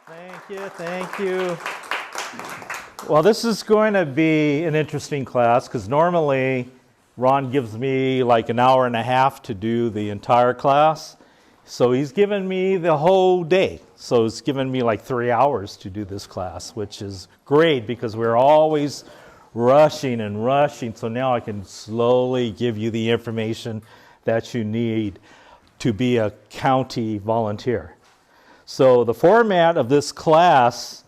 Thank you, thank you. Well, this is going to be an interesting class because normally Ron gives me like an hour and a half to do the entire class. So he's given me the whole day. So it's given me like 3 hours to do this class, which is great because we're always rushing and rushing. So now I can slowly give you the information that you need to be a county volunteer. So the format of this class,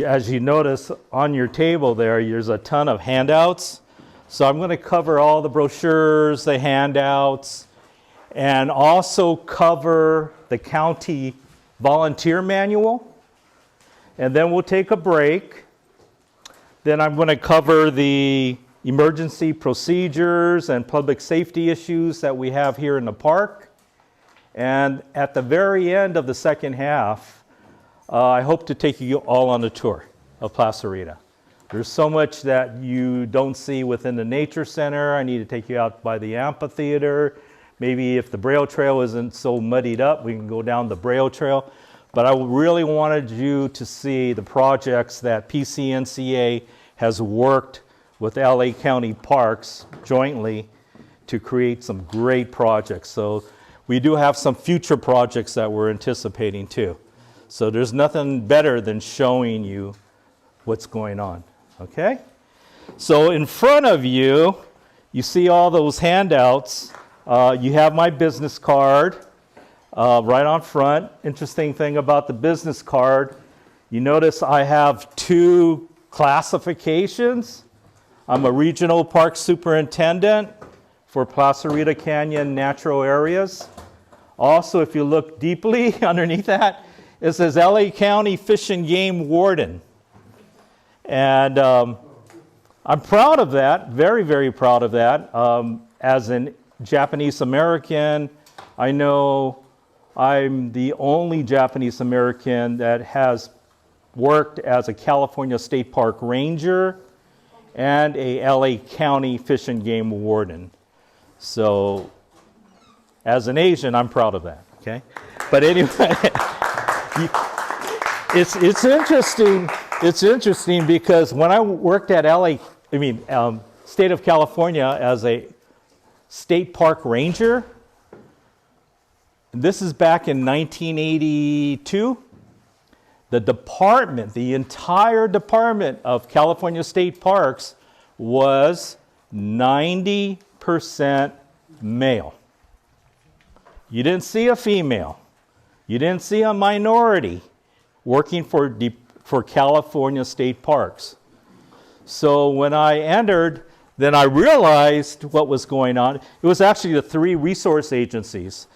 as you notice on your table there's a ton of handouts. So I'm going to cover all the brochures, the handouts, and also cover the county volunteer manual. And then we'll take a break. Then I'm going to cover the emergency procedures and public safety issues that we have here in the park. And at the very end of the second half, I hope to take you all on a tour of Placerita. There's so much that you don't see within the nature center. I need to take you out by the amphitheater. Maybe if the Braille Trail isn't so muddied up, we can go down the Braille Trail. But I really wanted you to see the projects that PCNCA has worked with LA County Parks jointly to create some great projects. So we do have some future projects that we're anticipating too. So there's nothing better than showing you what's going on, okay? So in front of you, you see all those handouts. You have my business card right on front. Interesting thing about the business card, you notice I have 2 classifications. I'm a regional park superintendent for Placerita Canyon natural areas. Also, if you look deeply underneath that, it says LA County Fish and Game Warden. And I'm proud of that, very, very proud of that. As a Japanese American, I know I'm the only Japanese American that has worked as a California State Park Ranger and a LA County Fish and Game Warden. So, as an Asian, I'm proud of that, okay? But anyway, it's interesting. It's interesting because when I worked at State of California as a state park ranger, this is back in 1982, the entire department of California State Parks was 90% male. You didn't see a female. You didn't see a minority working for California State Parks. So when I entered, then I realized what was going on. It was actually the 3 resource agencies.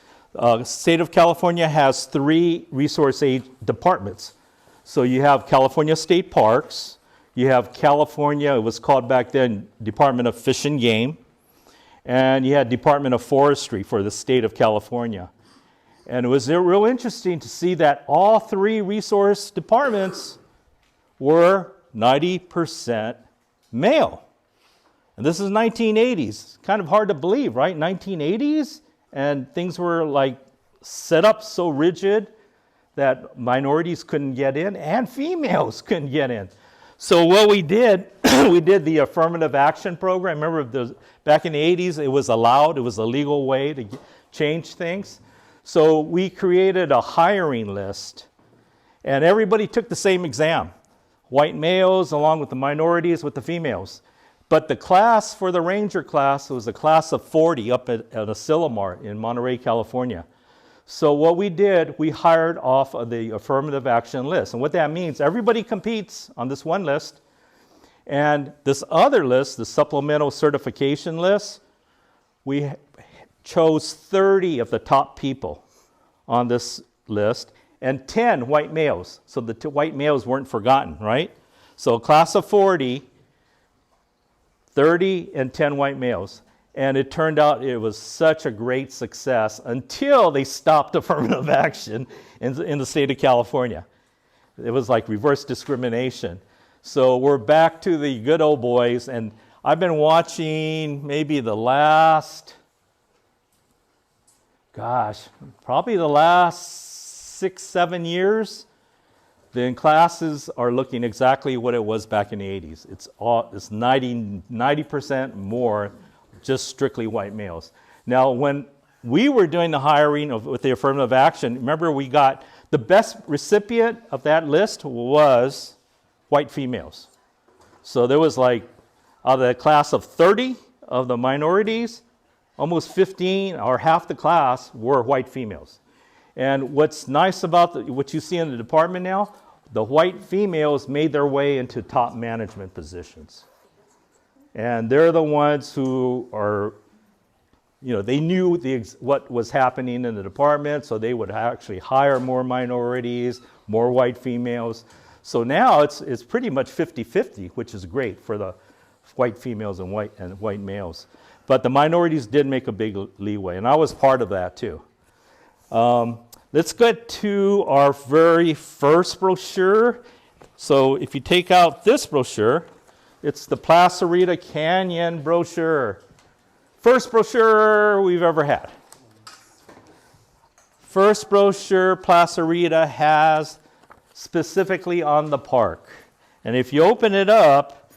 State of California has 3 resource departments. So you have California State Parks, you have California, it was called back then Department of Fish and Game, and you had Department of Forestry for the state of California. And it was real interesting to see that all 3 resource departments were 90% male. And this is 1980s. Kind of hard to believe, right? 1980s, and things were like set up so rigid that minorities couldn't get in and females couldn't get in. So what we did, we did the affirmative action program. Remember, back in the 80s, it was allowed. It was a legal way to change things. So we created a hiring list, and everybody took the same exam. White males along with the minorities with the females. But the class for the ranger class was a class of 40 up at Asilomar in Monterey, California. So what we did, we hired off of the affirmative action list. And what that means, everybody competes on this one list. And this other list, the supplemental certification list, we chose 30 of the top people on this list and 10 white males. So the white males weren't forgotten, right? So a class of 40, 30 and 10 white males. And it turned out it was such a great success until they stopped affirmative action in the state of California. It was like reverse discrimination. So we're back to the good old boys, and I've been watching maybe the last, probably the last 6-7 years. then classes are looking exactly what it was back in the 80s. It's 90% more just strictly white males. Now, when we were doing the hiring with the affirmative action, remember we got the best recipient of that list was white females. So there was like, out of the class of 30 of the minorities, almost 15 or half the class were white females. And what's nice about what you see in the department now, the white females made their way into top management positions. And they're the ones who are, they knew what was happening in the department, so they would actually hire more minorities, more white females. So now it's pretty much 50-50, which is great for the white females and white males. But the minorities did make a big leeway, and I was part of that too. Let's get to our very first brochure. So if you take out this brochure, it's the Placerita Canyon brochure. First brochure we've ever had. First brochure Placerita has specifically on the park. And if you open it up,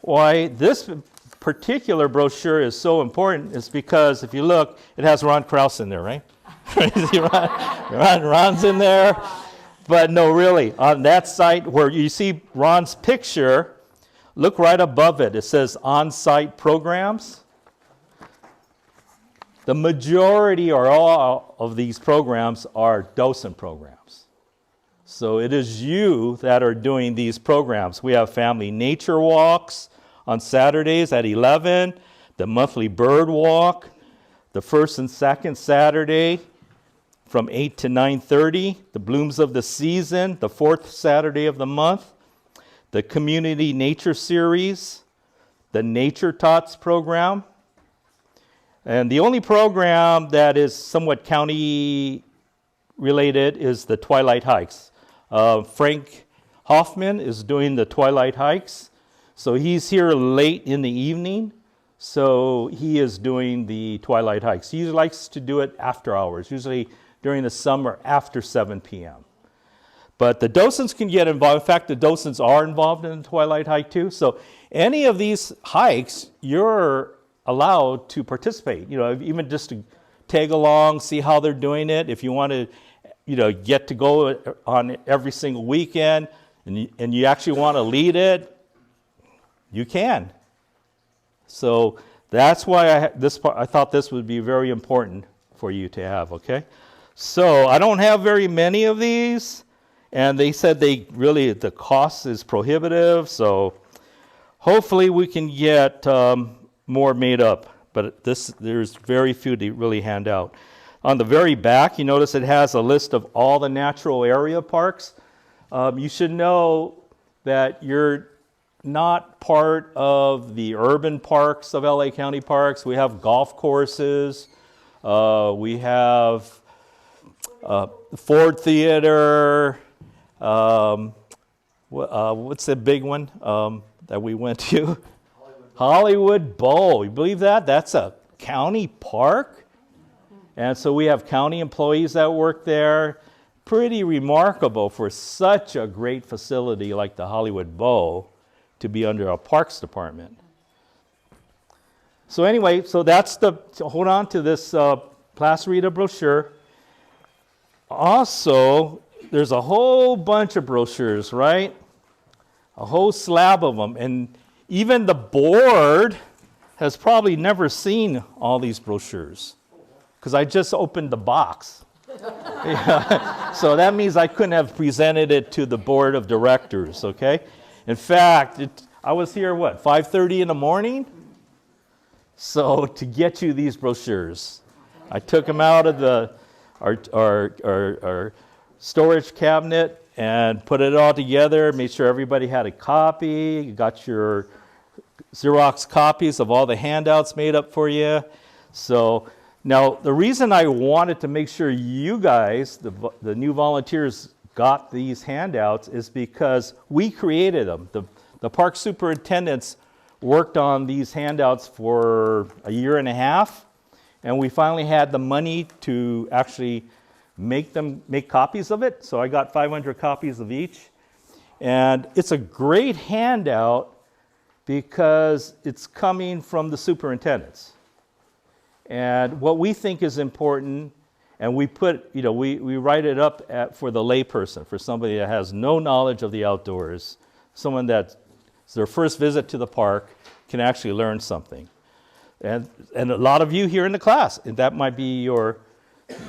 why this particular brochure is so important is because if you look, it has Ron Krause in there, right? Ron's in there. But no, really, on that site where you see Ron's picture, look right above it. It says on-site programs. The majority or all of these programs are docent programs. So it is you that are doing these programs. We have family nature walks on Saturdays at 11, the monthly bird walk, the first and second Saturday from 8 to 9:30, the blooms of the season, the fourth Saturday of the month, the community nature series, the Nature Tots program, and the only program that is somewhat county related is the Twilight Hikes. Frank Hoffman is doing the Twilight Hikes. So he's here late in the evening. So he is doing the Twilight Hikes. He likes to do it after hours, usually during the summer after 7 p.m. But the docents can get involved. In fact, the docents are involved in the Twilight Hike too. So any of these hikes, you're allowed to participate. Even just to tag along, see how they're doing it. If you want to, get to go on every single weekend, and you actually want to lead it, you can. So that's why I thought this would be very important for you to have, okay? So I don't have very many of these, and they said the cost is prohibitive, so hopefully we can get more made up, but there's very few to really hand out. On the very back, you notice it has a list of all the natural area parks. You should know that you're not part of the urban parks of LA County Parks. We have golf courses. We have Ford Theater. What's the big one that we went to? Hollywood Bowl. You believe that? That's a county park. And so we have county employees that work there. Pretty remarkable for such a great facility like the Hollywood Bowl to be under a parks department. So anyway, hold on to this Placerita brochure. Also, there's a whole bunch of brochures, right? A whole slab of them. And even the board has probably never seen all these brochures because I just opened the box. Yeah. So that means I couldn't have presented it to the board of directors, okay? In fact, I was here, 5:30 in the morning? So to get you these brochures, I took them out of our storage cabinet and put it all together, made sure everybody had a copy, you got your Xerox copies of all the handouts made up for you. So now the reason I wanted to make sure you guys, the new volunteers, got these handouts is because we created them. The park superintendents worked on these handouts for a year and a half, and we finally had the money to actually make copies of it. So I got 500 copies of each, And it's a great handout because it's coming from the superintendents. And what we think is important, and we put, we write it up for the layperson, for somebody that has no knowledge of the outdoors, someone that's their first visit to the park can actually learn something. And a lot of you here in the class, that might be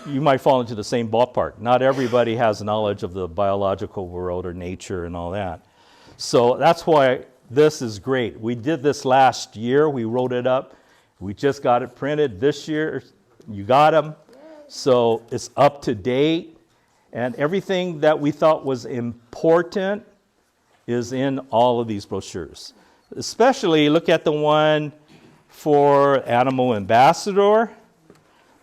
you might fall into the same ballpark. Not everybody has knowledge of the biological world or nature and all that. So that's why this is great. We did this last year. We wrote it up. We just got it printed this year. You got them. So it's up to date. And everything that we thought was important is in all of these brochures. Especially look at the one for Animal Ambassador.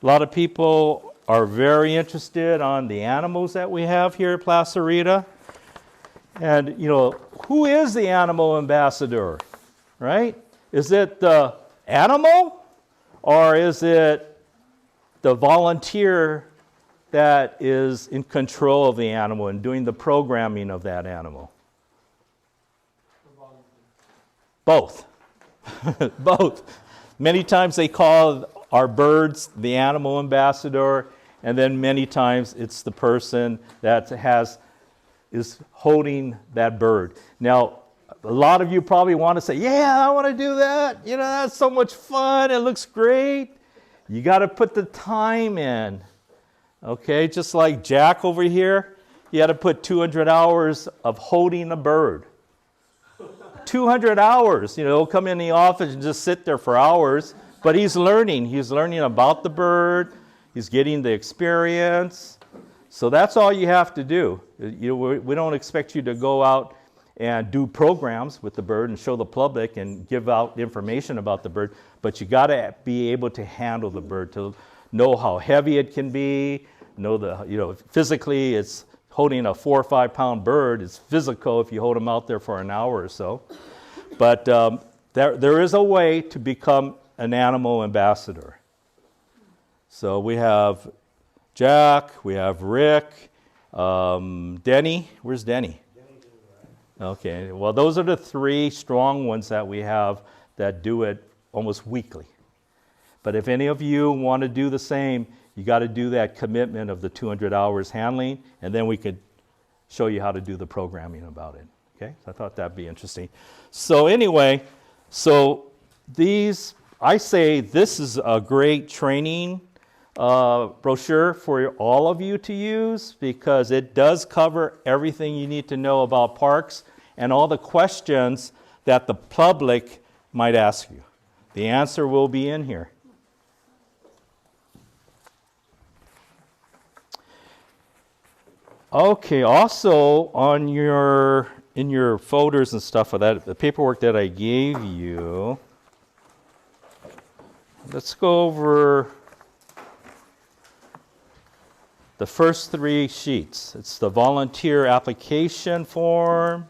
A lot of people are very interested on the animals that we have here at Plaza Rita. And, who is the animal ambassador, right? Is it the animal or is it the volunteer that is in control of the animal and doing the programming of that animal? Both. Both. Many times they call our birds the animal ambassador, and then many times it's the person that is holding that bird. Now, a lot of you probably want to say, yeah, I want to do that. That's so much fun. It looks great. You got to put the time in. Okay, just like Jack over here, he had to put 200 hours of holding a bird. 200 hours. He'll come in the office and just sit there for hours, but he's learning. He's learning about the bird. He's getting the experience. So that's all you have to do. We don't expect you to go out and do programs with the bird and show the public and give out information about the bird, but you got to be able to handle the bird, to know how heavy it can be, physically it's holding a 4 or 5 pound bird. It's physical if you hold them out there for an hour or so. But there is a way to become an animal ambassador. So we have Jack, we have Rick, Denny. Where's Denny? Okay, well, those are the 3 strong ones that we have that do it almost weekly. But if any of you want to do the same, you got to do that commitment of the 200 hours handling, and then we could show you how to do the programming about it. Okay, so I thought that'd be interesting. So anyway, I say this is a great training brochure for all of you to use because it does cover everything you need to know about parks and all the questions that the public might ask you. The answer will be in here. Okay, also in your folders and stuff of that, the paperwork that I gave you, let's go over the first 3 sheets. It's the volunteer application form,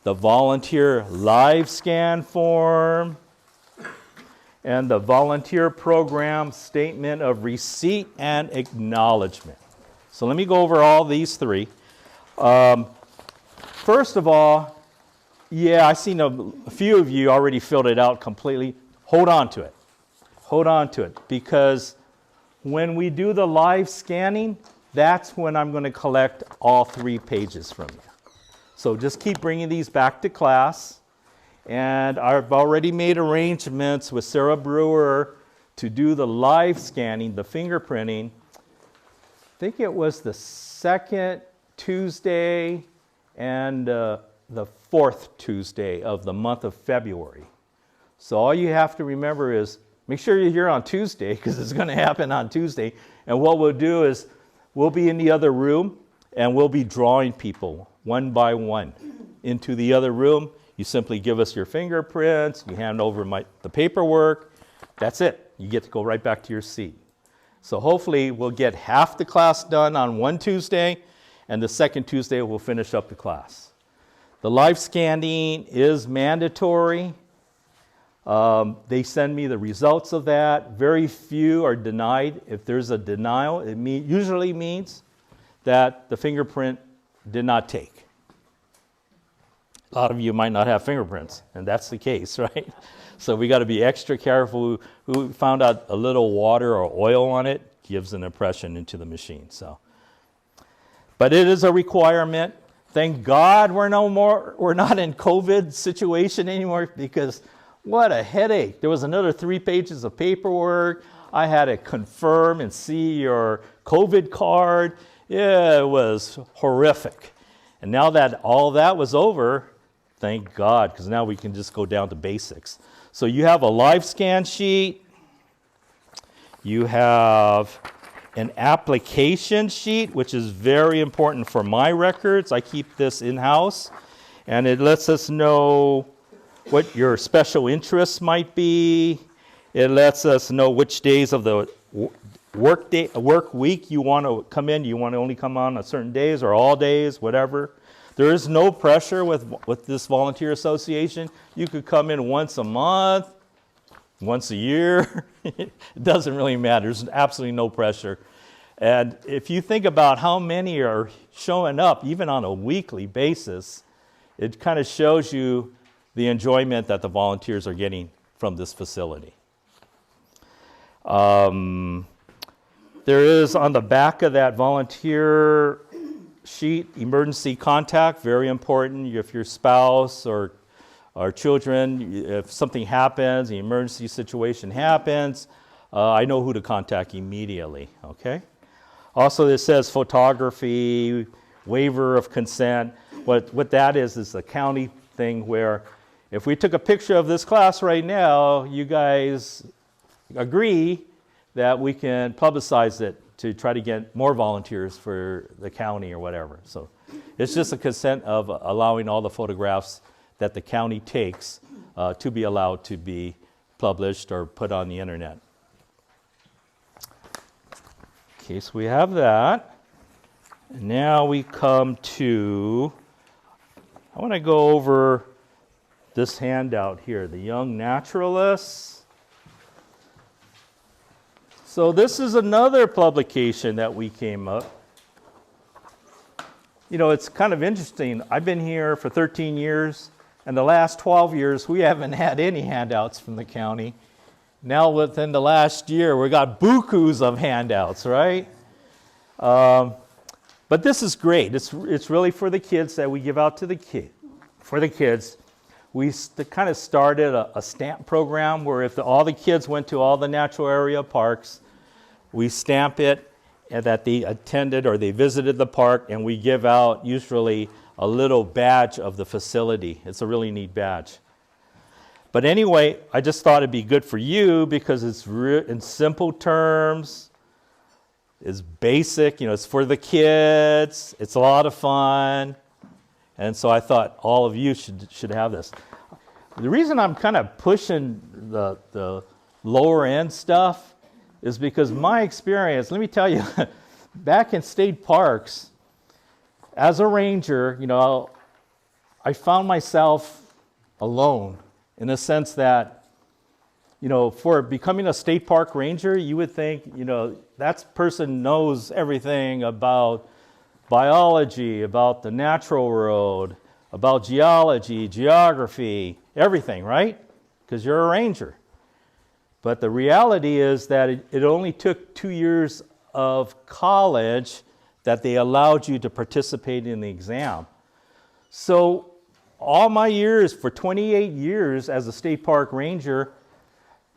the volunteer live scan form, and the volunteer program statement of receipt and acknowledgement. So let me go over all these 3. First of all, I've seen a few of you already filled it out completely. Hold on to it. Hold on to it, because when we do the live scanning, that's when I'm going to collect all 3 pages from you. So just keep bringing these back to class. And I've already made arrangements with Sarah Brewer to do the live scanning, the fingerprinting. I think it was the 2nd Tuesday and the 4th Tuesday of the month of February. So all you have to remember is make sure you're here on Tuesday, because it's going to happen on Tuesday. And what we'll do is we'll be in the other room and we'll be drawing people one by one into the other room. You simply give us your fingerprints, you hand over the paperwork. That's it. You get to go right back to your seat. So hopefully we'll get half the class done on one Tuesday, and the 2nd Tuesday we'll finish up the class. The live scanning is mandatory. They send me the results of that. Very few are denied. If there's a denial, it usually means that the fingerprint did not take. A lot of you might not have fingerprints, and that's the case, right? So we got to be extra careful. We found out a little water or oil on it gives an impression into the machine. So, but it is a requirement. Thank God we're not in COVID situation anymore, because what a headache. There was another 3 pages of paperwork. I had to confirm and see your COVID card. Yeah, it was horrific. And now that all that was over, thank God, because now we can just go down to basics. So you have a live scan sheet. You have an application sheet, which is very important for my records. I keep this in-house, and it lets us know what your special interests might be. It lets us know which days of the work week you want to come in. You want to only come on certain days or all days, whatever. There is no pressure with this volunteer association. You could come in once a month, once a year. It doesn't really matter. There's absolutely no pressure. And if you think about how many are showing up, even on a weekly basis, it kind of shows you the enjoyment that the volunteers are getting from this facility. There is on the back of that volunteer sheet, emergency contact, very important. If your spouse or children, if something happens, an emergency situation happens, I know who to contact immediately, okay? Also, it says photography, waiver of consent. What that is a county thing where if we took a picture of this class right now, you guys agree that we can publicize it to try to get more volunteers for the county or whatever. So it's just a consent of allowing all the photographs that the county takes to be allowed to be published or put on the internet. In case we have that. And now we come to, I want to go over this handout here, the Young Naturalists. So this is another publication that we came up. You know, it's kind of interesting. I've been here for 13 years, and the last 12 years, we haven't had any handouts from the county. Now within the last year, we got bukus of handouts, right? But this is great. It's really for the kids that we give out to the kids. For the kids, we kind of started a stamp program where if all the kids went to all the natural area parks, we stamp it and that they attended or they visited the park, and we give out usually a little badge of the facility. It's a really neat badge. But anyway, I just thought it'd be good for you because it's in simple terms. It's basic, it's for the kids. It's a lot of fun. And so I thought all of you should have this. The reason I'm kind of pushing the lower end stuff is because my experience, let me tell you, back in state parks, as a ranger, I found myself alone in the sense that, for becoming a state park ranger, you would think, that person knows everything about biology, about the natural world, about geology, geography, everything, right? Because you're a ranger. But the reality is that it only took 2 years of college that they allowed you to participate in the exam. So all my years, for 28 years as a state park ranger,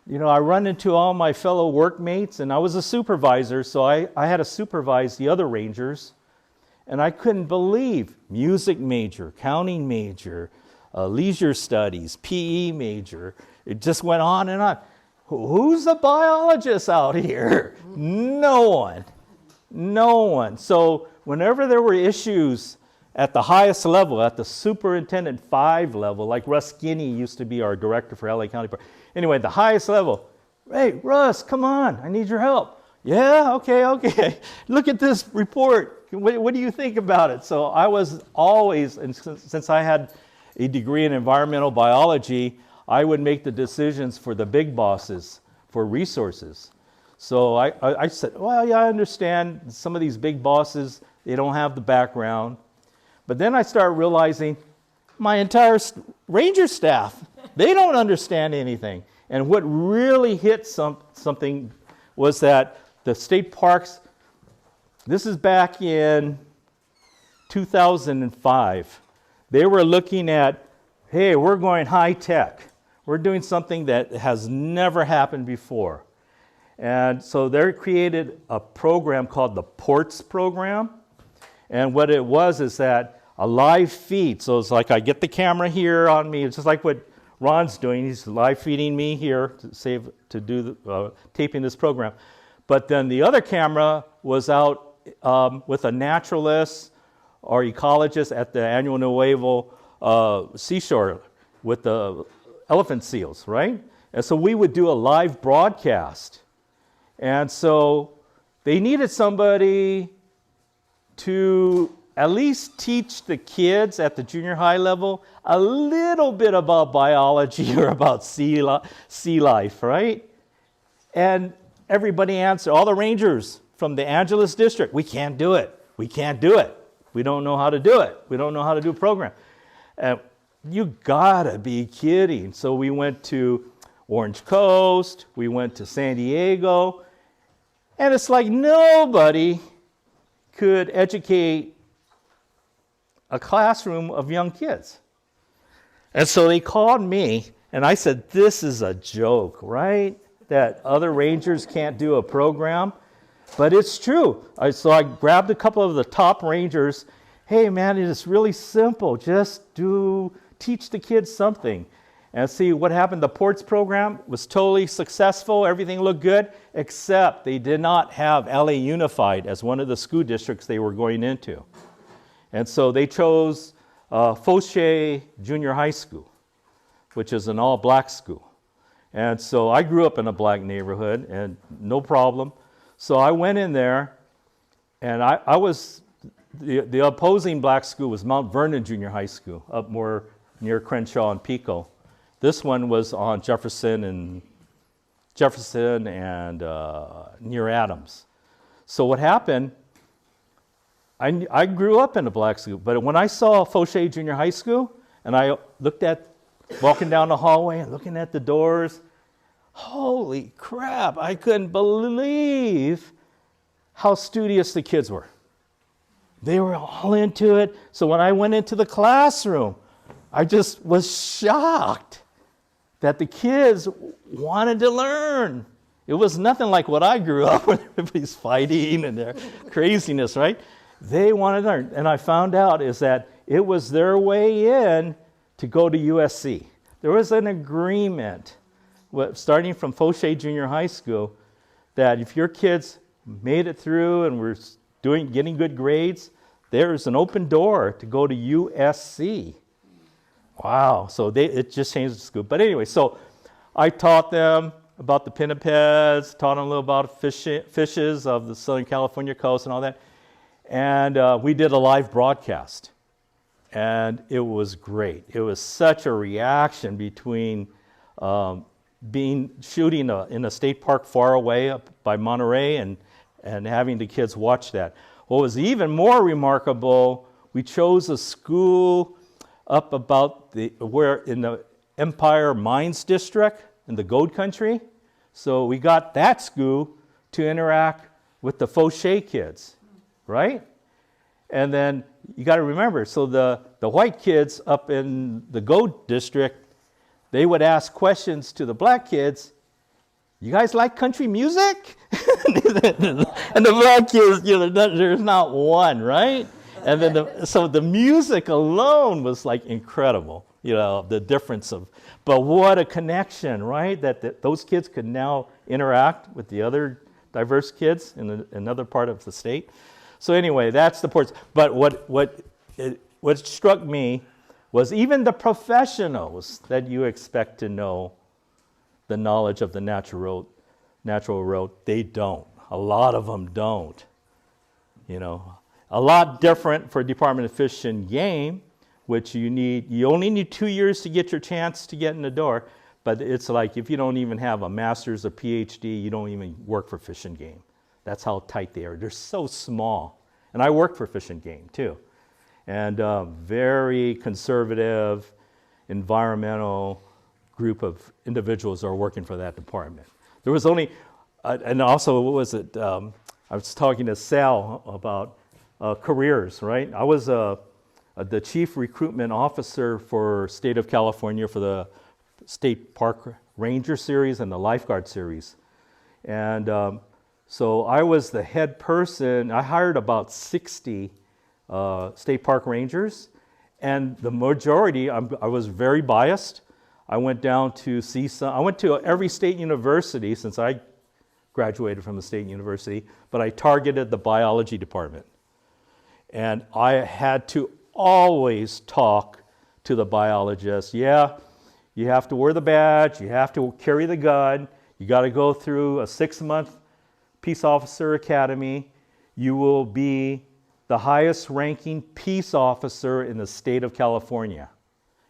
I run into all my fellow workmates, and I was a supervisor, so I had to supervise the other rangers. And I couldn't believe music major, counting major, leisure studies, PE major. It just went on and on. Who's the biologist out here? No one. No one. So whenever there were issues at the highest level, at the superintendent 5 level, like Russ Guinea used to be our director for LA County Park. Anyway, the highest level, hey, Russ, come on, I need your help. Yeah, okay. Look at this report. What do you think about it? So I was always, and since I had a degree in environmental biology, I would make the decisions for the big bosses for resources. So I said, well, yeah, I understand some of these big bosses, they don't have the background. But then I started realizing, my entire ranger staff. They don't understand anything. And what really hit something was that the state parks, this is back in 2005. They were looking at, hey, we're going high tech. We're doing something that has never happened before. And so they created a program called the PORTS program. And what it was is that a live feed. So it's like I get the camera here on me. It's just like what Ron's doing. He's live feeding me here to do the, taping this program. But then the other camera was out with a naturalist or ecologist at the annual Nuevo seashore with the elephant seals, right? And so we would do a live broadcast. And so they needed somebody to at least teach the kids at the junior high level a little bit about biology or about sea life, right? And everybody answered, all the rangers from the Angeles district, we can't do it. We can't do it. We don't know how to do it. We don't know how to do a program. You gotta be kidding. So we went to Orange Coast, we went to San Diego, and it's like nobody could educate a classroom of young kids. And so they called me, and I said, this is a joke, right? That other rangers can't do a program. But it's true. So I grabbed a couple of the top rangers. Hey, man, it is really simple. Just teach the kids something. And see what happened. The PORTS program was totally successful. Everything looked good, except they did not have LA Unified as one of the school districts they were going into. And so they chose Fauché Junior High School, which is an all-black school. And so I grew up in a black neighborhood, and no problem. So I went in there, and I was, the opposing black school was Mount Vernon Junior High School, up more near Crenshaw and Pico. This one was on Jefferson and near Adams. So what happened, I grew up in a black school, but when I saw Fauché Junior High School, and I looked at, walking down the hallway and looking at the doors, holy crap, I couldn't believe how studious the kids were. They were all into it. So when I went into the classroom, I just was shocked that the kids wanted to learn. It was nothing like what I grew up with, everybody's fighting and their craziness, right? They wanted to learn. And I found out is that it was their way in to go to USC. There was an agreement, starting from Fauché Junior High School, that if your kids made it through and were getting good grades, there's an open door to go to USC. Wow, so it just changed the school. But anyway, so I taught them about the pinnipeds, taught them a little about fishes of the Southern California coast and all that. And we did a live broadcast. And it was great. It was such a reaction between shooting in a state park far away up by Monterey and having the kids watch that. What was even more remarkable, we chose a school up about in the Empire Mines District in the Gold Country. So we got that school to interact with the Fauché kids, right? And then you got to remember, so the white kids up in the Gold District, they would ask questions to the black kids. You guys like country music? And the black kids, there's not one, right? And then so the music alone was like incredible, the difference of, but what a connection, right? That those kids could now interact with the other diverse kids in another part of the state. So anyway, that's the ports. But what struck me was even the professionals that you expect to know the knowledge of the natural world, they don't. A lot of them don't. A lot different for Department of Fish and Game, which you only need 2 years to get your chance to get in the door. But it's like if you don't even have a master's or PhD, you don't even work for Fish and Game. That's how tight they are. They're so small. And I worked for Fish and Game too. and very conservative environmental group of individuals are working for that department. There was only, and also, what was it? I was talking to Sal about careers, right? I was the chief recruitment officer for state of California for the State Park Ranger series and the Lifeguard series. And so I was the head person. I hired about 60 state park rangers, and the majority, I was very biased. I went down to see some, I went to every state university since I graduated from the state university, but I targeted the biology department. And I had to always talk to the biologists. Yeah, you have to wear the badge, you have to carry the gun, you got to go through a 6-month Peace Officer Academy. You will be the highest ranking peace officer in the state of California.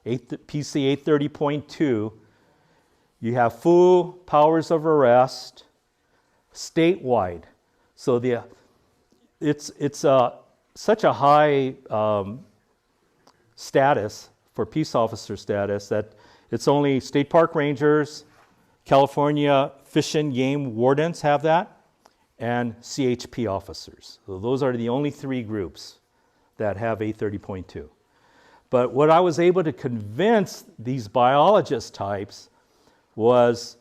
PC 830.2. You have full powers of arrest statewide. So it's such a high status for peace officer status that it's only state park rangers, California Fish and Game wardens have that, and CHP officers. So those are the only 3 groups that have 830.2. But what I was able to convince these biologist types was,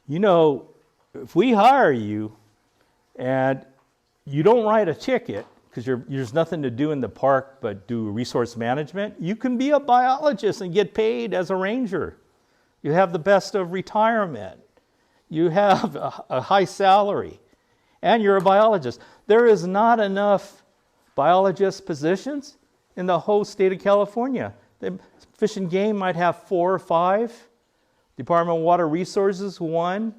you know, if we hire you and you don't write a ticket, because there's nothing to do in the park but do resource management, you can be a biologist and get paid as a ranger. You have the best of retirement. You have a high salary. And you're a biologist. There is not enough biologist positions in the whole state of California. The Fish and Game might have 4 or 5. Department of Water Resources, 1.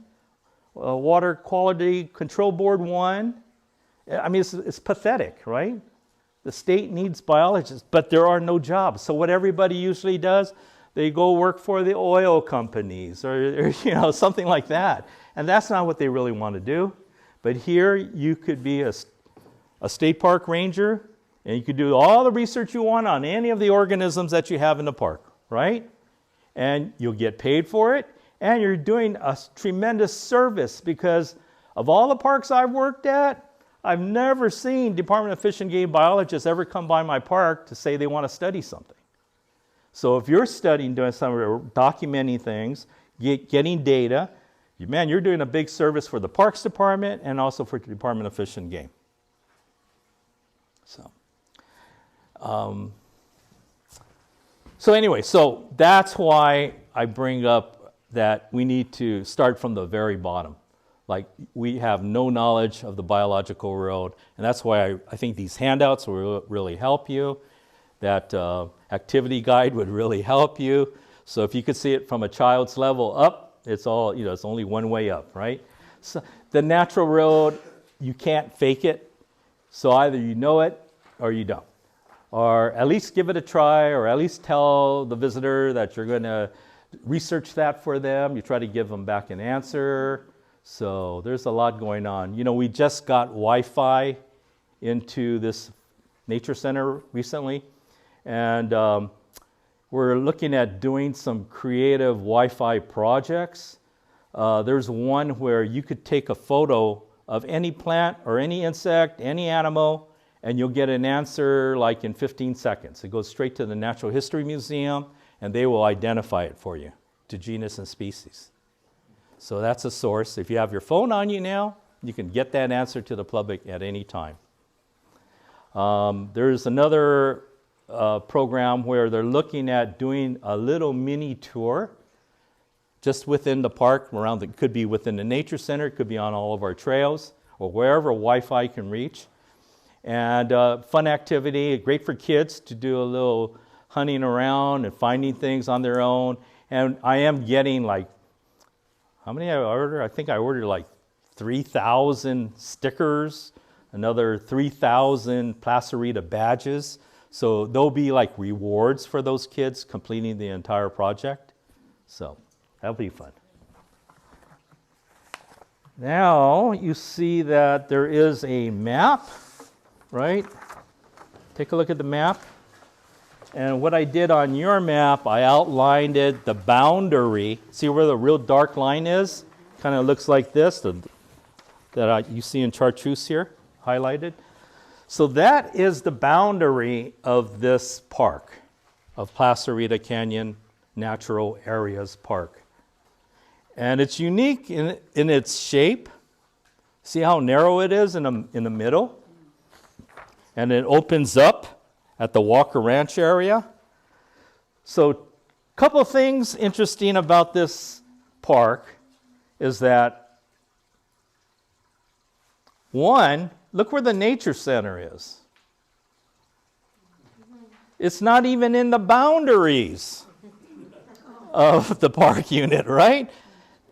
Water Quality Control Board, 1. I mean, it's pathetic, right? The state needs biologists, but there are no jobs. So what everybody usually does, they go work for the oil companies or you know, something like that. And that's not what they really want to do. But here you could be a state park ranger, and you could do all the research you want on any of the organisms that you have in the park, right? And you'll get paid for it, and you're doing a tremendous service, because of all the parks I've worked at, I've never seen Department of Fish and Game biologists ever come by my park to say they want to study something. So if you're studying, doing something, documenting things, getting data, man, you're doing a big service for the Parks Department and also for the Department of Fish and Game. So anyway, so that's why I bring up that we need to start from the very bottom. Like, we have no knowledge of the biological world, and that's why I think these handouts will really help you. That activity guide would really help you. So if you could see it from a child's level up, it's all, you know, it's only one way up, right? So the natural road, you can't fake it. So either you know it or you don't. Or at least give it a try, or at least tell the visitor that you're going to research that for them. You try to give them back an answer. So there's a lot going on. You know, we just got Wi-Fi into this nature center recently, and we're looking at doing some creative Wi-Fi projects. There's one where you could take a photo of any plant or any insect, any animal, and you'll get an answer like in 15 seconds. It goes straight to the Natural History Museum, and they will identify it for you to genus and species. So that's a source. If you have your phone on you now, you can get that answer to the public at any time. There's another program where they're looking at doing a little mini tour just within the park, around it could be within the nature center, it could be on all of our trails, or wherever Wi-Fi can reach. And fun activity, great for kids to do a little hunting around and finding things on their own. And I am getting like, how many I ordered? I think I ordered like 3,000 stickers, another 3,000 Placerita badges. So there'll be like rewards for those kids completing the entire project. So that'll be fun. Now you see that there is a map, right? Take a look at the map. And what I did on your map, I outlined it, the boundary. See where the real dark line is? Kind of looks like this, that you see in chartreuse here, highlighted. So that is the boundary of this park, of Placerita Canyon Natural Areas Park. And it's unique in its shape. See how narrow it is in the middle? And it opens up at the Walker Ranch area. So a couple of things interesting about this park is that, one, look where the nature center is. It's not even in the boundaries of the park unit, right?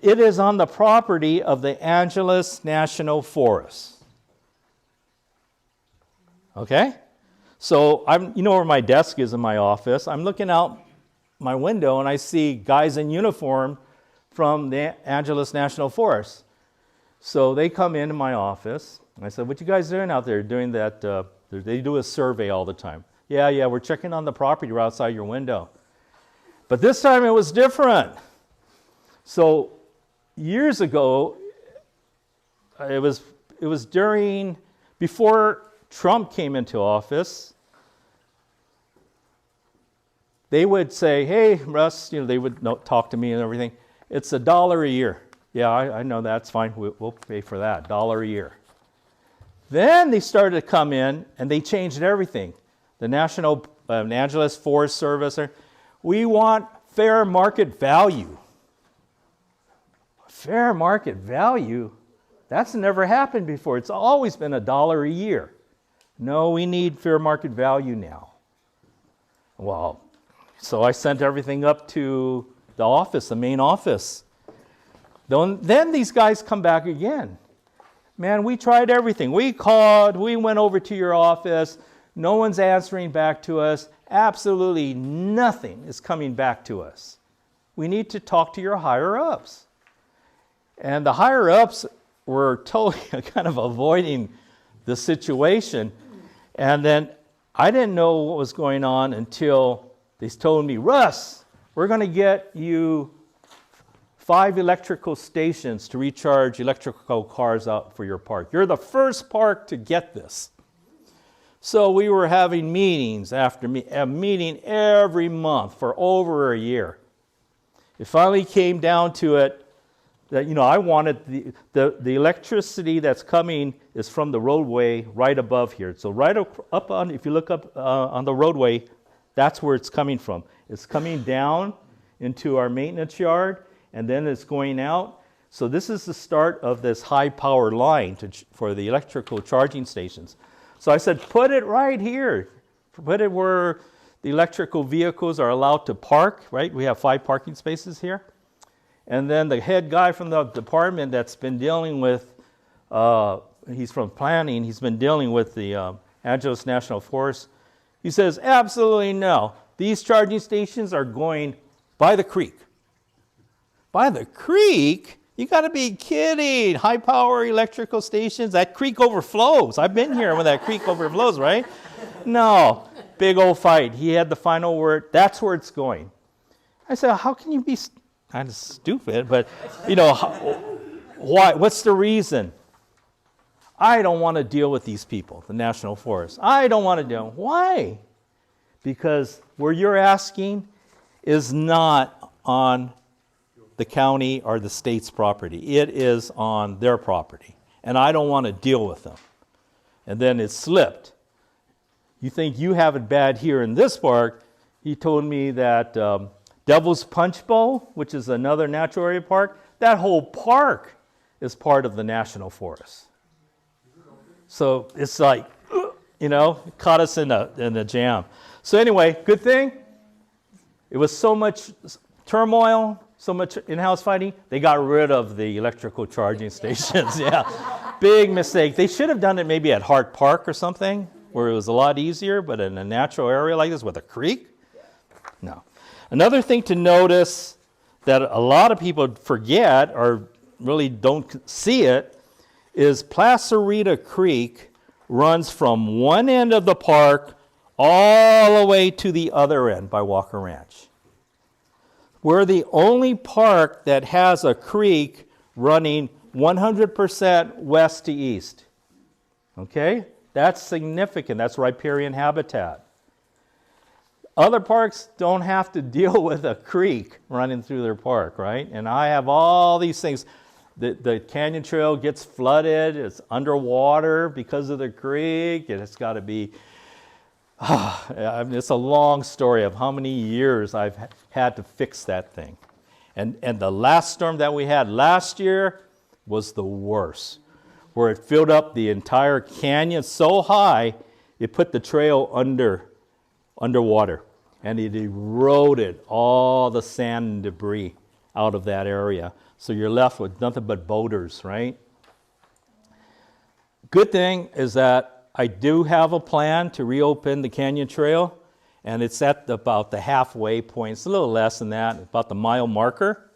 It is on the property of the Angeles National Forest. Okay? So you know where my desk is in my office. I'm looking out my window and I see guys in uniform from the Angeles National Forest. So they come into my office. And I said, what you guys doing out there doing that? They do a survey all the time. Yeah, we're checking on the property right outside your window. But this time it was different. So years ago, it was before Trump came into office. They would say, hey, Russ, they would talk to me and everything. It's $1 a year. Yeah, I know that's fine. We'll pay for that, $1 a year. Then they started to come in and they changed everything. The National Angeles Forest Service, we want fair market value. Fair market value? That's never happened before. It's always been $1 a year. No, we need fair market value now. Well, so I sent everything up to the office, the main office. Then these guys come back again. Man, we tried everything. We called, we went over to your office. No one's answering back to us. Absolutely nothing is coming back to us. We need to talk to your higher-ups. And the higher-ups were totally kind of avoiding the situation. And then I didn't know what was going on until they told me, Russ, we're going to get you 5 electrical stations to recharge electrical cars out for your park. You're the first park to get this. So we were having meetings after a meeting every month for over a year. It finally came down to it that, I wanted the electricity that's coming is from the roadway right above here. So right up on, if you look up on the roadway, that's where it's coming from. It's coming down into our maintenance yard, and then it's going out. So this is the start of this high power line for the electrical charging stations. So I said, put it right here. Put it where the electrical vehicles are allowed to park, right? We have 5 parking spaces here. And then the head guy from the department that's been dealing with, he's from planning, he's been dealing with the Angeles National Forest. He says, absolutely no. These charging stations are going by the creek. By the creek? You got to be kidding. High power electrical stations, that creek overflows. I've been here when that creek overflows, right? No, big old fight. He had the final word. That's where it's going. I said, how can you be kind of stupid? But, why? What's the reason? I don't want to deal with these people, the National Forest. I don't want to deal. Why? Because where you're asking is not on the county or the state's property. It is on their property. And I don't want to deal with them. And then it slipped. You think you have it bad here in this park. He told me that Devil's Punch Bowl, which is another natural area park, that whole park is part of the National Forest. So it's like, caught us in a jam. So anyway, good thing. It was so much turmoil, so much in-house fighting, they got rid of the electrical charging stations. Yeah, big mistake. They should have done it maybe at Hart Park or something, where it was a lot easier, but in a natural area like this with a creek? No. Another thing to notice that a lot of people forget or really don't see it is Placerita Creek runs from one end of the park all the way to the other end by Walker Ranch. We're the only park that has a creek running 100% west to east. Okay? That's significant. That's riparian habitat. Other parks don't have to deal with a creek running through their park, right? And I have all these things. The canyon trail gets flooded. It's underwater because of the creek. And it's got to be... I mean, it's a long story of how many years I've had to fix that thing. And the last storm that we had last year was the worst, where it filled up the entire canyon so high, it put the trail underwater, and it eroded all the sand and debris out of that area. So you're left with nothing but boulders, right? Good thing is that I do have a plan to reopen the canyon trail, and it's at about the halfway point. It's a little less than that, about the mile marker,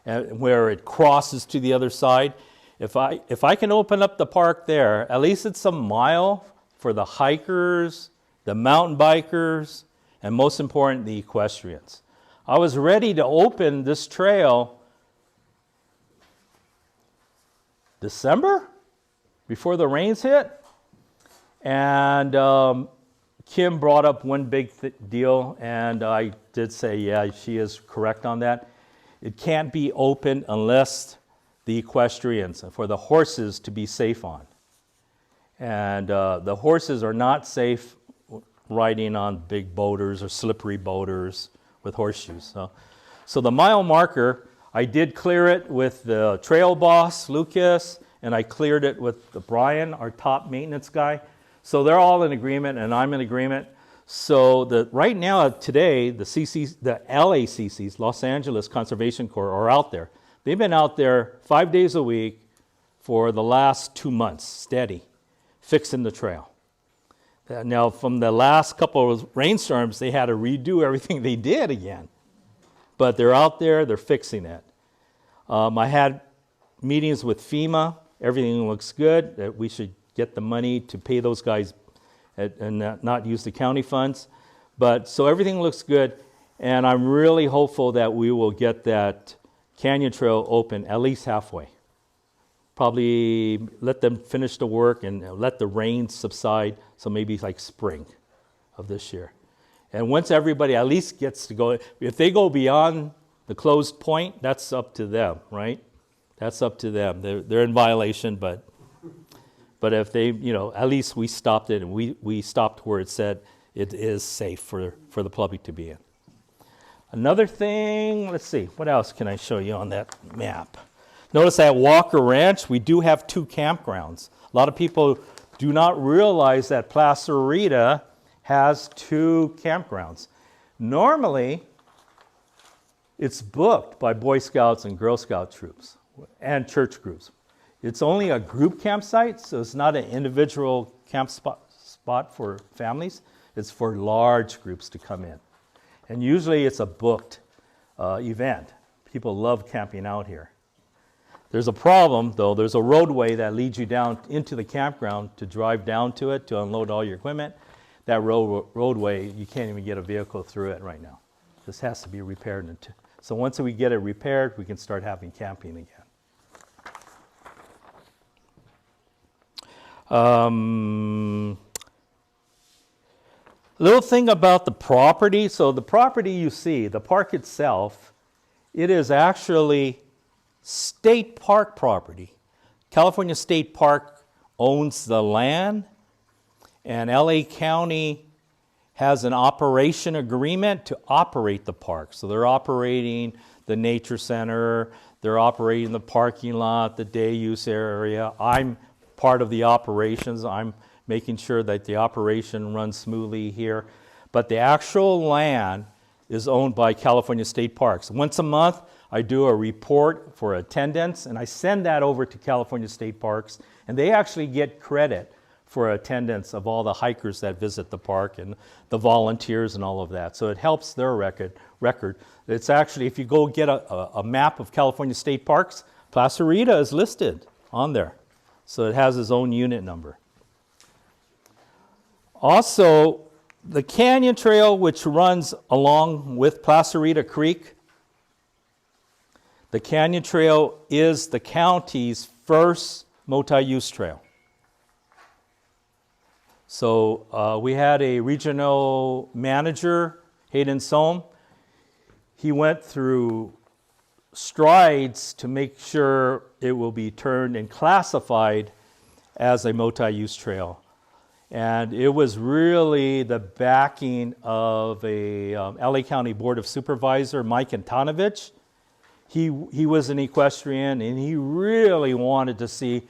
where it crosses to the other side. If I can open up the park there, at least it's a mile for the hikers, the mountain bikers, and most important, the equestrians. I was ready to open this trail December, before the rains hit. And Kim brought up one big deal, and I did say, yeah, she is correct on that. It can't be open unless the equestrians, for the horses to be safe on. And the horses are not safe riding on big boulders or slippery boulders with horseshoes. So the mile marker, I did clear it with the trail boss, Lucas, and I cleared it with Brian, our top maintenance guy. So they're all in agreement, and I'm in agreement. So right now, today, the LACCs, Los Angeles Conservation Corps, are out there. They've been out there 5 days a week for the last 2 months, steady, fixing the trail. Now, from the last couple of rainstorms, they had to redo everything they did again. But they're out there, they're fixing it. I had meetings with FEMA. Everything looks good, that we should get the money to pay those guys and not use the county funds. But so everything looks good, and I'm really hopeful that we will get that canyon trail open at least halfway. Probably let them finish the work and let the rain subside, so maybe like spring of this year. And once everybody at least gets to go, if they go beyond the closed point, that's up to them, right? That's up to them. They're in violation, but if they, at least we stopped it, and we stopped where it said it is safe for the public to be in. Another thing, let's see, what else can I show you on that map? Notice at Walker Ranch, we do have 2 campgrounds. A lot of people do not realize that Placerita has 2 campgrounds. Normally, it's booked by Boy Scouts and Girl Scout troops and church groups. It's only a group campsite, so it's not an individual camp spot for families. It's for large groups to come in. And usually it's a booked event. People love camping out here. There's a problem, though. There's a roadway that leads you down into the campground to drive down to it to unload all your equipment. That roadway, you can't even get a vehicle through it right now. This has to be repaired. So once we get it repaired, we can start having camping again. Little thing about the property. So the property you see, the park itself, it is actually state park property. California State Park owns the land, and LA County has an operation agreement to operate the park. So they're operating the nature center, they're operating the parking lot, the day use area. I'm part of the operations. I'm making sure that the operation runs smoothly here. But the actual land is owned by California State Parks. Once a month, I do a report for attendance, and I send that over to California State Parks, and they actually get credit for attendance of all the hikers that visit the park and the volunteers and all of that. So it helps their record. It's actually, if you go get a map of California State Parks, Placerita is listed on there. So it has its own unit number. Also, The canyon trail, which runs along with Placerita Creek, the canyon trail is the county's first multi-use trail. So we had a regional manager, Hayden Sohm. He went through strides to make sure it will be turned and classified as a multi-use trail. And it was really the backing of a LA County Board of Supervisor, Mike Antonovich. He was an equestrian, and he really wanted to see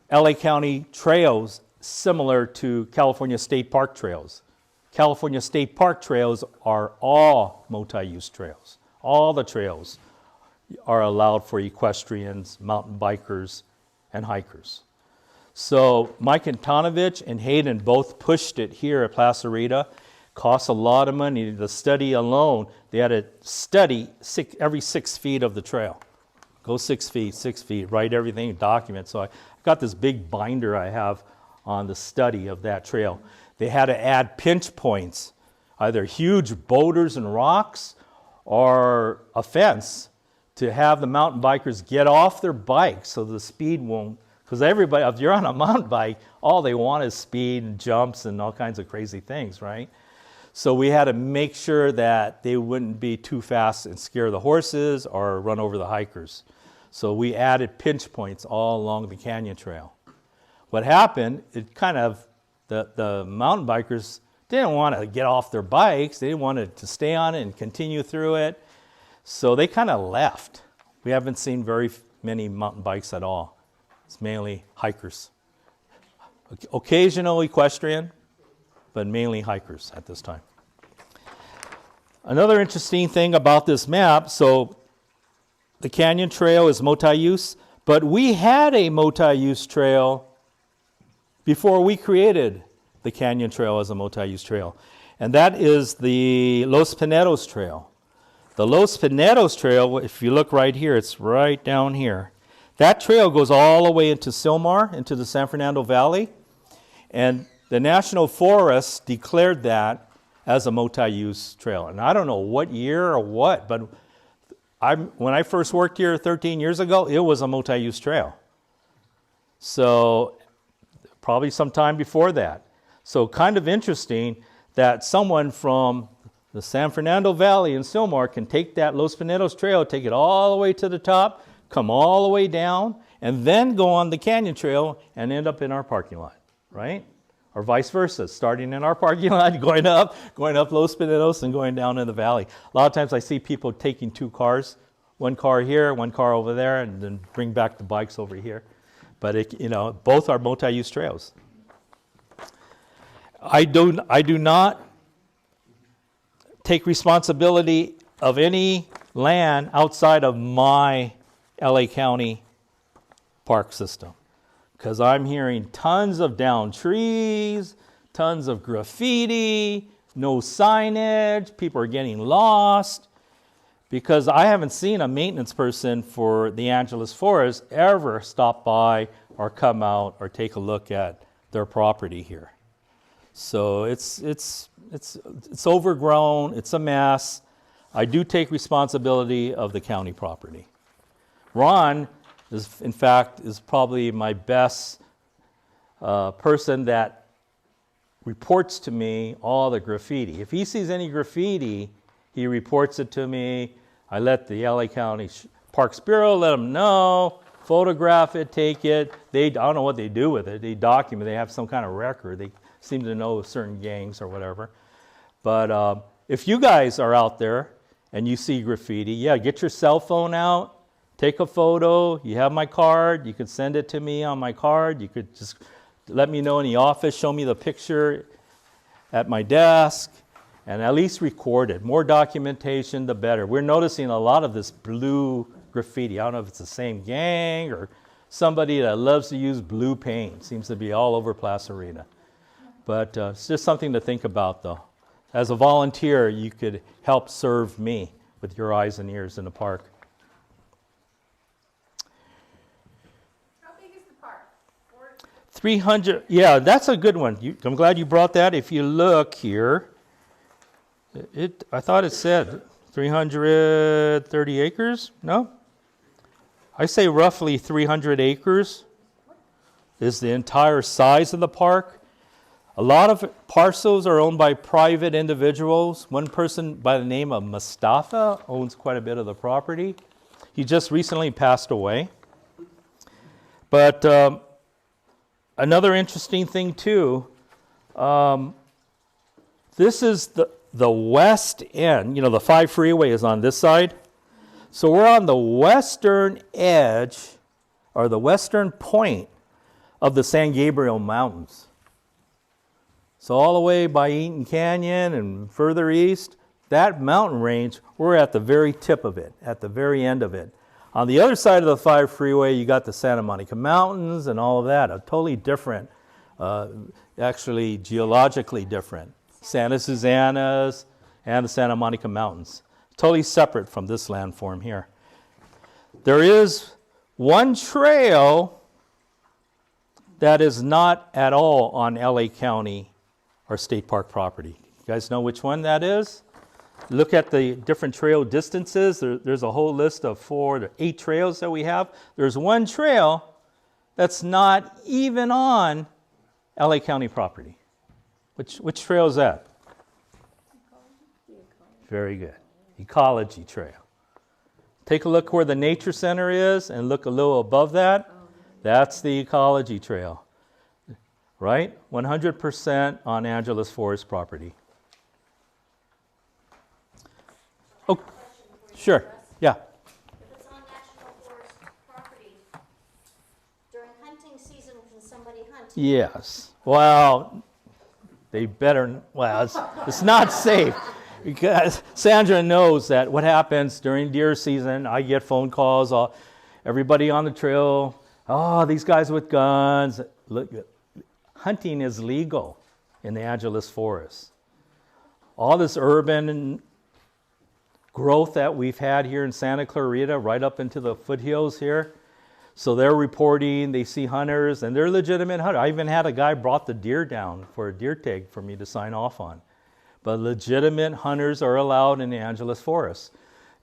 LA County trails similar to California State Park trails. California State Park trails are all multi-use trails. All the trails are allowed for equestrians, mountain bikers, and hikers. So Mike Antonovich and Hayden both pushed it here at Placerita. Costs a lot of money. The study alone, they had to study every 6 feet of the trail. Go 6 feet, write everything, document. So I got this big binder I have on the study of that trail. They had to add pinch points, either huge boulders and rocks or a fence to have the mountain bikers get off their bikes so the speed won't. Because everybody, if you're on a mountain bike, all they want is speed and jumps and all kinds of crazy things, right? So we had to make sure that they wouldn't be too fast and scare the horses or run over the hikers. So we added pinch points all along the canyon trail. What happened, it kind of, the mountain bikers didn't want to get off their bikes. They wanted to stay on it and continue through it. So they kind of left. We haven't seen very many mountain bikes at all. It's mainly hikers. Occasional equestrian, but mainly hikers at this time. Another interesting thing about this map, so the canyon trail is multi-use, but we had a multi-use trail before we created the canyon trail as a multi-use trail. And that is the Los Pinedos Trail. The Los Pinedos Trail, if you look right here, it's right down here. That trail goes all the way into Silmar, into the San Fernando Valley. And the National Forest declared that as a multi-use trail. And I don't know what year or what, but when I first worked here 13 years ago, it was a multi-use trail. So probably sometime before that. So kind of interesting that someone from the San Fernando Valley in Silmar can take that Los Pinedos Trail, take it all the way to the top, come all the way down, and then go on the canyon trail and end up in our parking lot, right? Or vice versa, starting in our parking lot, going up Los Pinedos and going down in the valley. A lot of times I see people taking 2 cars, 1 car here, 1 car over there, and then bring back the bikes over here. But both are multi-use trails. I do not take responsibility of any land outside of my LA County park system, because I'm hearing tons of downed trees, tons of graffiti, no signage, people are getting lost, because I haven't seen a maintenance person for the Angeles Forest ever stop by or come out or take a look at their property here. So it's overgrown, it's a mess. I do take responsibility of the county property. Ron is probably my best person that reports to me all the graffiti. If he sees any graffiti, he reports it to me. I let the LA County Parks Bureau let them know, photograph it, take it. I don't know what they do with it. They document, they have some kind of record. They seem to know certain gangs or whatever. But if you guys are out there and you see graffiti, get your cell phone out, take a photo. You have my card. You could send it to me on my card. You could just let me know in the office, show me the picture at my desk, and at least record it. More documentation, the better. We're noticing a lot of this blue graffiti. I don't know if it's the same gang or somebody that loves to use blue paint. Seems to be all over Placerita. But it's just something to think about, though. As a volunteer, you could help serve me with your eyes and ears in the park. 300, yeah, that's a good one. I'm glad you brought that. If you look here, I thought it said 330 acres. No? I say roughly 300 acres is the entire size of the park. A lot of parcels are owned by private individuals. One person by the name of Mustafa owns quite a bit of the property. He just recently passed away. But another interesting thing too, this is the west end. You know, the 5 freeway is on this side. So we're on the western edge, or the western point of the San Gabriel Mountains. So all the way by Eaton Canyon and further east, that mountain range, we're at the very tip of it, at the very end of it. On the other side of the 5 freeway, you got the Santa Monica Mountains and all of that, a totally different, actually geologically different. Santa Susana's and the Santa Monica Mountains. Totally separate from this landform here. There is one trail that is not at all on LA County or state park property. You guys know which one that is? Look at the different trail distances. There's a whole list of 4 to 8 trails that we have. There's one trail that's not even on LA County property. Which trail is that? Very good. Ecology Trail. Take a look where the Nature Center is and look a little above that. That's the Ecology Trail. Right? 100% on Angeles Forest property. Oh, sure. Yeah. If it's on National Forest property, during hunting season, can somebody hunt? Yes. Well, they better, well, it's not safe. Because Sandra knows that what happens during deer season, I get phone calls, everybody on the trail, oh, these guys with guns. Look, hunting is legal in the Angeles Forest. All this urban growth that we've had here in Santa Clarita, right up into the foothills here. So they're reporting, they see hunters, and they're legitimate hunters. I even had a guy brought the deer down for a deer tag for me to sign off on. But legitimate hunters are allowed in the Angeles Forest.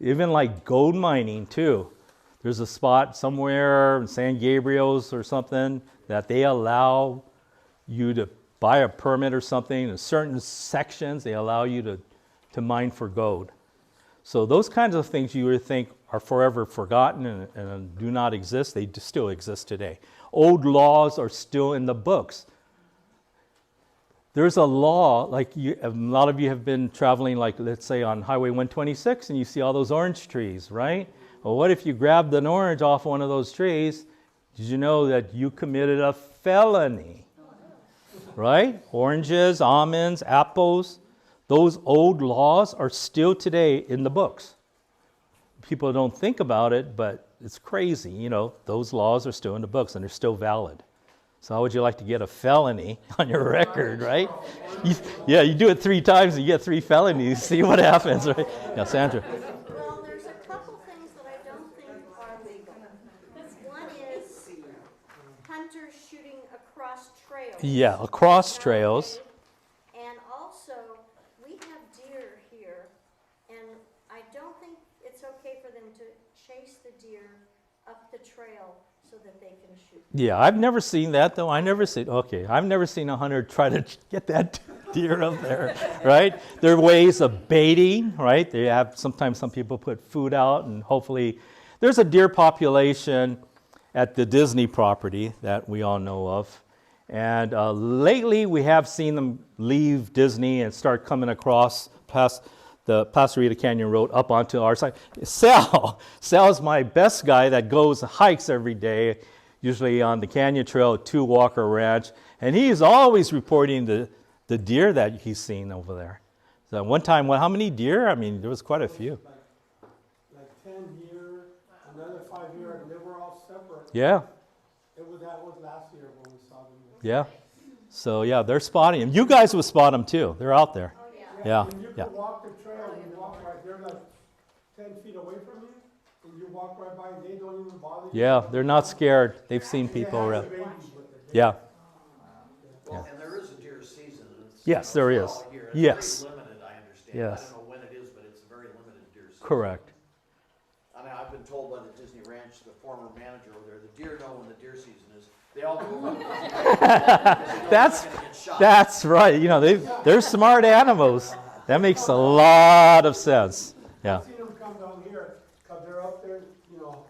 Even like gold mining too. There's a spot somewhere in San Gabriel's or something that they allow you to buy a permit or something. In certain sections, they allow you to mine for gold. So those kinds of things you would think are forever forgotten and do not exist, they still exist today. Old laws are still in the books. There's a law, like a lot of you have been traveling, like let's say on Highway 126, and you see all those orange trees, right? Well, what if you grabbed an orange off one of those trees? Did you know that you committed a felony? Right? Oranges, almonds, apples, those old laws are still today in the books. People don't think about it, but it's crazy. You know, those laws are still in the books and they're still valid. So how would you like to get a felony on your record, right? You do it 3 times and you get 3 felonies. See what happens, right? Now, Sandra. Well, there's a couple things that I don't think are legal. One is hunters shooting across trails. Yeah, across trails. And also, we have deer here, and I don't think it's okay for them to chase the deer up the trail so that they can shoot. Yeah, I've never seen that though. I've never seen a hunter try to get that deer up there, right? There are ways of baiting, right? They have, sometimes some people put food out and hopefully, there's a deer population at the Disney property that we all know of. And lately we have seen them leave Disney and start coming across past the Paso Rita Canyon Road up onto our side. Sal's my best guy that goes hikes every day, usually on the Canyon Trail to Walker Ranch, and he's always reporting the deer that he's seen over there. So one time, how many deer? I mean, there was quite a few. Like 10 deer, another 5 deer, and they were all separate. Yeah. That was last year when we saw them. Yeah. So yeah, they're spotting them. You guys would spot them too. They're out there. Oh, yeah. Yeah. When you can walk the trail, you walk right, they're like 10 feet away from you, and you walk right by, and they don't even bother you. Yeah, they're not scared. They've seen people around. Babies with it. Yeah. Well, and there is a deer season. And it's, Yes, you know, there it's is. all year. It's Yes. very limited, I understand. Yes. I don't know when it is, but it's a very limited deer season. Correct. I mean, I've been told by the Disney Ranch, the former manager over there, the deer know when the deer season is. They all go over. That's right. You know, they're smart animals. That makes a lot of sense. Yeah. I've seen them come down here, because they're up there, you know,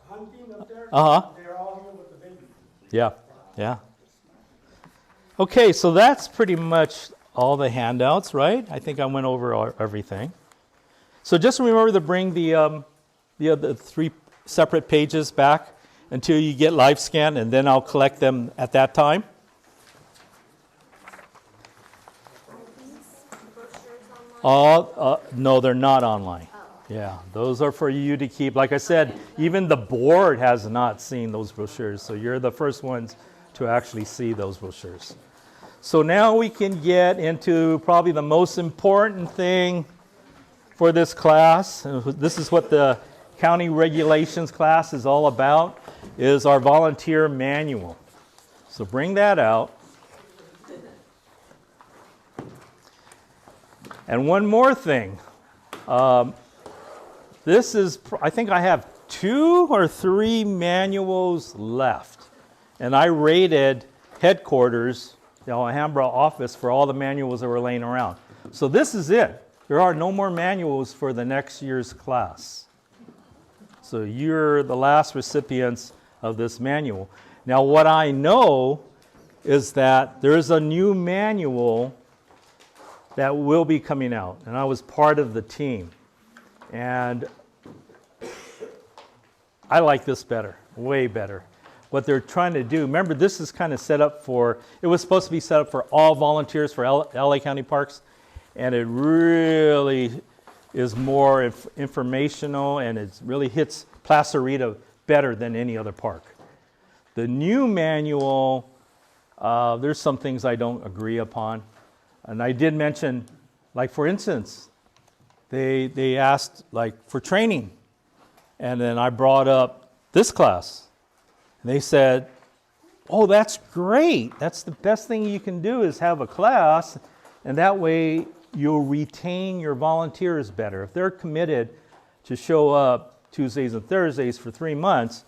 hunting up there. Uh-huh. They're all here with the baby. Yeah. Yeah. Okay, so that's pretty much all the handouts, right? I think I went over everything. So just remember to bring the other 3 separate pages back until you get live scan, and then I'll collect them at that time. Are these brochures online? No, they're not online. Yeah, those are for you to keep. Like I said, even the board has not seen those brochures, so you're the first ones to actually see those brochures. So now we can get into probably the most important thing for this class. This is what the county regulations class is all about, is our volunteer manual. So bring that out. And one more thing. This is, I think I have 2 or 3 manuals left. And I rated headquarters, the Alhambra office, for all the manuals that were laying around. So this is it. There are no more manuals for the next year's class. So you're the last recipients of this manual. Now what I know is that there's a new manual that will be coming out, and I was part of the team. And I like this better, way better. What they're trying to do, remember this is kind of set up for, it was supposed to be set up for all volunteers for LA County Parks, and it really is more informational, and it really hits Placerita better than any other park. The new manual, there's some things I don't agree upon. And I did mention, like for instance, they asked like for training. And then I brought up this class. And they said, oh, that's great. That's the best thing you can do is have a class. And that way you'll retain your volunteers better. If they're committed to show up Tuesdays and Thursdays for 3 months,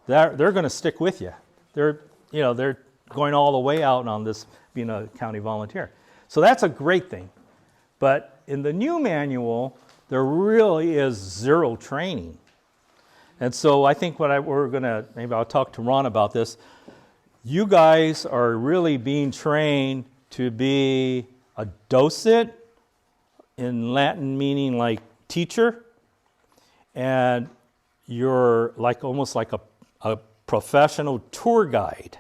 they're going to stick with you. They're going all the way out on this being a county volunteer. So that's a great thing. But in the new manual, there really is 0 training. And so I think we're going to, maybe I'll talk to Ron about this. You guys are really being trained to be a docent, in Latin meaning like teacher, and you're like almost like a professional tour guide.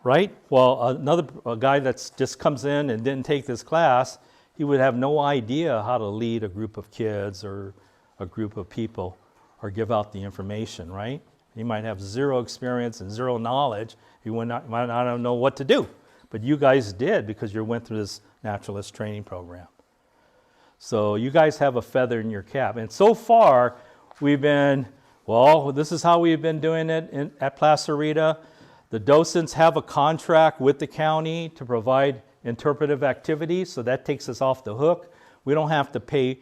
Right? Well, a guy that just comes in and didn't take this class, he would have no idea how to lead a group of kids or a group of people or give out the information, right? He might have 0 experience and 0 knowledge. He might not know what to do. But you guys did because you went through this naturalist training program. So you guys have a feather in your cap. And so far, we've been, well, this is how we've been doing it at Placerita. The docents have a contract with the county to provide interpretive activities, so that takes us off the hook. We don't have to pay,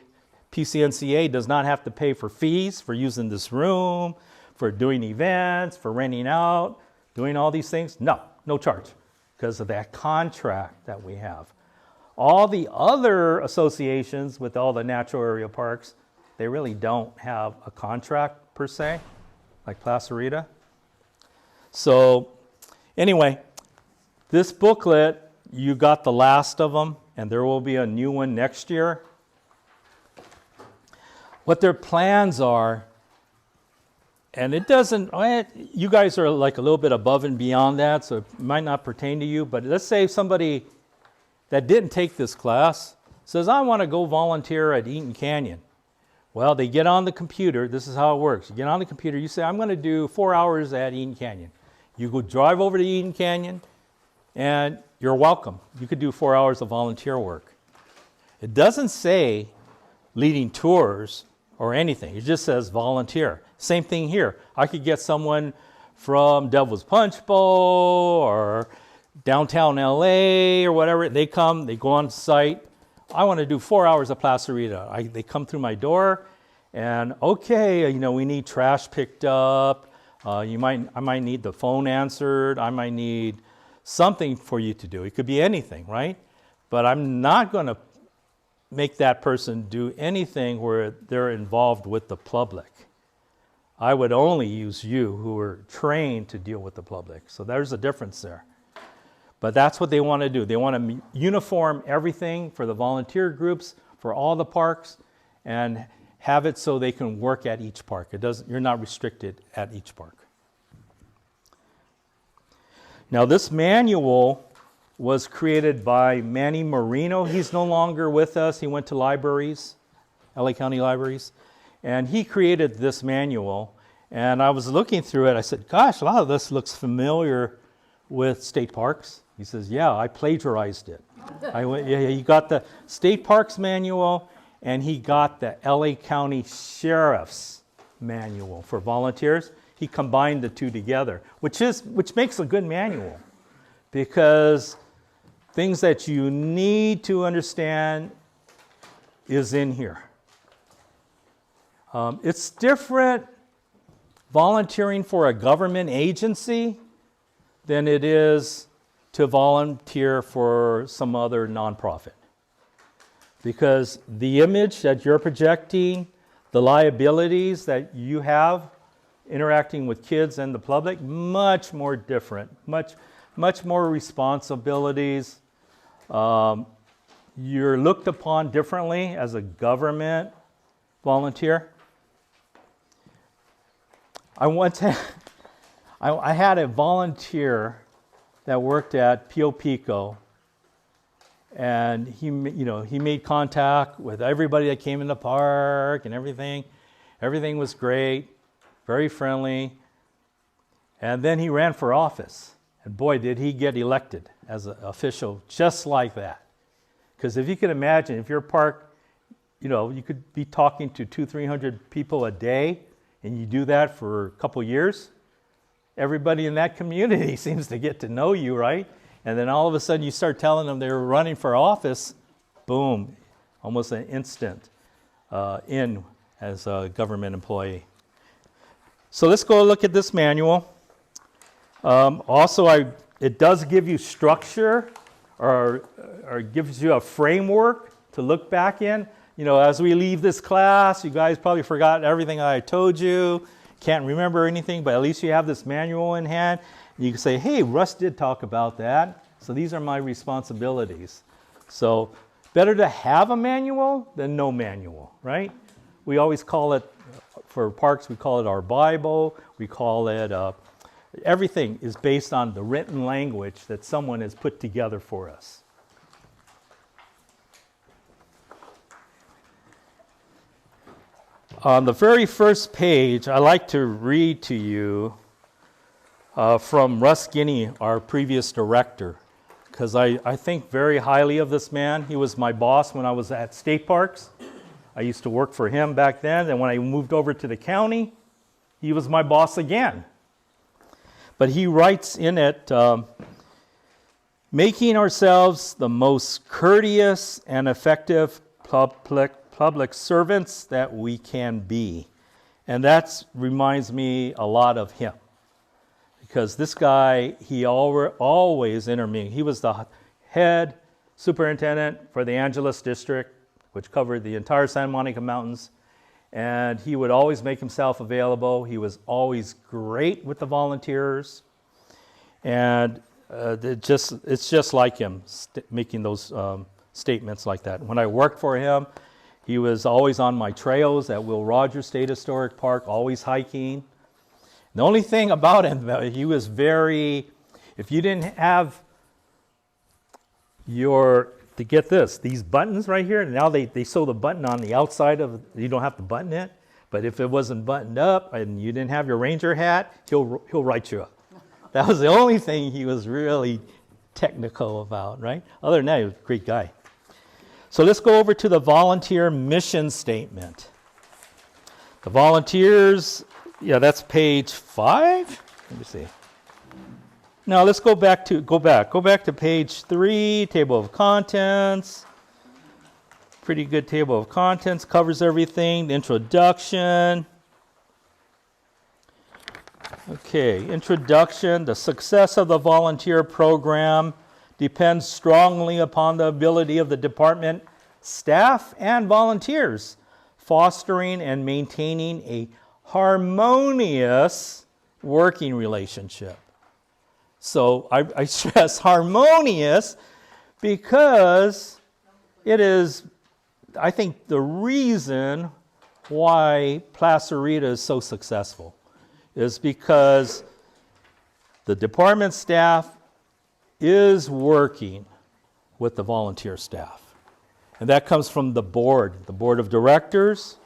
PCNCA does not have to pay for fees for using this room, for doing events, for renting out, doing all these things. No charge because of that contract that we have. All the other associations with all the natural area parks, they really don't have a contract per se, like Placerita. So anyway, this booklet, you got the last of them, and there will be a new one next year. What their plans are, and it doesn't, you guys are like a little bit above and beyond that, so it might not pertain to you, but let's say somebody that didn't take this class says, I want to go volunteer at Eaton Canyon. Well, they get on the computer. This is how it works. You get on the computer, you say, I'm going to do 4 hours at Eaton Canyon. You go drive over to Eaton Canyon, and you're welcome. You could do 4 hours of volunteer work. It doesn't say leading tours or anything. It just says volunteer. Same thing here. I could get someone from Devil's Punch Bowl or downtown LA or whatever, they come, they go on site. I want to do 4 hours of Placerita. They come through my door, and okay, we need trash picked up. I might need the phone answered. I might need something for you to do. It could be anything, right? But I'm not going to make that person do anything where they're involved with the public. I would only use you who are trained to deal with the public. So there's a difference there. But that's what they want to do. They want to uniform everything for the volunteer groups, for all the parks, and have it so they can work at each park. You're not restricted at each park. Now this manual was created by Manny Marino. He's no longer with us. He went to libraries, LA County Libraries, and he created this manual. And I was looking through it. I said, gosh, a lot of this looks familiar with state parks. He says, yeah, I plagiarized it. He got the state parks manual, and he got the LA County Sheriff's manual for volunteers. He combined the two together, which makes a good manual, because things that you need to understand is in here. It's different volunteering for a government agency than it is to volunteer for some other nonprofit. Because the image that you're projecting, the liabilities that you have interacting with kids and the public, much more different, much more responsibilities. You're looked upon differently as a government volunteer. I had a volunteer that worked at Pio Pico, and he made contact with everybody that came in the park and everything. Everything was great, very friendly. And then he ran for office. And boy, did he get elected as an official just like that. Because if you can imagine, if your park, you could be talking to 200-300 people a day, and you do that for a couple years, everybody in that community seems to get to know you, right? And then all of a sudden you start telling them they're running for office, boom, almost an instant in as a government employee. So let's go look at this manual. It does give you structure or gives you a framework to look back in. As we leave this class, you guys probably forgot everything I told you, can't remember anything, but at least you have this manual in hand. You can say, hey, Russ did talk about that, so these are my responsibilities. So better to have a manual than no manual, right? We always call it, for parks, we call it our Bible, we call it, everything is based on the written language that someone has put together for us. On the very first page, I like to read to you from Russ Guinea, our previous director, because I think very highly of this man. He was my boss when I was at state parks. I used to work for him back then, and when I moved over to the county, he was my boss again. But he writes in it, making ourselves the most courteous and effective public servants that we can be. And that reminds me a lot of him. Because this guy, he always intervened. He was the head superintendent for the Angeles district, which covered the entire Santa Monica Mountains. And he would always make himself available. He was always great with the volunteers. And it's just like him, making those statements like that. When I worked for him, he was always on my trails at Will Rogers State Historic Park, always hiking. The only thing about him, he was very, if you didn't have to get this, these buttons right here, now they sew the button on the outside of, you don't have to button it, but if it wasn't buttoned up and you didn't have your ranger hat, he'll write you up. That was the only thing he was really technical about, right? Other than that, he was a great guy. So let's go over to the volunteer mission statement. The volunteers, that's page 5. Let me see. Now let's go back to page 3, table of contents. Pretty good table of contents, covers everything. The introduction. Okay, introduction. The success of the volunteer program depends strongly upon the ability of the department staff and volunteers fostering and maintaining a harmonious working relationship. So I stress harmonious because it is, I think, the reason why Placerita is so successful is because the department staff is working with the volunteer staff. And that comes from the board of directors.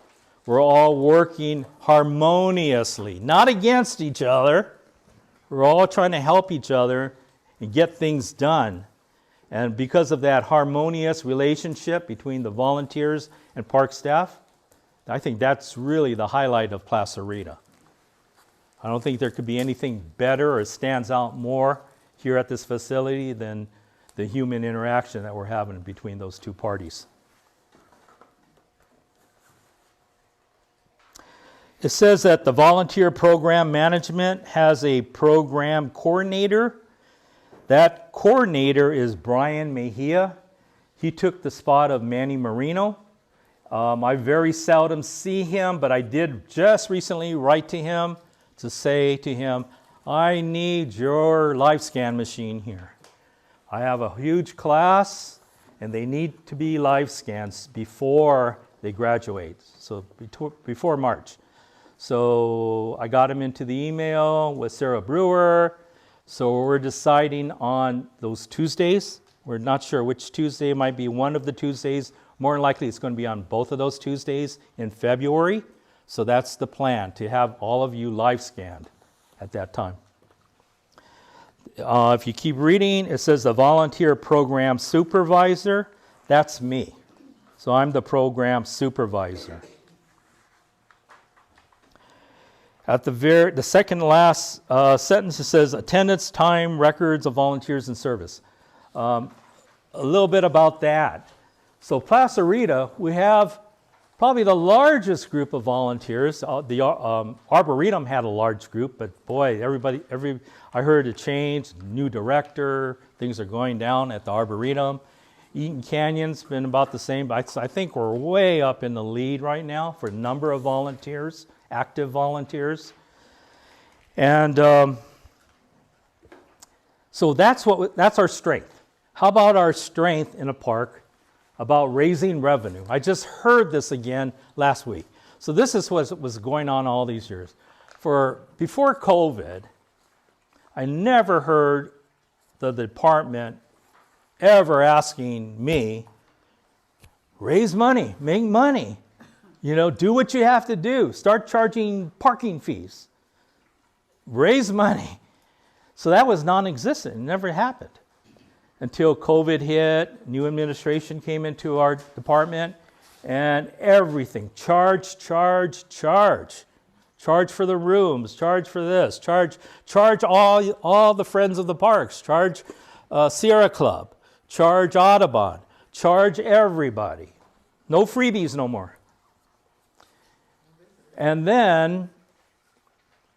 We're all working harmoniously, not against each other. We're all trying to help each other and get things done. And because of that harmonious relationship between the volunteers and park staff, I think that's really the highlight of Placerita. I don't think there could be anything better or stands out more here at this facility than the human interaction that we're having between those two parties. It says that the volunteer program management has a program coordinator. That coordinator is Brian Mejia. He took the spot of Manny Marino. I very seldom see him, but I did just recently write to him to say to him, I need your live scan machine here. I have a huge class, and they need to be live scans before they graduate, so before March. So I got him into the email with Sarah Brewer. So we're deciding on those Tuesdays. We're not sure which Tuesday. It might be one of the Tuesdays. More than likely, it's going to be on both of those Tuesdays in February. So that's the plan, to have all of you live scanned at that time. If you keep reading, it says the volunteer program supervisor. That's me. So I'm the program supervisor. At the second last sentence, it says attendance, time, records of volunteers in service. A little bit about that. So Placerita, we have probably the largest group of volunteers. The Arboretum had a large group, but boy, I heard a change, new director, things are going down at the Arboretum. Eaton Canyon's been about the same, but I think we're way up in the lead right now for number of volunteers, active volunteers. And so that's our strength. How about our strength in a park about raising revenue? I just heard this again last week. So this is what was going on all these years. Before COVID, I never heard the department ever asking me, raise money, make money, do what you have to do, start charging parking fees, raise money. So that was non-existent. It never happened until COVID hit, new administration came into our department, and everything, charge. Charge for the rooms, charge for this, charge all the friends of the parks, charge Sierra Club, charge Audubon, charge everybody. No freebies no more. And then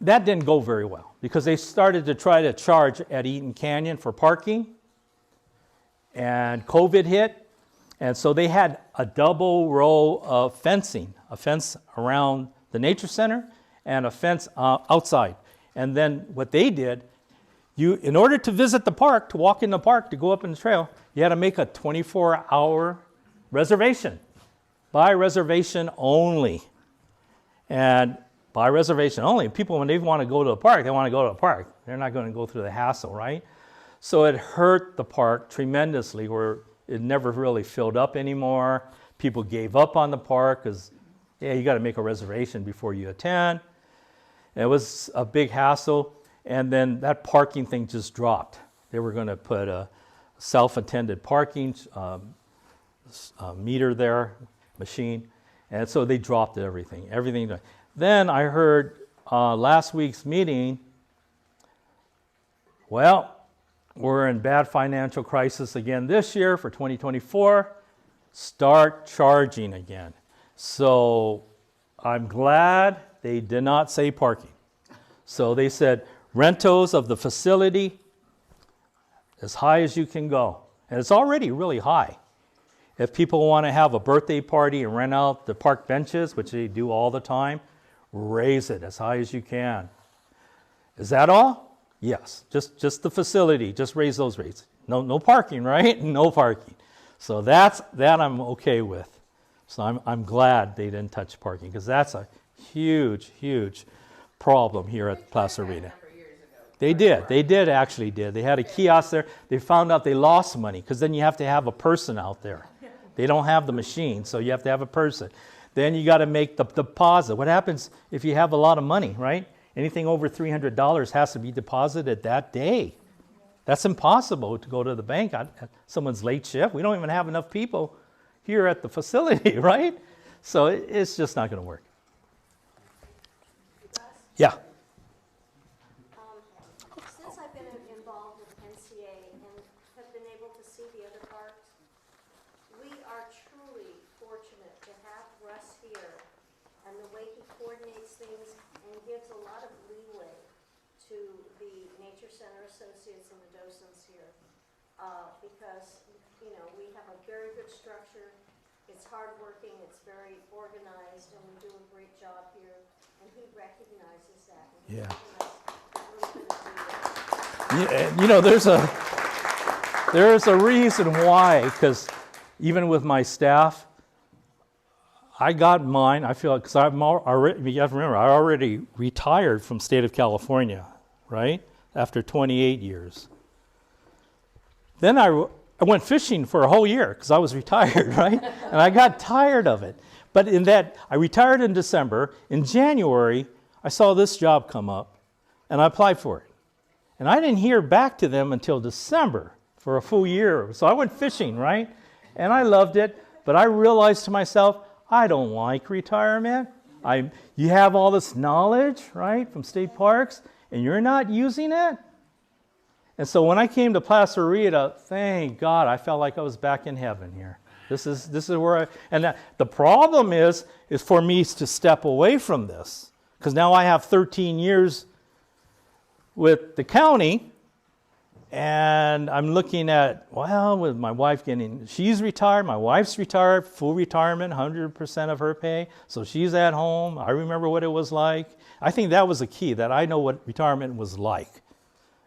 that didn't go very well because they started to try to charge at Eaton Canyon for parking, and COVID hit, and so they had a double row of fencing, a fence around the nature center and a fence outside. And then what they did, in order to visit the park, to walk in the park, to go up in the trail, you had to make a 24-hour reservation, by reservation only. And by reservation only, people, when they want to go to the park, they want to go to the park. They're not going to go through the hassle, right? So it hurt the park tremendously, where it never really filled up anymore. People gave up on the park because, you got to make a reservation before you attend. And it was a big hassle. And then that parking thing just dropped. They were going to put a self-attended parking meter there, machine. And so they dropped everything. Then I heard last week's meeting, Well, we're in bad financial crisis again this year for 2024. Start charging again. So I'm glad they did not say parking. So they said rentals of the facility as high as you can go. And it's already really high. If people want to have a birthday party and rent out the park benches, which they do all the time, raise it as high as you can. Is that all? Yes. Just the facility. Just raise those rates. No parking, right? No parking. So that I'm okay with. So I'm glad they didn't touch parking because that's a huge problem here at Plaza Arena. They did actually. They had a kiosk there. They found out they lost money because then you have to have a person out there. They don't have the machine, so you have to have a person. Then you got to make the deposit. What happens if you have a lot of money, right? Anything over $300 has to be deposited that day. That's impossible to go to the bank on someone's late shift. We don't even have enough people here at the facility, right? So it's just not going to work. Yeah. Since I've been involved with NCA and have been able to see the other parks, we are truly fortunate to have Russ here and the way he coordinates things and gives a lot of leeway to the Nature Center Associates and the docents here. Because, you know, we have a very good structure, it's hardworking, it's very organized, and we do a great job here, and he recognizes that. And he Yeah. recognizes You know, there's a reason why, because even with my staff, I got mine. I feel because I'm already. You have to remember, I already retired from state of California, right? After 28 years. Then I went fishing for a whole year because I was retired, right? And I got tired of it. But in that, I retired in December. In January, I saw this job come up, and I applied for it. And I didn't hear back to them until December for a full year. So I went fishing, right? And I loved it. But I realized to myself, I don't like retirement. You have all this knowledge, right, from state parks, and you're not using it. And so when I came to Plaza Arena, thank God, I felt like I was back in heaven here. This is where the problem is for me to step away from this. Because now I have 13 years with the county, and I'm looking at, well, with my wife she's retired, my wife's retired, full retirement, 100% of her pay, so she's at home. I remember what it was like. I think that was the key, that I know what retirement was like.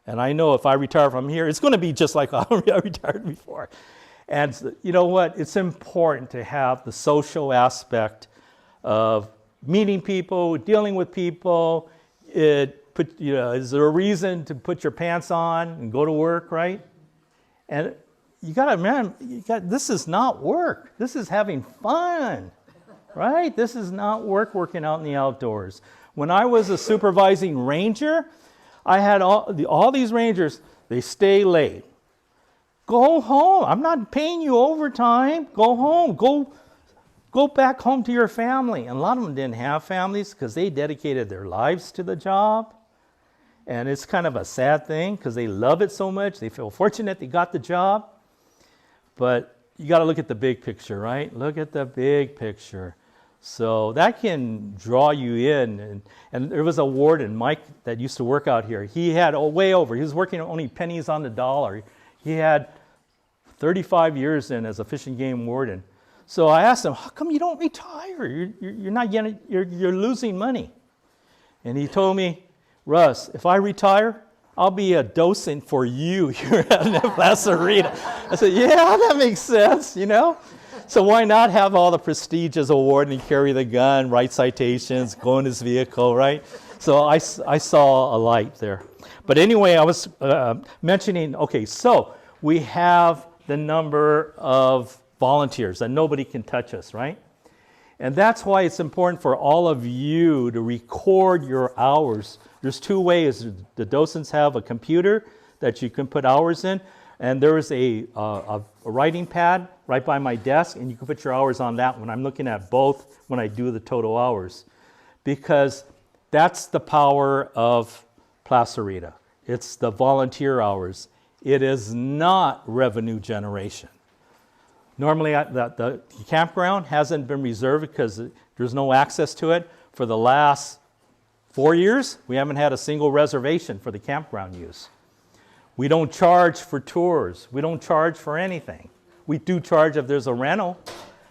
And I know if I retire from here, it's going to be just like I retired before. And you know what? It's important to have the social aspect of meeting people, dealing with people. Is there a reason to put your pants on and go to work, right? And you got to remember, this is not work. This is having fun, right? This is not working out in the outdoors. When I was a supervising ranger, I had all these rangers, they stay late. Go home. I'm not paying you overtime. Go home. Go back home to your family. And a lot of them didn't have families because they dedicated their lives to the job. And it's kind of a sad thing because they love it so much. They feel fortunate they got the job. But you got to look at the big picture, right? Look at the big picture. So that can draw you in. And there was a warden, Mike, that used to work out here. He had way over. He was working only pennies on the dollar. He had 35 years in as a fish and game warden. So I asked him, how come you don't retire? You're not getting, you're losing money. And he told me, Russ, if I retire, I'll be a docent for you here at Plaza Arena. I said, yeah, that makes sense, you know? So why not have all the prestige as a warden and carry the gun, write citations, go in his vehicle, right? So I saw a light there. But anyway, I was mentioning, okay, so we have the number of volunteers that nobody can touch us, right? And that's why it's important for all of you to record your hours. There's two ways. The docents have a computer that you can put hours in, and there is a writing pad right by my desk, and you can put your hours on that when I'm looking at both when I do the total hours. Because that's the power of Plaza Arena. It's the volunteer hours. It is not revenue generation. Normally, the campground hasn't been reserved because there's no access to it. For the last 4 years, we haven't had a single reservation for the campground use. We don't charge for tours. We don't charge for anything. We do charge if there's a rental,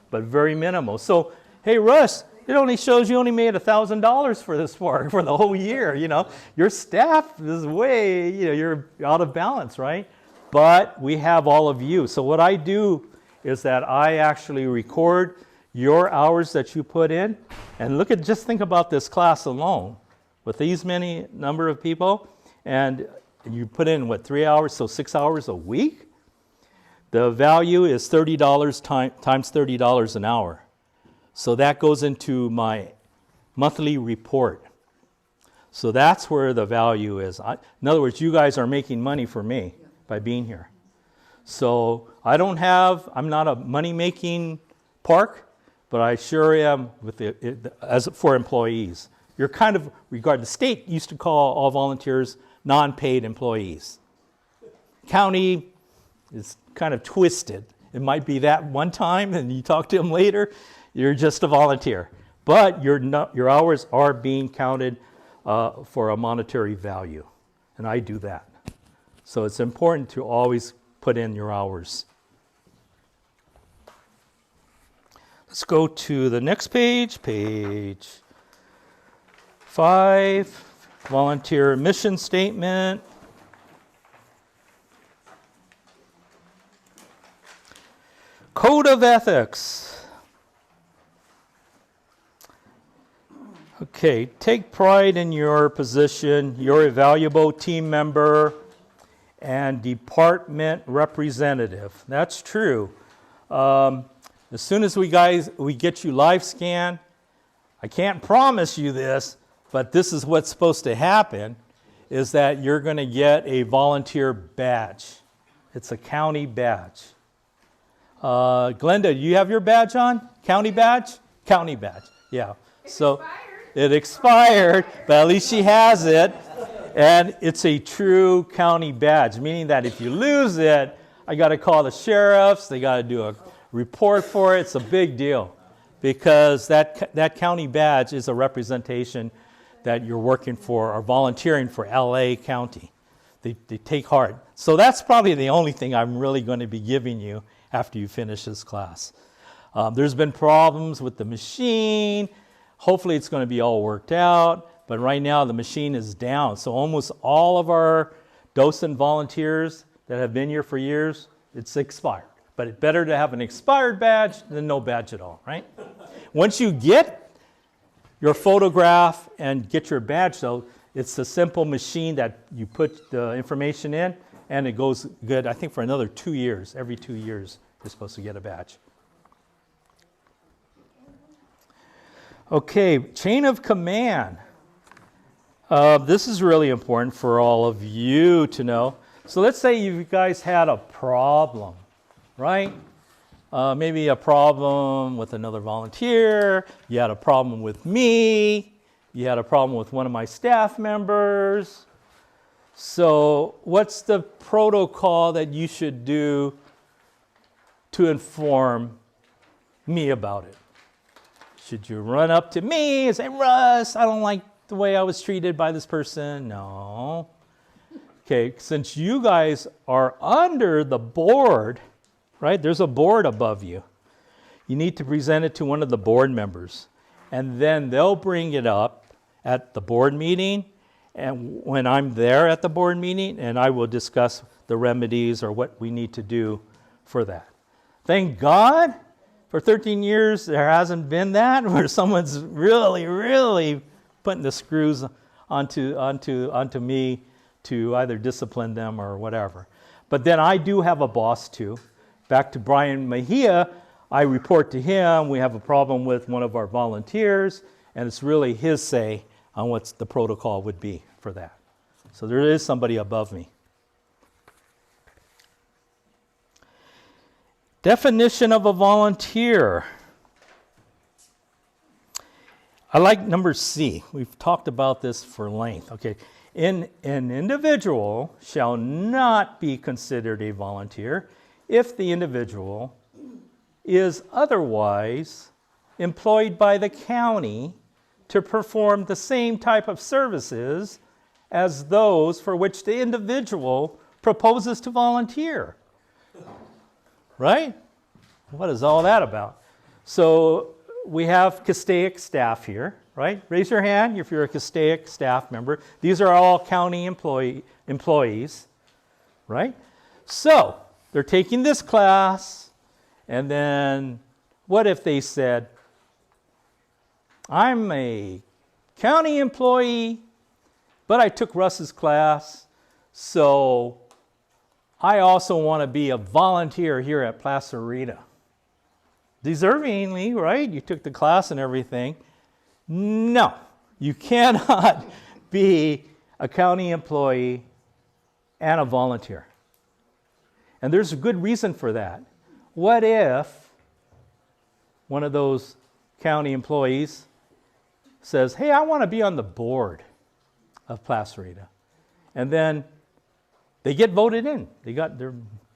but very minimal. So, hey, Russ, it only shows you only made $1,000 for this park for the whole year. You know, your staff is way, you're out of balance, right? But we have all of you. So what I do is that I actually record your hours that you put in. And just think about this class alone. With these many number of people, and you put in, 3 hours, so 6 hours a week? The value is $30 times $30 an hour. So that goes into my monthly report. So that's where the value is. In other words, you guys are making money for me by being here. So I'm not a money-making park, but I sure am for employees. You're kind of the state used to call all volunteers non-paid employees. County is kind of twisted. It might be that one time and you talk to them later, you're just a volunteer. But your hours are being counted for a monetary value. And I do that. So it's important to always put in your hours. Let's go to the next page, page 5, volunteer mission statement. Code of ethics. Okay, take pride in your position. You're a valuable team member and department representative. That's true. As soon as we get you live scan, I can't promise you this, but this is what's supposed to happen, is that you're going to get a volunteer badge. It's a county badge. Glenda, do you have your badge on? County badge? County badge, yeah. It expired, but at least she has it. And it's a true county badge, meaning that if you lose it, I got to call the sheriffs, they got to do a report for it. It's a big deal because that county badge is a representation that you're working for or volunteering for LA County. They take heart. So that's probably the only thing I'm really going to be giving you after you finish this class. There's been problems with the machine. Hopefully it's going to be all worked out. But right now the machine is down. So almost all of our docent volunteers that have been here for years, it's expired. But it's better to have an expired badge than no badge at all, right? Once you get your photograph and get your badge, though, it's a simple machine that you put the information in, and it goes good, I think, for another 2 years. Every 2 years, you're supposed to get a badge. Okay, chain of command. This is really important for all of you to know. So let's say you guys had a problem, right? Maybe a problem with another volunteer. You had a problem with me. You had a problem with one of my staff members. So what's the protocol that you should do to inform me about it? Should you run up to me and say, Russ, I don't like the way I was treated by this person? No. Okay, since you guys are under the board, right? There's a board above you. You need to present it to one of the board members. And then they'll bring it up at the board meeting. And when I'm there at the board meeting, and I will discuss the remedies or what we need to do for that. Thank God, for 13 years, there hasn't been that where someone's really, really putting the screws onto me to either discipline them or whatever. But then I do have a boss too. Back to Brian Mejia, I report to him. We have a problem with one of our volunteers, and it's really his say on what the protocol would be for that. So there is somebody above me. Definition of a volunteer. I like number C. We've talked about this for length. Okay, An individual shall not be considered a volunteer if the individual is otherwise employed by the county to perform the same type of services as those for which the individual proposes to volunteer. Right? What is all that about? So we have Castaic staff here, right? Raise your hand if you're a Castaic staff member. These are all county employees, right? So they're taking this class, and then what if they said, I'm a county employee, but I took Russ's class, so I also want to be a volunteer here at Placerita. Deservingly, right? You took the class and everything. No, you cannot be a county employee and a volunteer. And there's a good reason for that. What if one of those county employees says, hey, I want to be on the board of Placerita. And then they get voted in. They're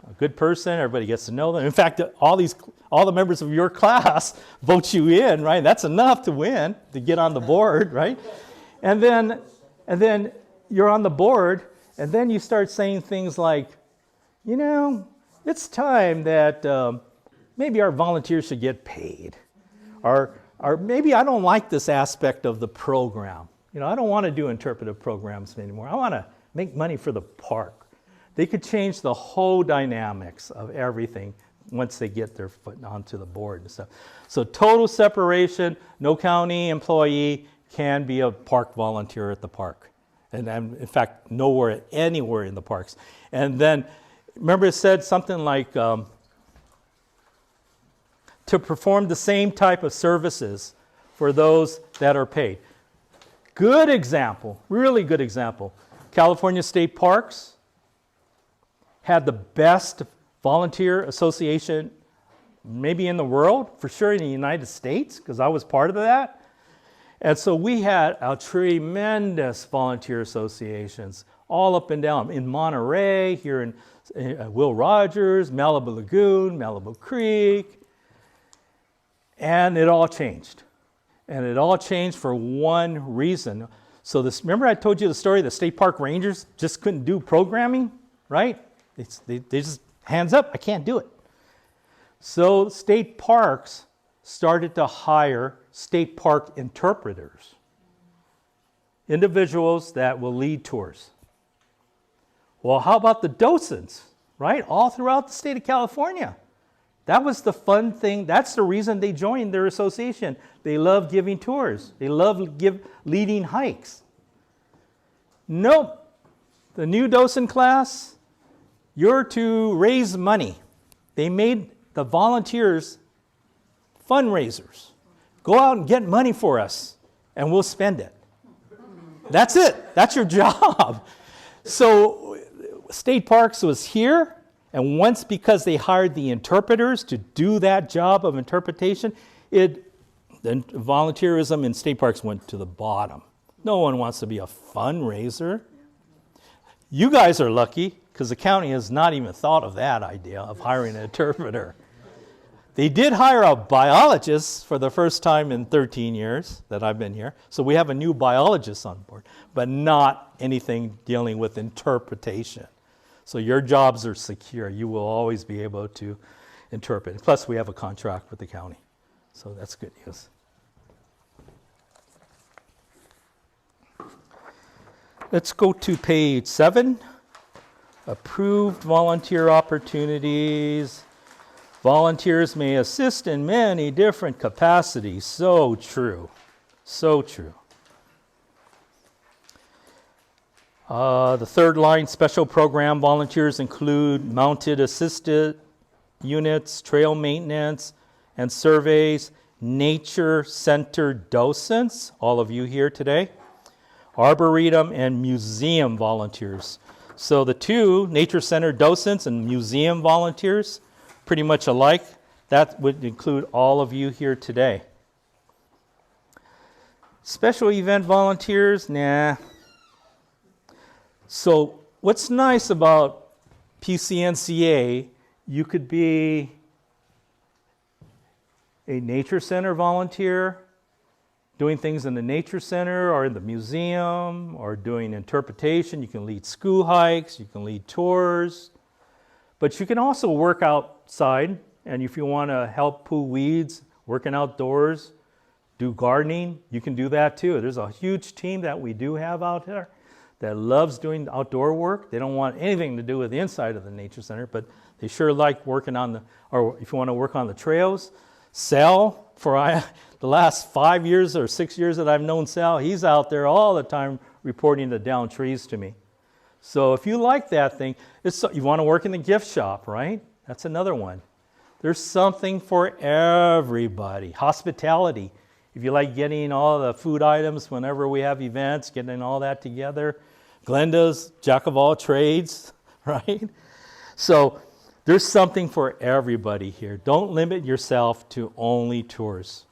a good person, everybody gets to know them. In fact, all the members of your class vote you in, right? That's enough to win, to get on the board, right? And then you're on the board, and then you start saying things like, you know, it's time that maybe our volunteers should get paid. Or maybe I don't like this aspect of the program. You know, I don't want to do interpretive programs anymore. I want to make money for the park. They could change the whole dynamics of everything once they get their foot onto the board and stuff. So total separation, no county employee can be a park volunteer at the park. And in fact, anywhere in the parks. And then, remember it said something like, to perform the same type of services for those that are paid. Good example, really good example. California State Parks had the best volunteer association maybe in the world, for sure in the United States, because I was part of that. And so we had a tremendous volunteer associations all up and down. In Monterey, here in Will Rogers, Malibu Lagoon, Malibu Creek. And it all changed. And it all changed for one reason. So remember I told you the story, the state park rangers just couldn't do programming, right? They just, hands up, I can't do it. So state parks started to hire state park interpreters, individuals that will lead tours. Well, how about the docents, right? All throughout the state of California. That was the fun thing. That's the reason they joined their association. They love giving tours. They love leading hikes. Nope. The new docent class, you're to raise money. They made the volunteers fundraisers. Go out and get money for us, and we'll spend it. That's it. That's your job. So state parks was here. And once, because they hired the interpreters to do that job of interpretation, then volunteerism in state parks went to the bottom. No one wants to be a fundraiser. You guys are lucky, because the county has not even thought of that idea of hiring an interpreter. They did hire a biologist for the first time in 13 years that I've been here. So we have a new biologist on board, but not anything dealing with interpretation. So your jobs are secure. You will always be able to interpret. Plus, we have a contract with the county. So that's good news. Let's go to page 7. Approved volunteer opportunities. Volunteers may assist in many different capacities. So true. So true. The third line, special program volunteers include mounted assisted units, trail maintenance and surveys, nature-centered docents, all of you here today, arboretum and museum volunteers. So the two, nature-centered docents and museum volunteers, pretty much alike. That would include all of you here today. Special event volunteers, nah. So what's nice about PCNCA, you could be a nature center volunteer, doing things in the nature center or in the museum or doing interpretation. You can lead school hikes, you can lead tours, but you can also work outside, and if you want to help pull weeds, working outdoors, do gardening, you can do that too. There's a huge team that we do have out there that loves doing outdoor work. They don't want anything to do with the inside of the nature center, but they sure like working on or if you want to work on the trails. Sal, the last 5 years or 6 years that I've known Sal, he's out there all the time reporting the downed trees to me. So if you like that thing, you want to work in the gift shop, right? That's another one. There's something for everybody. Hospitality. If you like getting all the food items whenever we have events, getting all that together. Glenda's jack of all trades, right? So there's something for everybody here. Don't limit yourself to only tours.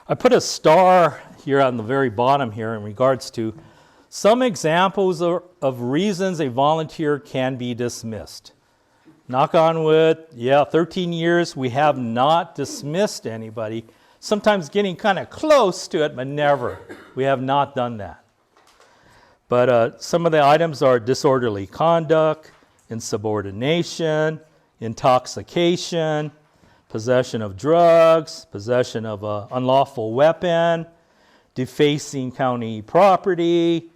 I put a star here on the very bottom here in regards to some examples of reasons a volunteer can be dismissed. Knock on wood, 13 years, we have not dismissed anybody. Sometimes getting kind of close to it, but never. We have not done that. But some of the items are disorderly conduct, insubordination, intoxication, possession of drugs, possession of an unlawful weapon, defacing county property,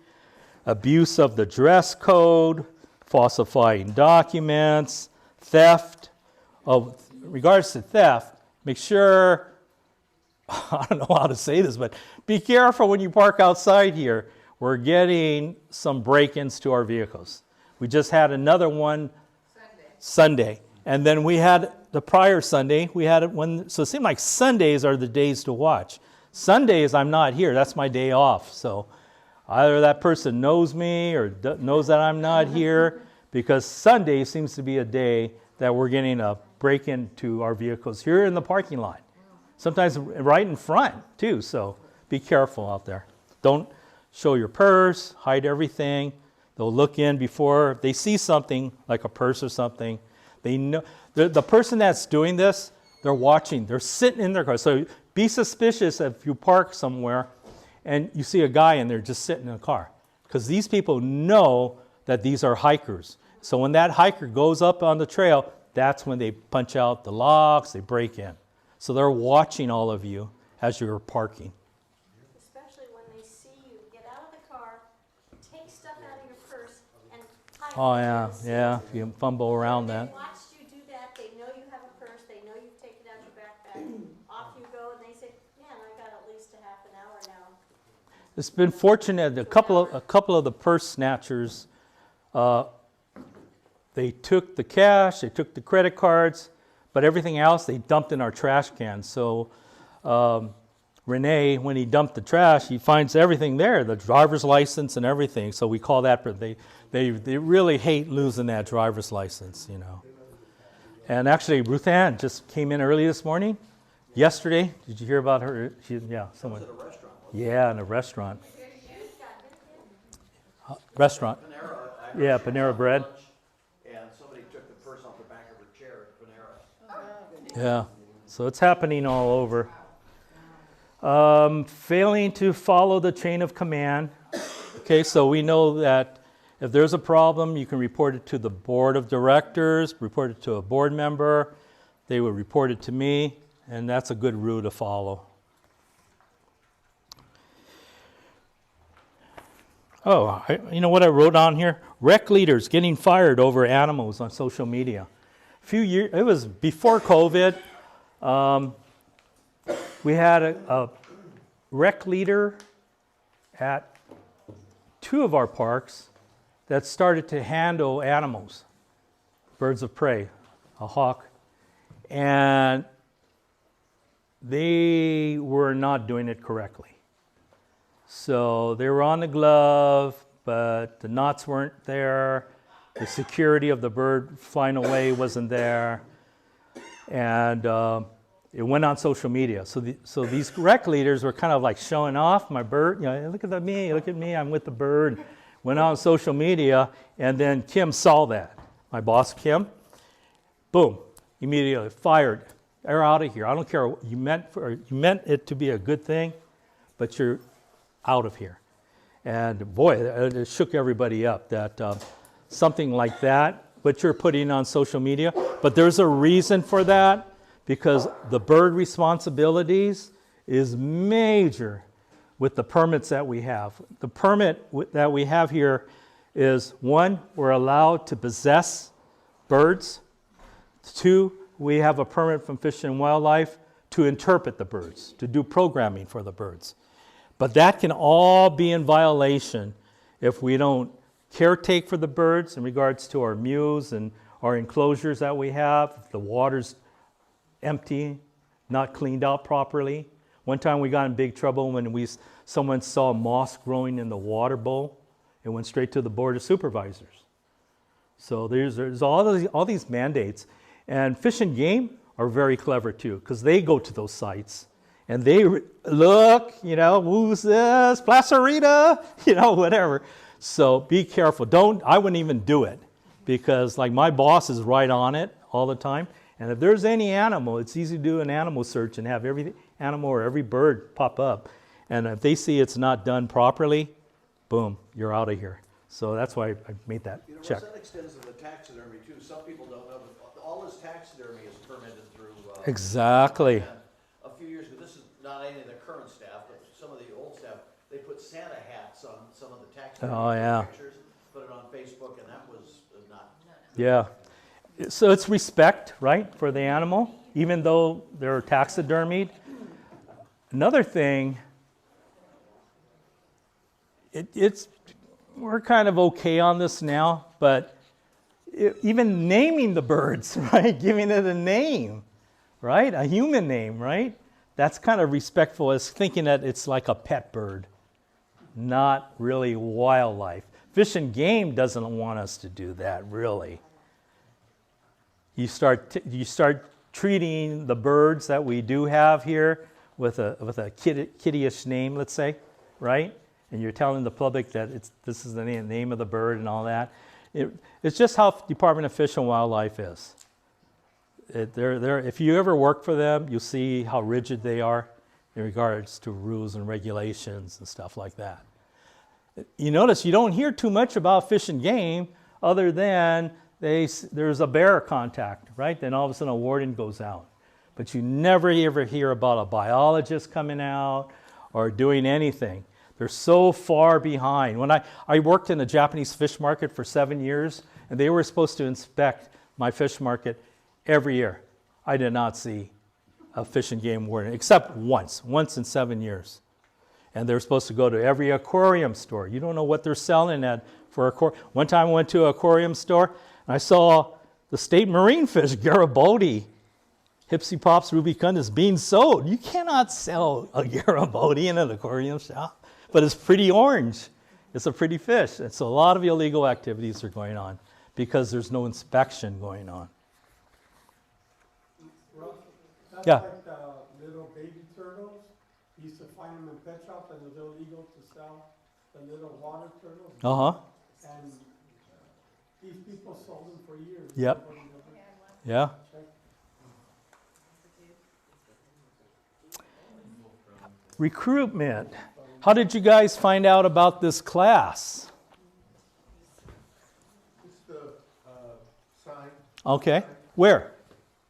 abuse of the dress code, falsifying documents, theft. In regards to theft, make sure, I don't know how to say this, but be careful when you park outside here. We're getting some break-ins to our vehicles. We just had another one Sunday. And then we had the prior Sunday, we had one, so it seemed like Sundays are the days to watch. Sundays I'm not here, that's my day off. So either that person knows me or knows that I'm not here, because Sunday seems to be a day that we're getting a break into our vehicles here in the parking lot. Sometimes right in front too, so be careful out there. Don't show your purse, hide everything. They'll look in before they see something like a purse or something. They know the person that's doing this, they're watching, they're sitting in their car. So be suspicious if you park somewhere and you see a guy in there just sitting in a car, because these people know that these are hikers. So when that hiker goes up on the trail, that's when they punch out the locks, they break in. So they're watching all of you as you're parking. Especially when they see you get out of the car, take stuff out of your purse, and hide Oh it in yeah, the seat. yeah, if you fumble around They that. watched you do that, they know you have a purse, they know you've taken out your backpack, off you go, and they say, man, I got at least a half an hour now. It's been fortunate, a couple of the purse snatchers, they took the cash, they took the credit cards, but everything else they dumped in our trash can. So Renee, when he dumped the trash, he finds everything there, the driver's license and everything. So we call that, they really hate losing that driver's license, you know. And actually, Ruth Ann just came in early this morning. Yesterday, did you hear about her? Someone. At a restaurant, Yeah, in a restaurant. Restaurant. Panera. Yeah, Panera Bread. And somebody took the purse off the back of her chair at Panera. Yeah, so it's happening all over. Failing to follow the chain of command. Okay, so we know that if there's a problem, you can report it to the board of directors, report it to a board member. They would report it to me, and that's a good rule to follow. Oh, you know what I wrote on here? Rec leaders getting fired over animals on social media. A few years, it was before COVID. We had a rec leader at two of our parks that started to handle animals, birds of prey, a hawk, and they were not doing it correctly. So they were on the glove, but the knots weren't there. The security of the bird flying away wasn't there. And it went on social media. So these rec leaders were kind of like showing off my bird. You know, look at me, I'm with the bird. Went on social media, and then Kim saw that. My boss, Kim, boom, immediately fired. You're out of here. I don't care. You meant it to be a good thing, but you're out of here. And boy, it shook everybody up that something like that, what you're putting on social media. But there's a reason for that, because the bird responsibilities is major with the permits that we have. The permit that we have here is, 1, we're allowed to possess birds. 2, we have a permit from Fish and Wildlife to interpret the birds, to do programming for the birds. But that can all be in violation if we don't caretake for the birds in regards to our mews and our enclosures that we have. If the water's empty, not cleaned out properly. One time we got in big trouble when someone saw moss growing in the water bowl. It went straight to the board of supervisors. So there's all these mandates. And Fish and Game are very clever too, because they go to those sites and they look, who's this? Placerita, whatever. So be careful. I wouldn't even do it, because like my boss is right on it all the time. And if there's any animal, it's easy to do an animal search and have every animal or every bird pop up. And if they see it's not done properly, boom, you're out of here. So that's why I made that check. That extends to the taxidermy too. Some people don't know, but all this taxidermy is permitted through. Exactly. A few years ago, this is not any of the current staff, but some of the old staff, they put Santa hats on some of the taxidermy pictures, put it on Facebook, and that was not. Yeah. So it's respect, right, for the animal, even though they're taxidermied. Another thing, we're kind of okay on this now, but even naming the birds, right, giving it a name, right, a human name, right, that's kind of respectful as thinking that it's like a pet bird, not really wildlife. Fish and Game doesn't want us to do that, really. You start treating the birds that we do have here with a kiddyish name, let's say, right? And you're telling the public that this is the name of the bird and all that. It's just how Department of Fish and Wildlife is. If you ever work for them, you'll see how rigid they are in regards to rules and regulations and stuff like that. You notice you don't hear too much about Fish and Game other than there's a bear contact, right? Then all of a sudden a warden goes out. But you never ever hear about a biologist coming out or doing anything. They're so far behind. When I worked in a Japanese fish market for 7 years, and they were supposed to inspect my fish market every year. I did not see a Fish and Game warden, except once in 7 years. And they're supposed to go to every aquarium store. You don't know what they're selling at for aquarium. One time I went to an aquarium store, and I saw the state marine fish, Garibaldi, Hypsipops rubicundus, being sold. You cannot sell a Garibaldi in an aquarium shop, but it's pretty orange. It's a pretty fish. And so a lot of illegal activities are going on because there's no inspection going on. Well, that's Yeah. like the little baby turtles. You used to find them in pet shops, and it was illegal to sell the little water turtles. Uh-huh. And these people sold them for years. Yep. Nobody ever Yeah. checked. Recruitment. How did you guys find out about this class? Just the sign. Okay. Where?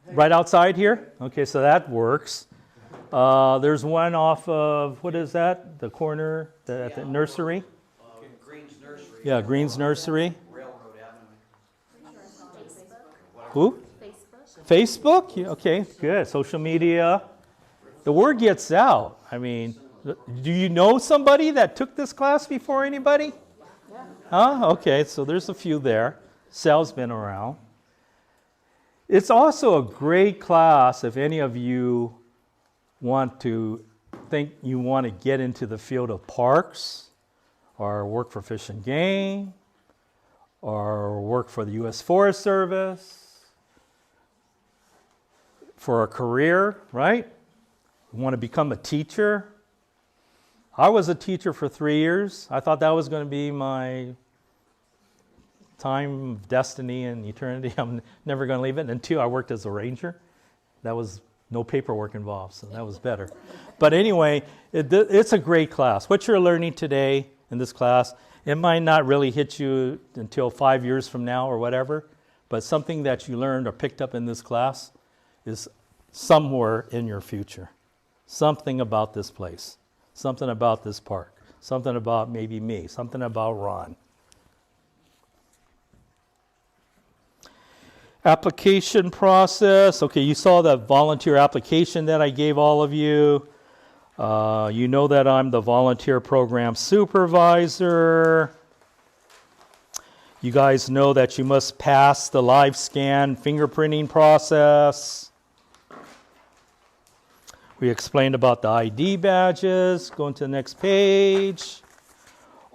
Right outside here? Okay, so that works. There's one off of, what is that? The corner at the nursery? Green's Nursery. Yeah, Green's Nursery. Railroad Avenue. Who? Facebook? Yeah, okay, good. Social media. The word gets out. I mean, do you know somebody that took this class before anybody? Yeah. Huh? Okay, so there's a few there. Sal's been around. It's also a great class if any of you want to get into the field of parks or work for Fish and Game or work for the U.S. Forest Service. for a career, right? You want to become a teacher. I was a teacher for 3 years. I thought that was going to be my time of destiny and eternity. I'm never going to leave it. And 2, I worked as a ranger. That was no paperwork involved, so that was better. But anyway, it's a great class. What you're learning today in this class, it might not really hit you until 5 years from now or whatever, but something that you learned or picked up in this class is somewhere in your future. Something about this place, something about this park, something about maybe me, something about Ron. Application process. Okay, you saw the volunteer application that I gave all of you. You know that I'm the volunteer program supervisor. You guys know that you must pass the live scan fingerprinting process. We explained about the ID badges. Going to the next page.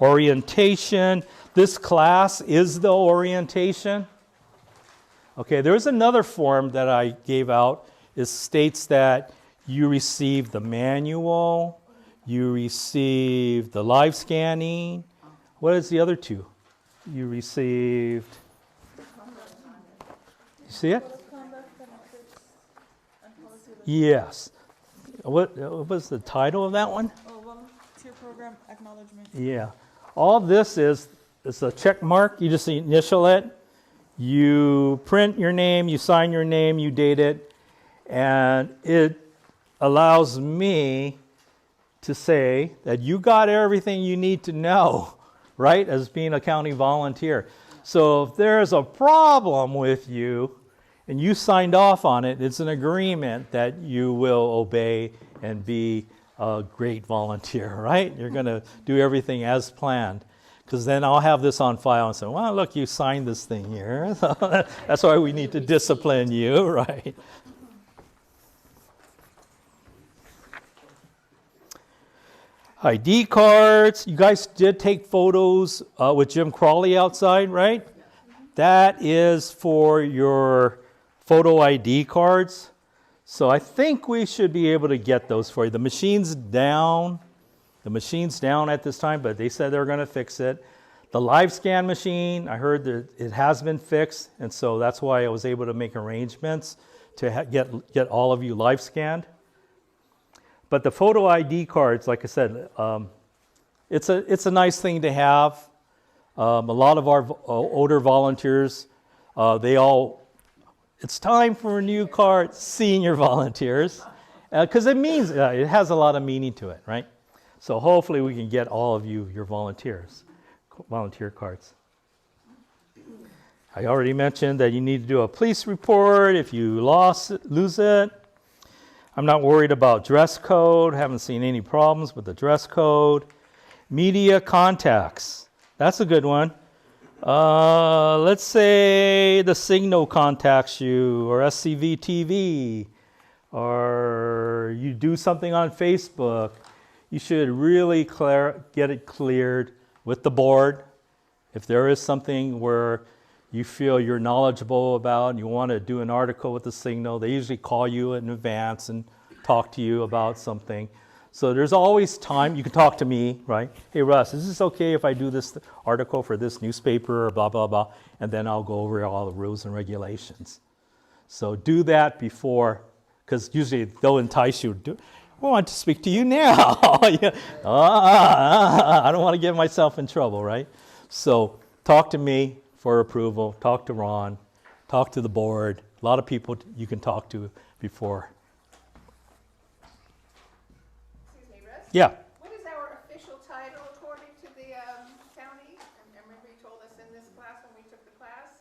Orientation. This class is the orientation. Okay, there's another form that I gave out. It states that you received the manual, you received the live scanning. What is the other 2? You received, you see it? Yes. What was the title of that one? Oh, volunteer program acknowledgement. Yeah. All this is a check mark. You just initial it. You print your name, you sign your name, you date it, and it allows me to say that you got everything you need to know, right, as being a county volunteer. So if there's a problem with you and you signed off on it, it's an agreement that you will obey and be a great volunteer, right? You're going to do everything as planned. Because then I'll have this on file and say, well, look, you signed this thing here. So that's why we need to discipline you, right? ID cards. You guys did take photos with Jim Crawley outside, right? That is for your photo ID cards. So I think we should be able to get those for you. The machine's down. The machine's down at this time, but they said they were going to fix it. The live scan machine, I heard that it has been fixed, and so that's why I was able to make arrangements to get all of you live scanned. But the photo ID cards, like I said, it's a nice thing to have. A lot of our older volunteers, it's time for a new card, senior volunteers, because it means, it has a lot of meaning to it, right? So hopefully we can get all of you your volunteer cards. I already mentioned that you need to do a police report if you lose it. I'm not worried about dress code. Haven't seen any problems with the dress code. Media contacts. That's a good one. Let's say the Signal contacts you, or SCV TV, or you do something on Facebook. You should really get it cleared with the board. If there is something where you feel you're knowledgeable about and you want to do an article with the Signal, they usually call you in advance and talk to you about something. So there's always time. You can talk to me, right? Hey, Russ, is this okay if I do this article for this newspaper or blah, blah, blah? And then I'll go over all the rules and regulations. So do that before, because usually they'll entice you. I want to speak to you now. I don't want to get myself in trouble, right? So talk to me for approval. Talk to Ron. Talk to the board. A lot of people you can talk to before. Excuse me, Russ? Yeah. What is our official title according to the county? I remember you told us in this class when we took the class.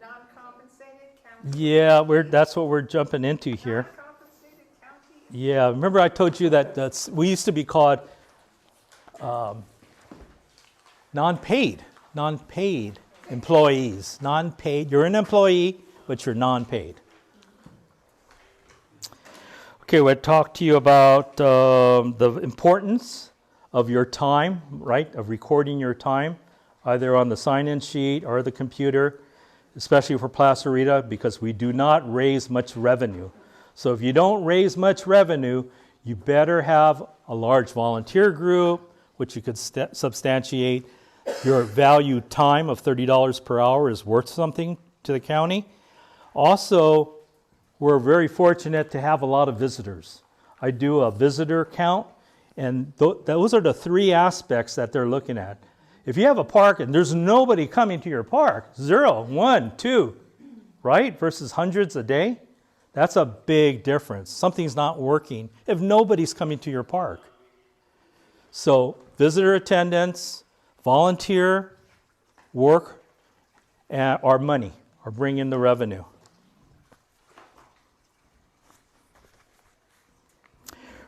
Non-compensated county. Yeah, that's what we're jumping into here. Non-compensated county. Yeah, remember I told you that we used to be called non-paid employees. Non-paid. You're an employee, but you're non-paid. Okay, we'll talk to you about the importance of your time, right? Of recording your time, either on the sign-in sheet or the computer, especially for Placerita, because we do not raise much revenue. So if you don't raise much revenue, you better have a large volunteer group, which you could substantiate. Your value time of $30 per hour is worth something to the county. Also, we're very fortunate to have a lot of visitors. I do a visitor count, and those are the three aspects that they're looking at. If you have a park and there's nobody coming to your park, 0, 1, 2, right, versus hundreds a day, that's a big difference. Something's not working if nobody's coming to your park. So visitor attendance, volunteer work, and our money, or bring in the revenue.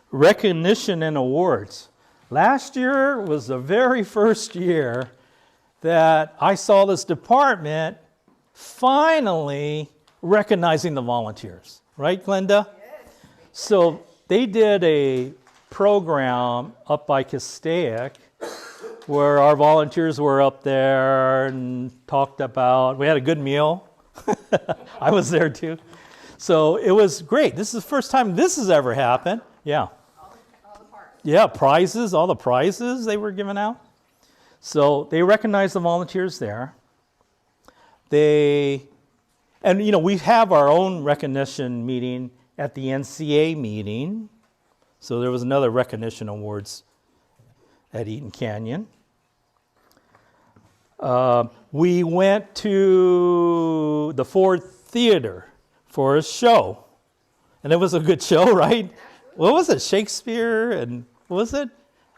Recognition and awards. Last year was the very first year that I saw this department finally recognizing the volunteers. Right, Glenda? Yes. So they did a program up by Castaic where our volunteers were up there and talked about, we had a good meal. I was there too. So it was great. This is the first time this has ever happened. Yeah. All the parks. Yeah, prizes, all the prizes they were giving out. So they recognized the volunteers there. And you know, we have our own recognition meeting at the NCA meeting. So there was another recognition awards at Eaton Canyon. We went to the Ford Theater for a show. And it was a good show, right? What was it? Shakespeare and what was it?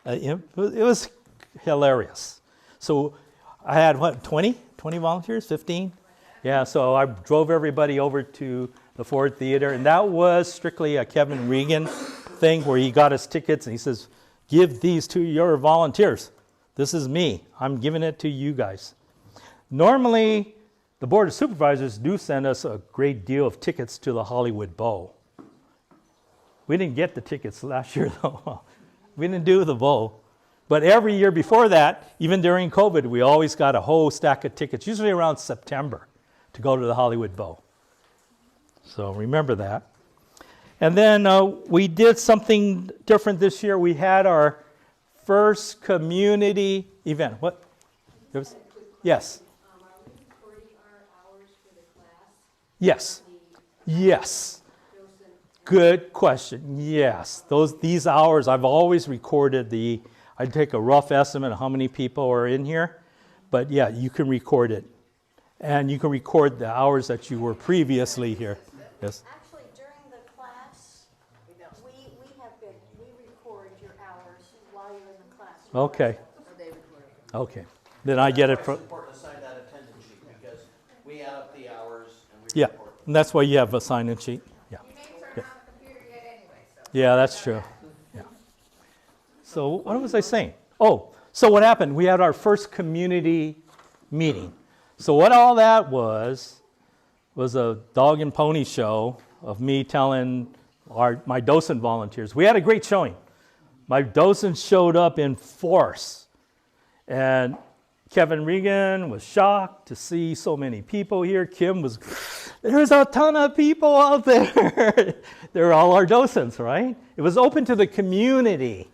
It was hilarious. So I had, 20 volunteers, 15? Yeah, so I drove everybody over to the Ford Theater, and that was strictly a Kevin Regan thing where he got his tickets and he says, give these to your volunteers. This is me. I'm giving it to you guys. Normally, the Board of Supervisors do send us a great deal of tickets to the Hollywood Bowl. We didn't get the tickets last year, though. We didn't do the bowl. But every year before that, even during COVID, we always got a whole stack of tickets, usually around September, to go to the Hollywood Bowl. So remember that. And then we did something different this year. We had our first community event. What? There was, yes. Are we recording our hours for the class? Yes. Yes. Docent Good question. Yes. These hours, I've always recorded I'd take a rough estimate of how many people are in here. But yeah, you can record it. And you can record the hours that you were previously here. Yes. Actually, during the class, we record your hours while you're in the class. Okay. Okay. Then I get it It's from, important to sign that attendance sheet because we add up the hours and we yeah. report. And that's why you have a sign-in sheet. Yeah. Your names aren't on the computer yet anyway, so. Yeah, that's true. Yeah. So what was I saying? Oh, so what happened? We had our first community meeting. So what all that was a dog and pony show of me telling my docent volunteers. We had a great showing. My docents showed up in force. And Kevin Regan was shocked to see so many people here. Kim was, there's a ton of people out there. They're all our docents, right? It was open to the community.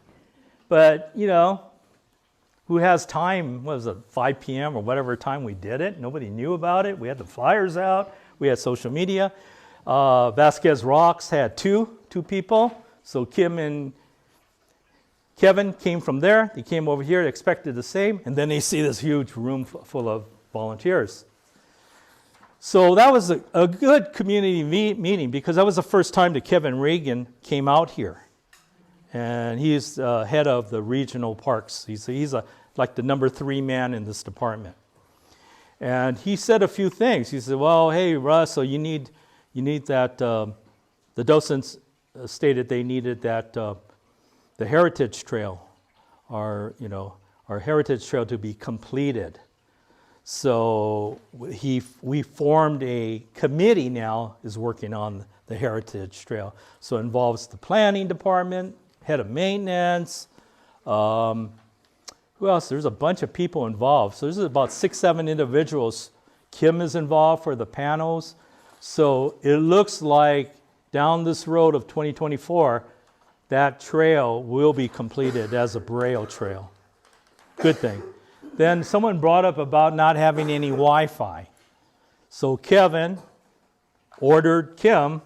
But, you know, who has time, what was it, 5 p.m. or whatever time we did it? Nobody knew about it. We had the flyers out. We had social media. Vasquez Rocks had two people. So Kim and Kevin came from there. They came over here, expected the same. And then they see this huge room full of volunteers. So that was a good community meeting because that was the first time that Kevin Regan came out here. And he's head of the regional parks. He's like the number 3 man in this department. And he said a few things. He said, well, hey, Russ, so you need that, the docents stated they needed that, the heritage trail, our heritage trail to be completed. So we formed a committee now is working on the heritage trail. So it involves the planning department, head of maintenance, who else? There's a bunch of people involved. So there's about 6-7 individuals. Kim is involved for the panels. So it looks like down this road of 2024, that trail will be completed as a Braille trail. Good thing. Then someone brought up about not having any Wi-Fi. So Kevin ordered Kim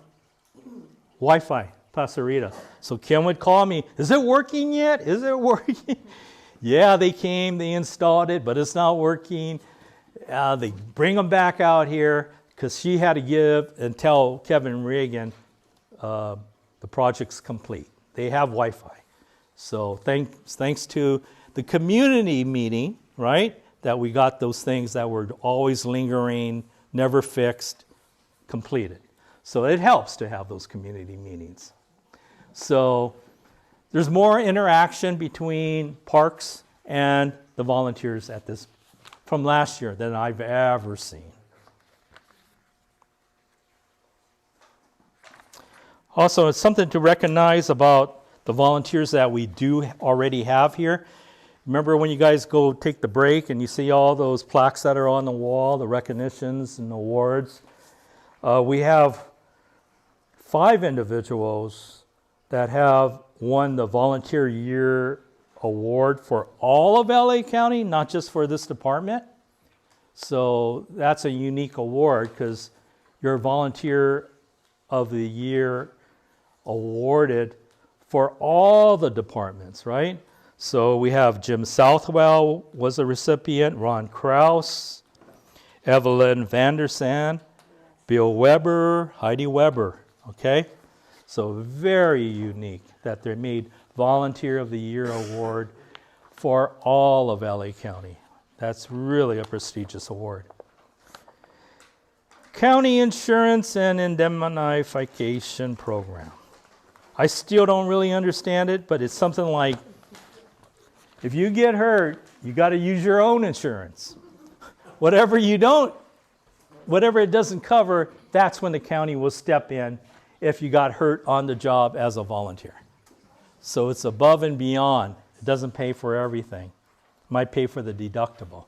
Wi-Fi, Pasarita. So Kim would call me, is it working yet? Is it working? Yeah, they came, they installed it, but it's not working. They bring them back out here because she had to give and tell Kevin Reagan the project's complete. They have Wi-Fi. So thanks to the community meeting, right, that we got those things that were always lingering, never fixed, completed. So it helps to have those community meetings. So there's more interaction between parks and the volunteers at this from last year than I've ever seen. Also, it's something to recognize about the volunteers that we do already have here. Remember when you guys go take the break and you see all those plaques that are on the wall, the recognitions and awards? We have 5 individuals that have won the Volunteer Year Award for all of LA County, not just for this department. So that's a unique award because you're Volunteer of the Year awarded for all the departments, right? So we have Jim Southwell was a recipient, Ron Kraus, Evelyn Vandersan, Bill Weber, Heidi Weber, okay? So very unique that they made Volunteer of the Year award for all of LA County. That's really a prestigious award. County Insurance and Indemnification Program. I still don't really understand it, but it's something like, if you get hurt, you got to use your own insurance. Whatever it doesn't cover, that's when the county will step in if you got hurt on the job as a volunteer. So it's above and beyond. It doesn't pay for everything. It might pay for the deductible.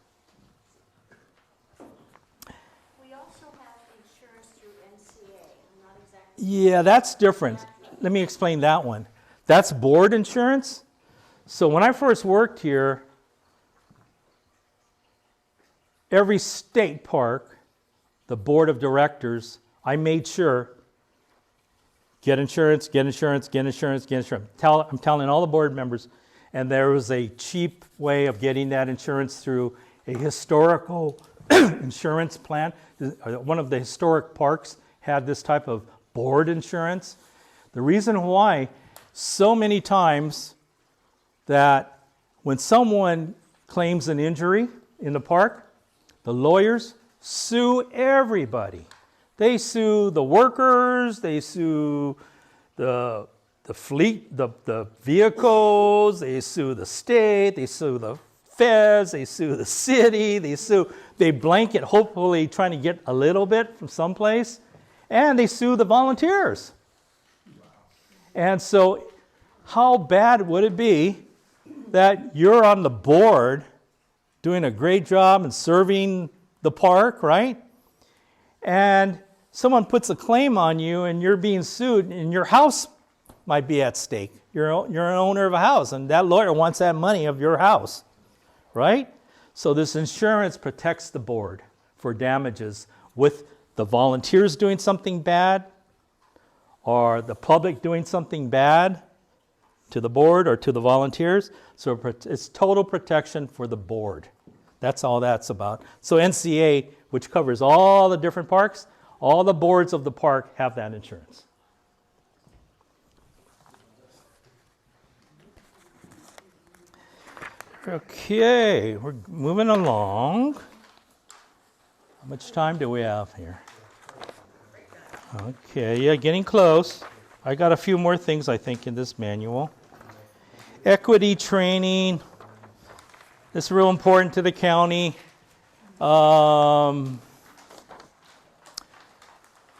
We also have insurance through NCA. I'm not exactly. Yeah, that's different. Let me explain that one. That's board insurance. So when I first worked here, every state park, the board of directors, I made sure, get insurance, get insurance, get insurance, get insurance. I'm telling all the board members, and there was a cheap way of getting that insurance through a historical insurance plan. One of the historic parks had this type of board insurance. The reason why, so many times that when someone claims an injury in the park, the lawyers sue everybody. They sue the workers, they sue the fleet, the vehicles, they sue the state, they sue the feds, they sue the city, they blanket, hopefully trying to get a little bit from someplace, and they sue the volunteers. And so how bad would it be that you're on the board doing a great job and serving the park, right? And someone puts a claim on you and you're being sued and your house might be at stake. You're an owner of a house and that lawyer wants that money of your house, right? So this insurance protects the board for damages with the volunteers doing something bad or the public doing something bad to the board or to the volunteers. So it's total protection for the board. That's all that's about. So NCA, which covers all the different parks, all the boards of the park have that insurance. Okay, we're moving along. How much time do we have here? Okay, yeah, getting close. I got a few more things, I think, in this manual. Equity training. This is real important to the county.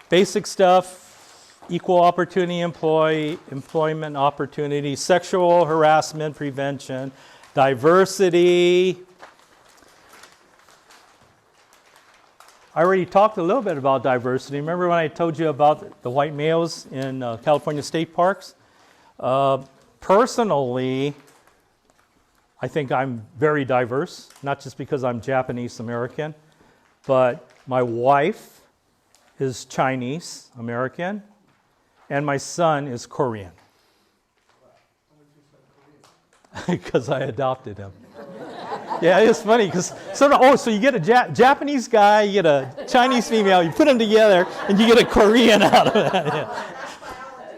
Basic stuff, equal opportunity employment opportunity, sexual harassment prevention, diversity. I already talked a little bit about diversity. Remember when I told you about the white males in California state parks? Personally, I think I'm very diverse, not just because I'm Japanese American, but my wife is Chinese American, and my son is Korean. Because I adopted him. Yeah, it's funny because so you get a Japanese guy, you get a Chinese female, you put them together, and you get a Korean out of that.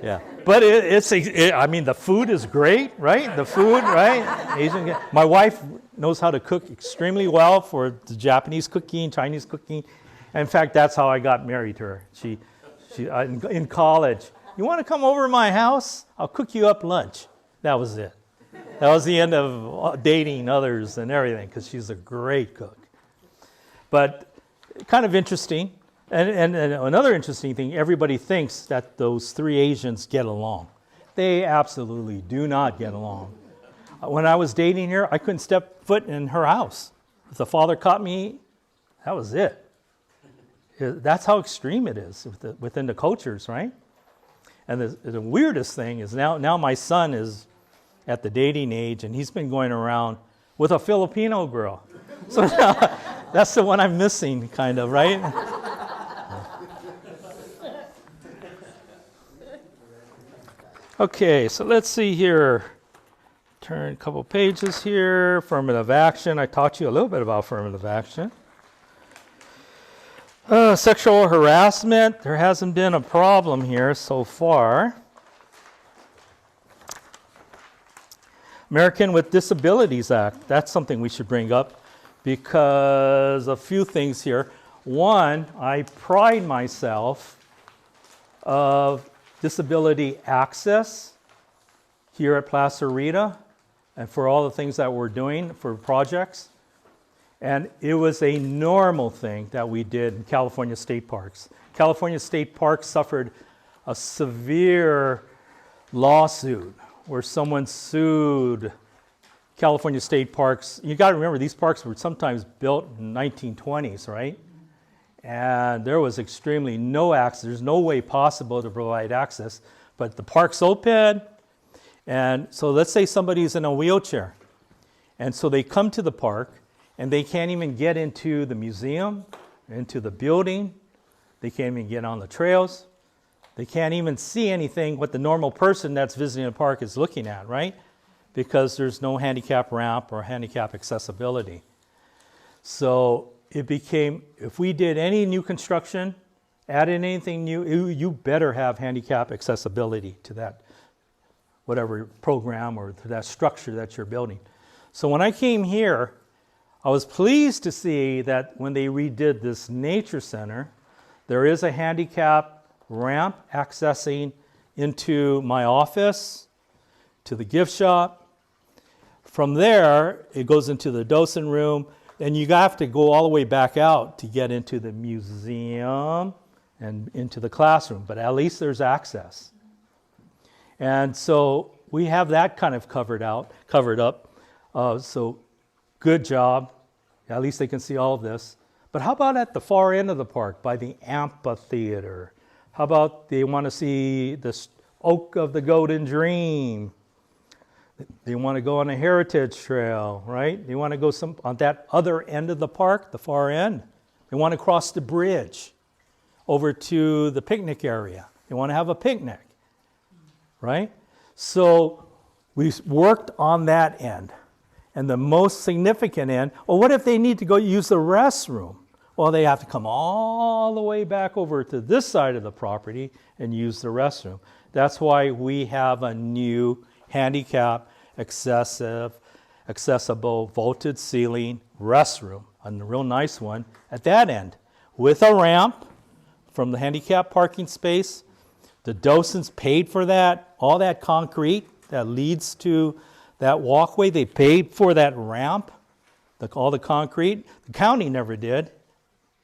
Yeah. But I mean, the food is great, right? The food, right? Asian. My wife knows how to cook extremely well for the Japanese cooking, Chinese cooking. And in fact, that's how I got married to her. She in college, you want to come over to my house? I'll cook you up lunch. That was it. That was the end of dating others and everything, because she's a great cook. But kind of interesting. And another interesting thing, everybody thinks that those three Asians get along. They absolutely do not get along. When I was dating her, I couldn't step foot in her house. If the father caught me, that was it. That's how extreme it is within the cultures, right? And the weirdest thing is now my son is at the dating age, and he's been going around with a Filipino girl. So now, that's the one I'm missing, kind of, right? Okay, so let's see here. Turn a couple pages here. Affirmative action. I taught you a little bit about affirmative action. Sexual harassment. There hasn't been a problem here so far. American with Disabilities Act. That's something we should bring up because a few things here. One, I pride myself of disability access here at Plaza Rita and for all the things that we're doing for projects. And it was a normal thing that we did in California state parks. California state parks suffered a severe lawsuit where someone sued California state parks. You got to remember, these parks were sometimes built in the 1920s, right? And there was extremely no access. There's no way possible to provide access. But the park's open, and so let's say somebody's in a wheelchair. And so they come to the park, and they can't even get into the museum, into the building. They can't even get on the trails. They can't even see anything what the normal person that's visiting the park is looking at, right? Because there's no handicap ramp or handicap accessibility. So it became, if we did any new construction, added anything new, you better have handicap accessibility to that, whatever program or to that structure that you're building. So when I came here, I was pleased to see that when they redid this nature center, there is a handicap ramp accessing into my office, to the gift shop. From there, it goes into the docent room, and you have to go all the way back out to get into the museum and into the classroom, but at least there's access. And so we have that kind of covered up. So good job. At least they can see all of this. But how about at the far end of the park by the amphitheater? How about they want to see the Oak of the Golden Dream? They want to go on a heritage trail, right? They want to go on that other end of the park, the far end. They want to cross the bridge over to the picnic area. They want to have a picnic, right? So we worked on that end. And the most significant end, well, what if they need to go use the restroom? Well, they have to come all the way back over to this side of the property and use the restroom. That's why we have a new handicap accessible vaulted ceiling restroom, a real nice one at that end with a ramp from the handicap parking space. The docents paid for that, all that concrete that leads to that walkway. They paid for that ramp, all the concrete. The county never did.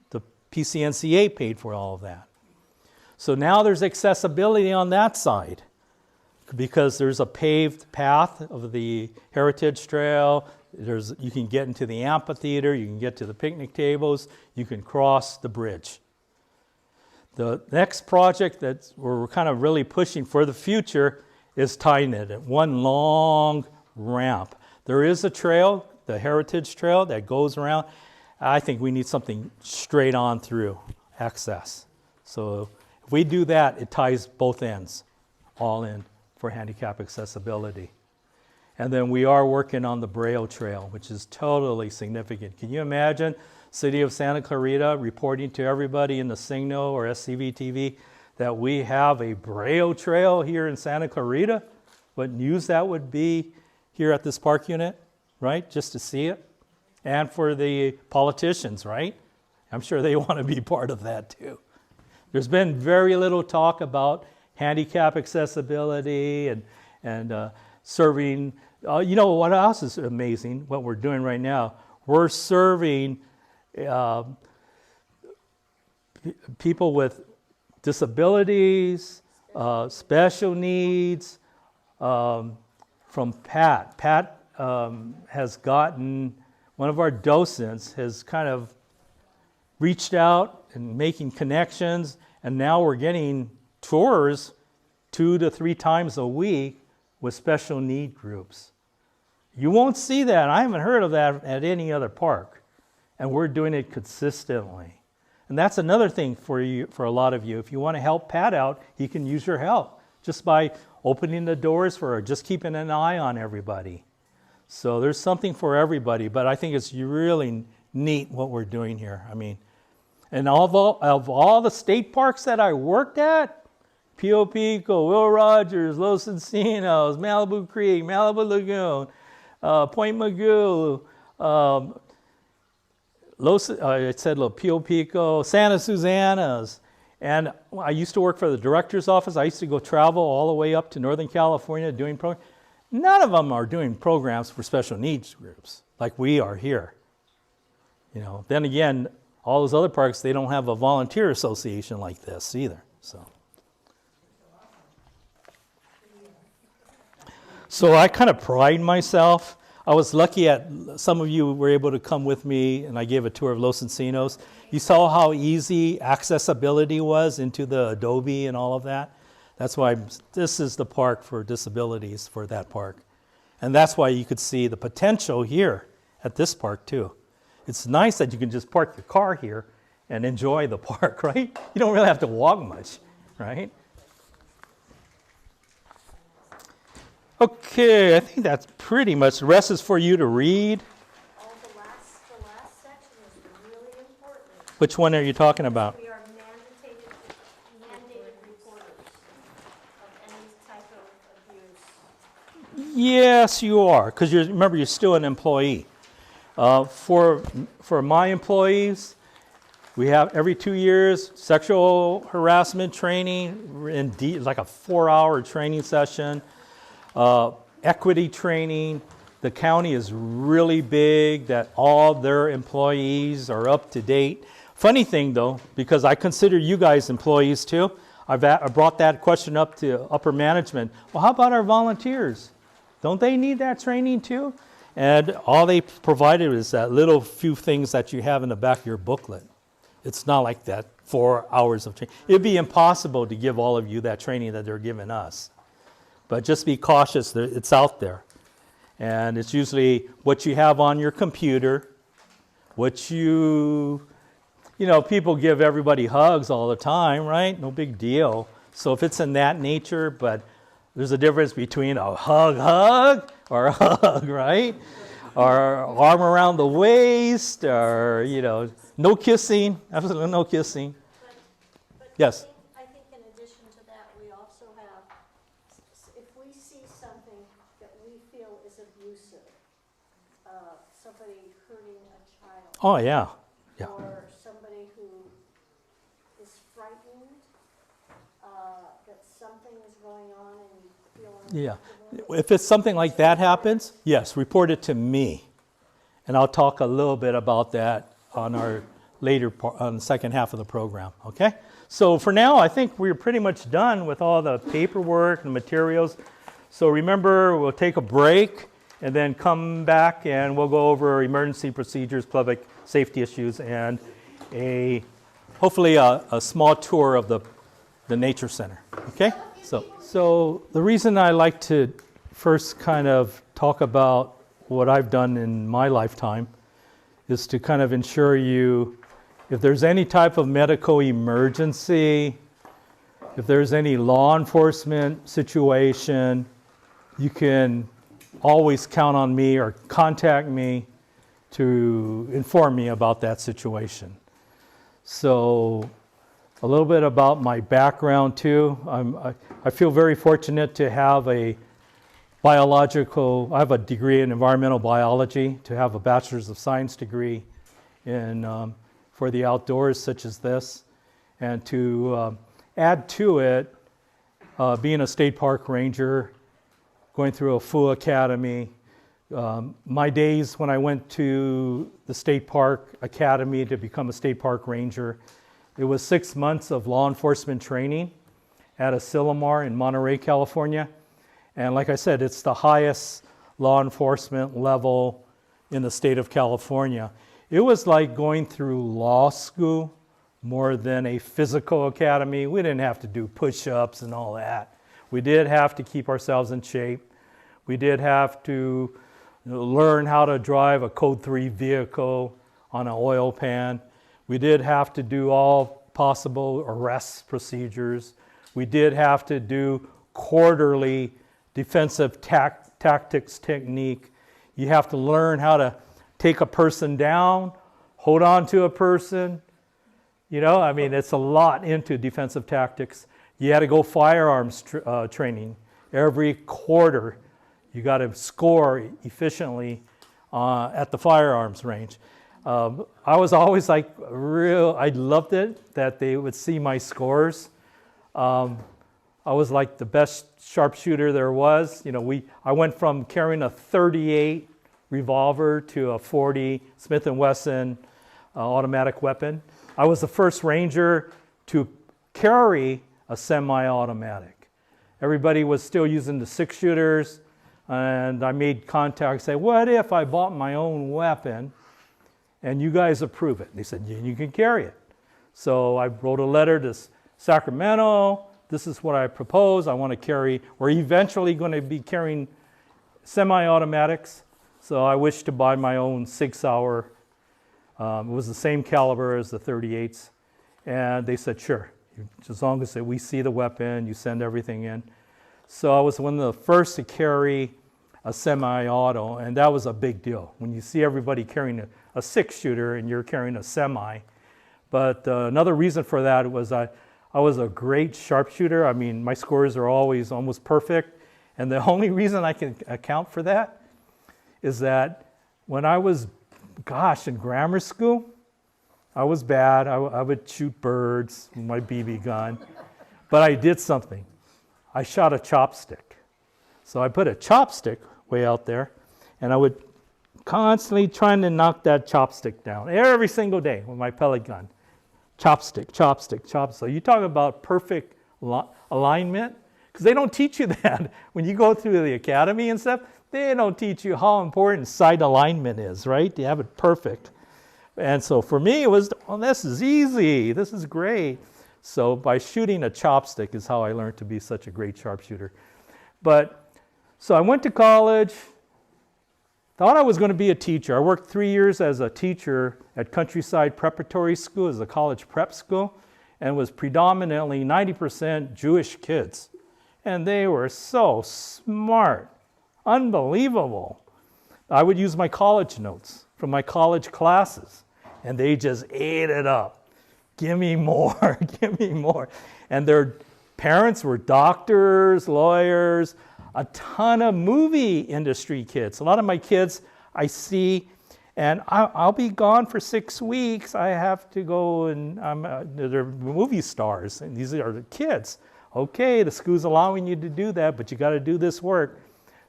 The PCNCA paid for all of that. So now there's accessibility on that side because there's a paved path of the heritage trail. You can get into the amphitheater, you can get to the picnic tables, you can cross the bridge. The next project that we're kind of really pushing for the future is tying it at one long ramp. There is a trail, the Heritage Trail, that goes around. I think we need something straight on through access. So if we do that, it ties both ends all in for handicap accessibility. And then we are working on the Braille Trail, which is totally significant. Can you imagine City of Santa Clarita reporting to everybody in the Signo or SCV TV that we have a Braille Trail here in Santa Clarita? What news that would be here at this park unit, right? Just to see it. And for the politicians, right? I'm sure they want to be part of that too. There's been very little talk about handicap accessibility and serving. You know what else is amazing, what we're doing right now? We're serving people with disabilities, special needs, from Pat. Pat has gotten, one of our docents has kind of reached out and making connections, and now we're getting tours 2 to 3 times a week with special need groups. You won't see that. I haven't heard of that at any other park, and we're doing it consistently. And that's another thing for you, for a lot of you. If you want to help Pat out, he can use your help just by opening the doors for her, just keeping an eye on everybody. So there's something for everybody, but I think it's really neat what we're doing here. I mean, and of all the state parks that I worked at, Pio Pico, Will Rogers, Los Encinos, Malibu Creek, Malibu Lagoon, Point Magoo, Pio Pico, Santa Susana's. And I used to work for the director's office. I used to go travel all the way up to Northern California doing programs. None of them are doing programs for special needs groups like we are here. You know, then again, all those other parks, they don't have a volunteer association like this either. So I kind of pride myself. I was lucky some of you were able to come with me, and I gave a tour of Los Encinos. You saw how easy accessibility was into the Adobe and all of that. That's why this is the park for disabilities for that park. And that's why you could see the potential here at this park too. It's nice that you can just park your car here and enjoy the park, right? You don't really have to walk much, right? Okay, I think that's pretty much, the rest is for you to read. Oh, the last section is really important. Which one are you talking about? We are mandated reporters of any type of abuse. Yes, you are, because remember, you're still an employee. For my employees, we have every 2 years sexual harassment training, like a 4-hour training session. Equity training. The county is really big that all their employees are up to date. Funny thing though, because I consider you guys employees too, I brought that question up to upper management. Well, how about our volunteers? Don't they need that training too? And all they provided is that little few things that you have in the back of your booklet. It's not like that 4 hours of training. It'd be impossible to give all of you that training that they're giving us. But just be cautious, it's out there. And it's usually what you have on your computer, people give everybody hugs all the time, right? No big deal. So if it's in that nature, but there's a difference between a hug or a hug, right? Or arm around the waist, or, no kissing, absolutely no kissing. But Yes. I think in addition to that, we also have, if we see something that we feel is abusive, somebody hurting a child. Oh, yeah. Yeah. Or somebody who is frightened that something is going on and you feel uncomfortable. Yeah. If it's something like that happens, yes, report it to me. And I'll talk a little bit about that on our on the second half of the program, okay? So for now, I think we're pretty much done with all the paperwork and materials. So remember, we'll take a break, and then come back and we'll go over emergency procedures, public safety issues, and hopefully a small tour of the nature center. Okay? So the reason I like to first kind of talk about what I've done in my lifetime is to kind of ensure you, if there's any type of medical emergency, if there's any law enforcement situation, you can always count on me or contact me to inform me about that situation. So a little bit about my background too. I feel very fortunate to have I have a degree in environmental biology, to have a bachelor's of science degree for the outdoors such as this, and to add to it, being a state park ranger, going through a full academy. My days when I went to the state park academy to become a state park ranger, it was 6 months of law enforcement training at Asilomar in Monterey, California. And like I said, it's the highest law enforcement level in the state of California. It was like going through law school more than a physical academy. We didn't have to do push-ups and all that. We did have to keep ourselves in shape. We did have to learn how to drive a Code 3 vehicle on an oil pan. We did have to do all possible arrest procedures. We did have to do quarterly defensive tactics technique. You have to learn how to take a person down, hold on to a person. You know, I mean, it's a lot into defensive tactics. You had to go firearms training every quarter. You got to score efficiently at the firearms range. I was always like I loved it that they would see my scores. I was like the best sharpshooter there was. You know, I went from carrying a .38 revolver to a .40 Smith & Wesson automatic weapon. I was the first ranger to carry a semi-automatic. Everybody was still using the 6-shooters, and I made contact, say, what if I bought my own weapon and you guys approve it? They said, yeah, you can carry it. So I wrote a letter to Sacramento. This is what I propose. I want to carry, we're eventually going to be carrying semi-automatics. So I wish to buy my own 6-hour. It was the same caliber as the .38s. And they said, sure, as long as we see the weapon, you send everything in. So I was one of the first to carry a semi-auto, and that was a big deal. When you see everybody carrying a 6-shooter and you're carrying a semi. But another reason for that was I was a great sharpshooter. I mean, my scores are always almost perfect. And the only reason I can account for that is that when I was, in grammar school, I was bad. I would shoot birds with my BB gun. But I did something. I shot a chopstick. So I put a chopstick way out there, and I would constantly trying to knock that chopstick down every single day with my pellet gun. Chopstick, chopstick, chopstick. So you talk about perfect alignment, because they don't teach you that. When you go through the academy and stuff, they don't teach you how important sight alignment is, right? You have it perfect. And so for me, it was, this is easy. This is great. So by shooting a chopstick is how I learned to be such a great sharpshooter. So I went to college, thought I was going to be a teacher. I worked 3 years as a teacher at Countryside Preparatory School, as a college prep school, and was predominantly 90% Jewish kids. And they were so smart, unbelievable. I would use my college notes from my college classes, and they just ate it up. Give me more, give me more. And their parents were doctors, lawyers, a ton of movie industry kids. A lot of my kids I see, and I'll be gone for 6 weeks. I have to go, and they're movie stars, and these are the kids. Okay, the school's allowing you to do that, but you got to do this work.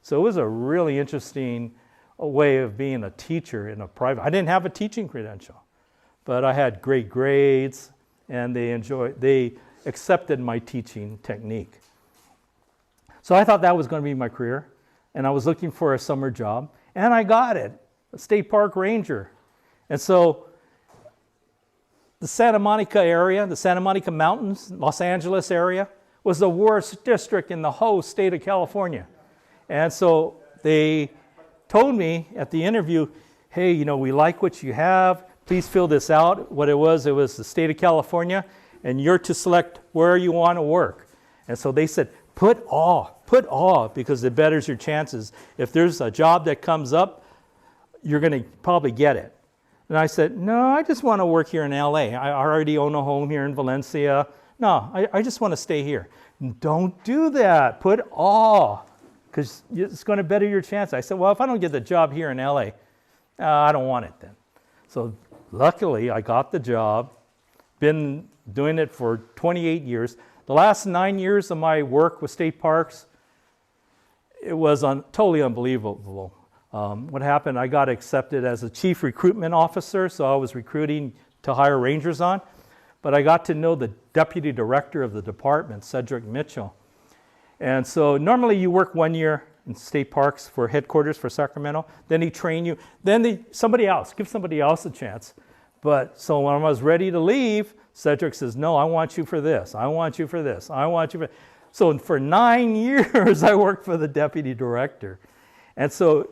So it was a really interesting way of being a teacher in a private. I didn't have a teaching credential, but I had great grades, and they accepted my teaching technique. So I thought that was going to be my career. and I was looking for a summer job, and I got it, a state park ranger. And so the Santa Monica area, the Santa Monica Mountains, Los Angeles area, was the worst district in the whole state of California. And so they told me at the interview, hey, you know, we like what you have. Please fill this out. What it was the state of California, and you're to select where you want to work. And so they said, put all, because it betters your chances. If there's a job that comes up, you're going to probably get it. And I said, no, I just want to work here in LA. I already own a home here in Valencia. No, I just want to stay here. Don't do that. Put all, because it's going to better your chance. I said, well, if I don't get the job here in LA, I don't want it then. So luckily, I got the job. Been doing it for 28 years. The last 9 years of my work with state parks, it was totally unbelievable. What happened, I got accepted as a chief recruitment officer, so I was recruiting to hire rangers on. But I got to know the deputy director of the department, Cedric Mitchell. And so normally you work 1 year in state parks for headquarters for Sacramento. Then he train you. Then give somebody else a chance. But so when I was ready to leave, Cedric says, no, I want you for this. I want you for this. I want you for... So for 9 years, I worked for the deputy director. And so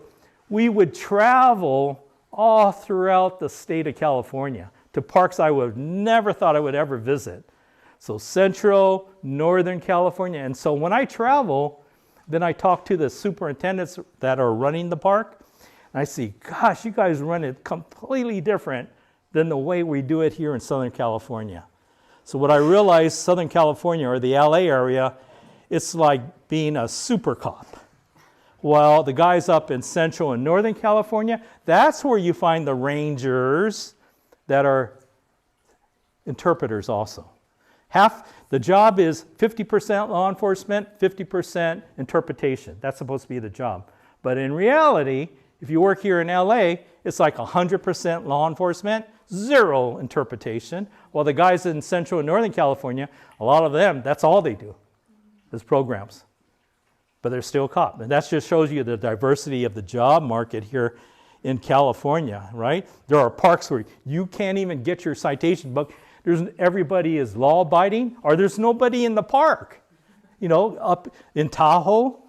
we would travel all throughout the state of California to parks I would have never thought I would ever visit. So Central, Northern California. And so when I travel, then I talk to the superintendents that are running the park. And I see, gosh, you guys run it completely different than the way we do it here in Southern California. So what I realized, Southern California or the LA area, it's like being a super cop. While the guys up in Central and Northern California, that's where you find the rangers that are interpreters also. The job is 50% law enforcement, 50% interpretation. That's supposed to be the job. But in reality, if you work here in LA, it's like 100% law enforcement, 0 interpretation. While the guys in Central and Northern California, a lot of them, that's all they do is programs. But they're still cop. And that just shows you the diversity of the job market here in California, right? There are parks where you can't even get your citation book. Everybody is law-abiding, or there's nobody in the park. You know, up in Tahoe,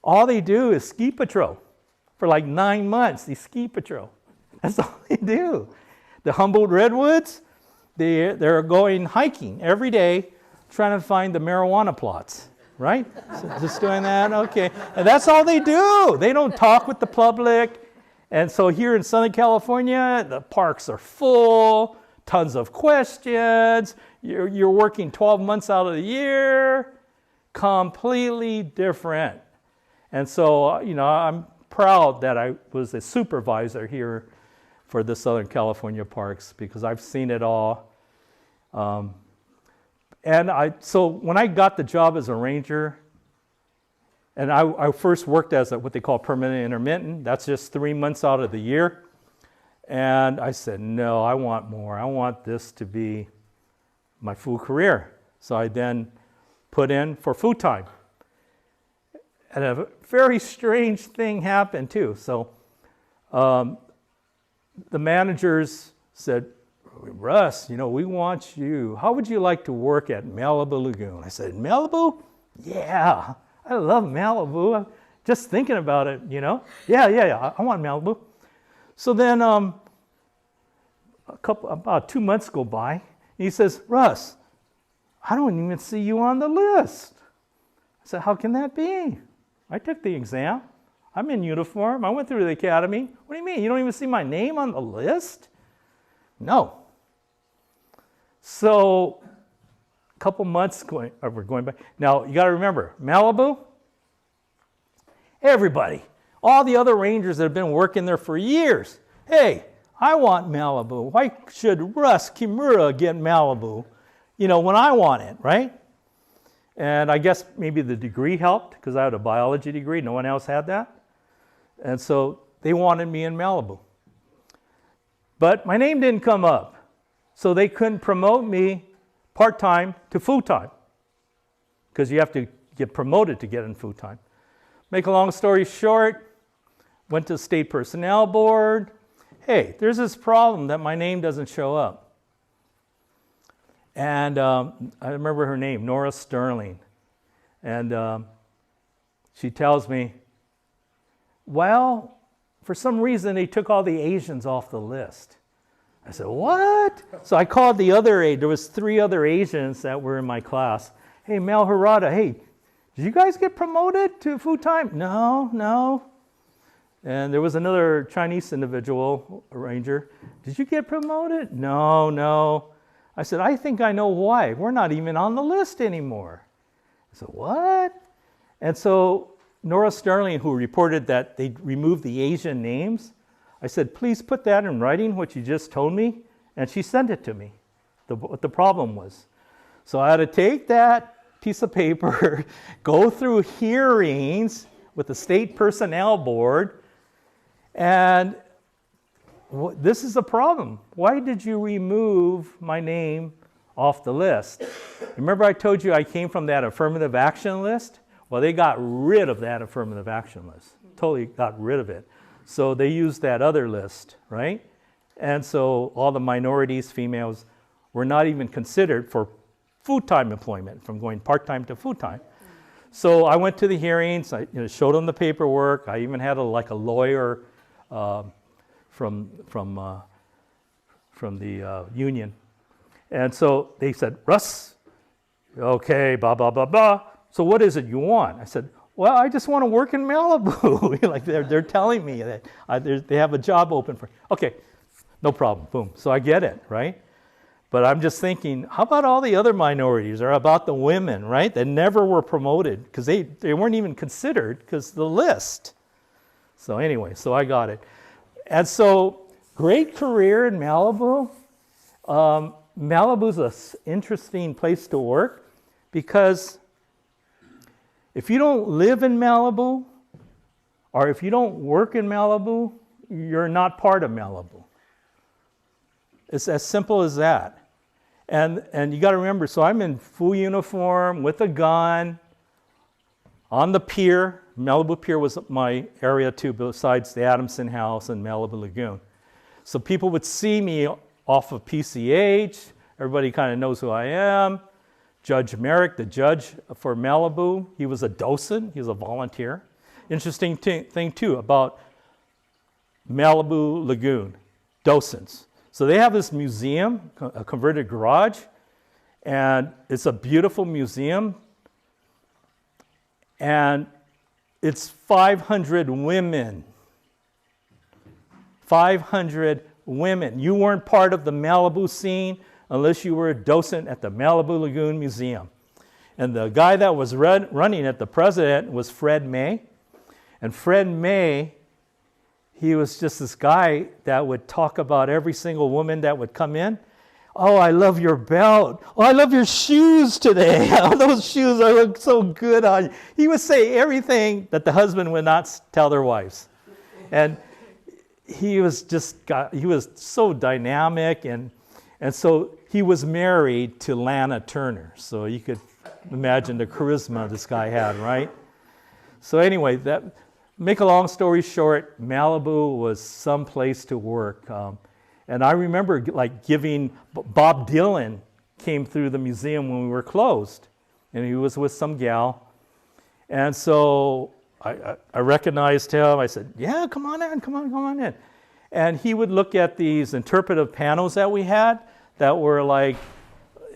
all they do is ski patrol. For like 9 months, they ski patrol. That's all they do. The Humboldt Redwoods, they're going hiking every day, trying to find the marijuana plots, right? So just doing that, okay. And that's all they do. They don't talk with the public. And so here in Southern California, the parks are full, tons of questions. You're working 12 months out of the year, completely different. And so, you know, I'm proud that I was a supervisor here for the Southern California parks because I've seen it all. So when I got the job as a ranger, and I first worked as what they call permanent intermittent, that's just 3 months out of the year. And I said, no, I want more. I want this to be my full career. So I then put in for full time. And a very strange thing happened too. So the managers said, Russ, you know, we want you. How would you like to work at Malibu Lagoon? I said, Malibu? Yeah, I love Malibu. I'm just thinking about it, you know. Yeah, I want Malibu. So then about 2 months go by, and he says, Russ, I don't even see you on the list. I said, how can that be? I took the exam. I'm in uniform. I went through the academy. What do you mean? You don't even see my name on the list? No. So a couple months we're going by. Now, you got to remember, Malibu, everybody, all the other rangers that have been working there for years, hey, I want Malibu. Why should Russ Kimura get Malibu, you know, when I want it, right? And I guess maybe the degree helped because I had a biology degree. No one else had that. And so they wanted me in Malibu. But my name didn't come up. So they couldn't promote me part-time to full-time because you have to get promoted to get in full-time. Make a long story short, went to state personnel board. Hey, there's this problem that my name doesn't show up. And I remember her name, Nora Sterling. And she tells me, well, for some reason they took all the Asians off the list. I said, what? So I called the other, there was 3 other Asians that were in my class. Hey, Mel Harada, hey, did you guys get promoted to full-time? No. And there was another Chinese individual, a ranger. Did you get promoted? No. I said, I think I know why. We're not even on the list anymore. I said, what? And so Nora Sterling, who reported that they removed the Asian names, I said, please put that in writing, what you just told me. And she sent it to me, what the problem was. So I had to take that piece of paper, go through hearings with the state personnel board, and this is a problem. Why did you remove my name off the list? Remember I told you I came from that affirmative action list? Well, they got rid of that affirmative action list. Totally got rid of it. So they used that other list, right? And so all the minorities, females, were not even considered for full-time employment, from going part-time to full-time. So I went to the hearings, I showed them the paperwork. I even had a lawyer from the union. And so they said, Russ, okay, blah, blah, blah, blah. So what is it you want? I said, well, I just want to work in Malibu. Like they're telling me that they have a job open for, okay, no problem, boom. So I get it, right? But I'm just thinking, how about all the other minorities, or about the women, right, that never were promoted because they weren't even considered because the list. So anyway, so I got it. And so great career in Malibu. Malibu's an interesting place to work because if you don't live in Malibu, or if you don't work in Malibu, you're not part of Malibu. It's as simple as that. And you got to remember, so I'm in full uniform with a gun on the pier. Malibu Pier was my area too, besides the Adamson House and Malibu Lagoon. So people would see me off of PCH. Everybody kind of knows who I am. Judge Merrick, the judge for Malibu, he was a docent. He was a volunteer. Interesting thing too about Malibu Lagoon, docents. So they have this museum, a converted garage, and it's a beautiful museum. And it's 500 women. 500 women. You weren't part of the Malibu scene unless you were a docent at the Malibu Lagoon Museum. And the guy that was running it, the president, was Fred May. And Fred May, he was just this guy that would talk about every single woman that would come in. Oh, I love your belt. Oh, I love your shoes today. Oh, those shoes look so good on you. He would say everything that the husband would not tell their wives. And he was he was so dynamic. And so he was married to Lana Turner. So you could imagine the charisma this guy had, right? So anyway, make a long story short, Malibu was some place to work. And I remember giving, Bob Dylan came through the museum when we were closed. And he was with some gal. And so I recognized him. I said, yeah, come on in. And he would look at these interpretive panels that we had that were like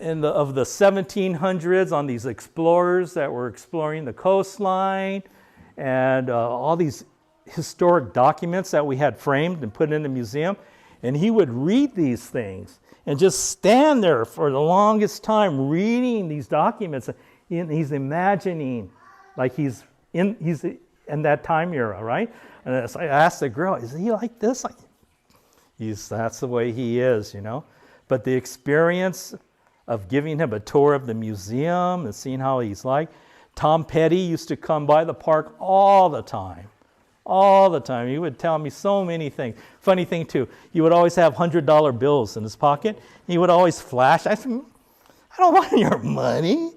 of the 1700s on these explorers that were exploring the coastline, and all these historic documents that we had framed and put in the museum. And he would read these things and just stand there for the longest time reading these documents. And he's imagining like he's in that time era, right? And I asked the girl, is he like this? That's the way he is, you know. But the experience of giving him a tour of the museum and seeing how he's like. Tom Petty used to come by the park all the time. All the time. He would tell me so many things. Funny thing too, he would always have $100 bills in his pocket. He would always flash. I said, I don't want your money,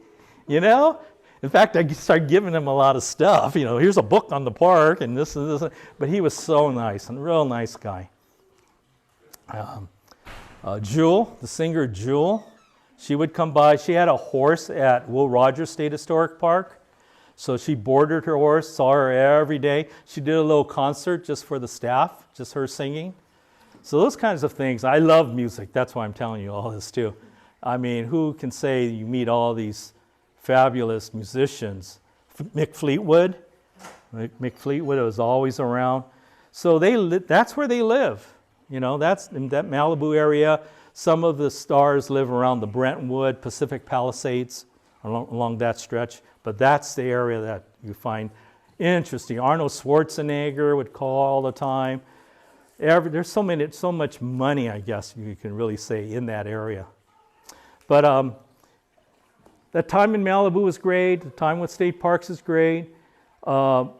you know? In fact, I started giving him a lot of stuff. Here's a book on the park and this and this. But he was so nice, and a real nice guy. Jewel, the singer Jewel, she would come by. She had a horse at Will Rogers State Historic Park. So she boarded her horse, saw her every day. She did a little concert just for the staff, just her singing. So those kinds of things. I love music. That's why I'm telling you all this too. I mean, who can say you meet all these fabulous musicians? Mick Fleetwood. Mick Fleetwood was always around. So that's where they live. That's in that Malibu area. Some of the stars live around the Brentwood, Pacific Palisades, along that stretch. But that's the area that you find interesting. Arnold Schwarzenegger would call all the time. There's so much money, I guess you can really say, in that area. But that time in Malibu was great. The time with state parks is great. A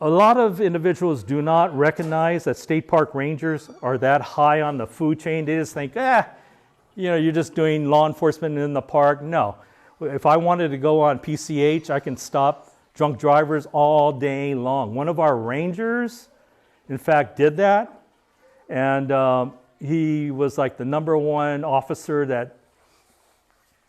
lot of individuals do not recognize that state park rangers are that high on the food chain. They just think, you're just doing law enforcement in the park. No. If I wanted to go on PCH, I can stop drunk drivers all day long. One of our rangers, in fact, did that. And he was like the #1 officer that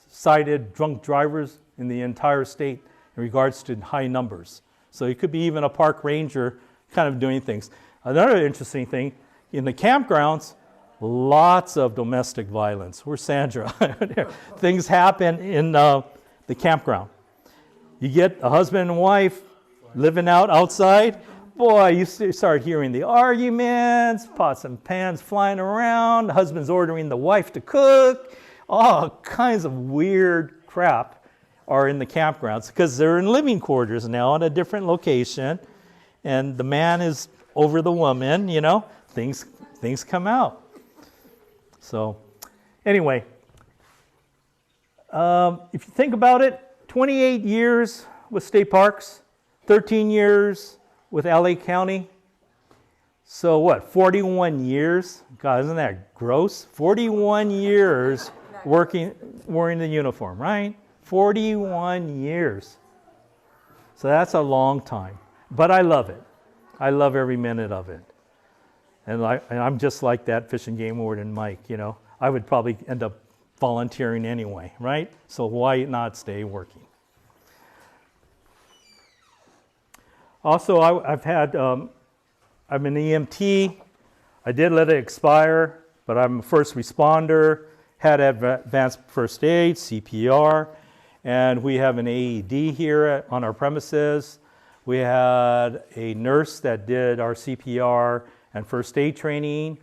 cited drunk drivers in the entire state in regards to high numbers. So he could be even a park ranger kind of doing things. Another interesting thing, in the campgrounds, lots of domestic violence. Where's Sandra? Things happen in the campground. You get a husband and wife living outside. Boy, you start hearing the arguments, pots and pans flying around, the husband's ordering the wife to cook. All kinds of weird crap are in the campgrounds because they're in living quarters now in a different location, and the man is over the woman, things come out. So anyway, if you think about it, 28 years with state parks, 13 years with LA County. So what, 41 years? God, isn't that gross? 41 years wearing the uniform, right? 41 years. So that's a long time. But I love it. I love every minute of it. And I'm just like that Fish and Game warden, Mike, I would probably end up volunteering anyway, right? So why not stay working? Also, I'm an EMT. I did let it expire, but I'm a first responder, had advanced first aid, CPR, and we have an AED here on our premises. We had a nurse that did our CPR and first aid training.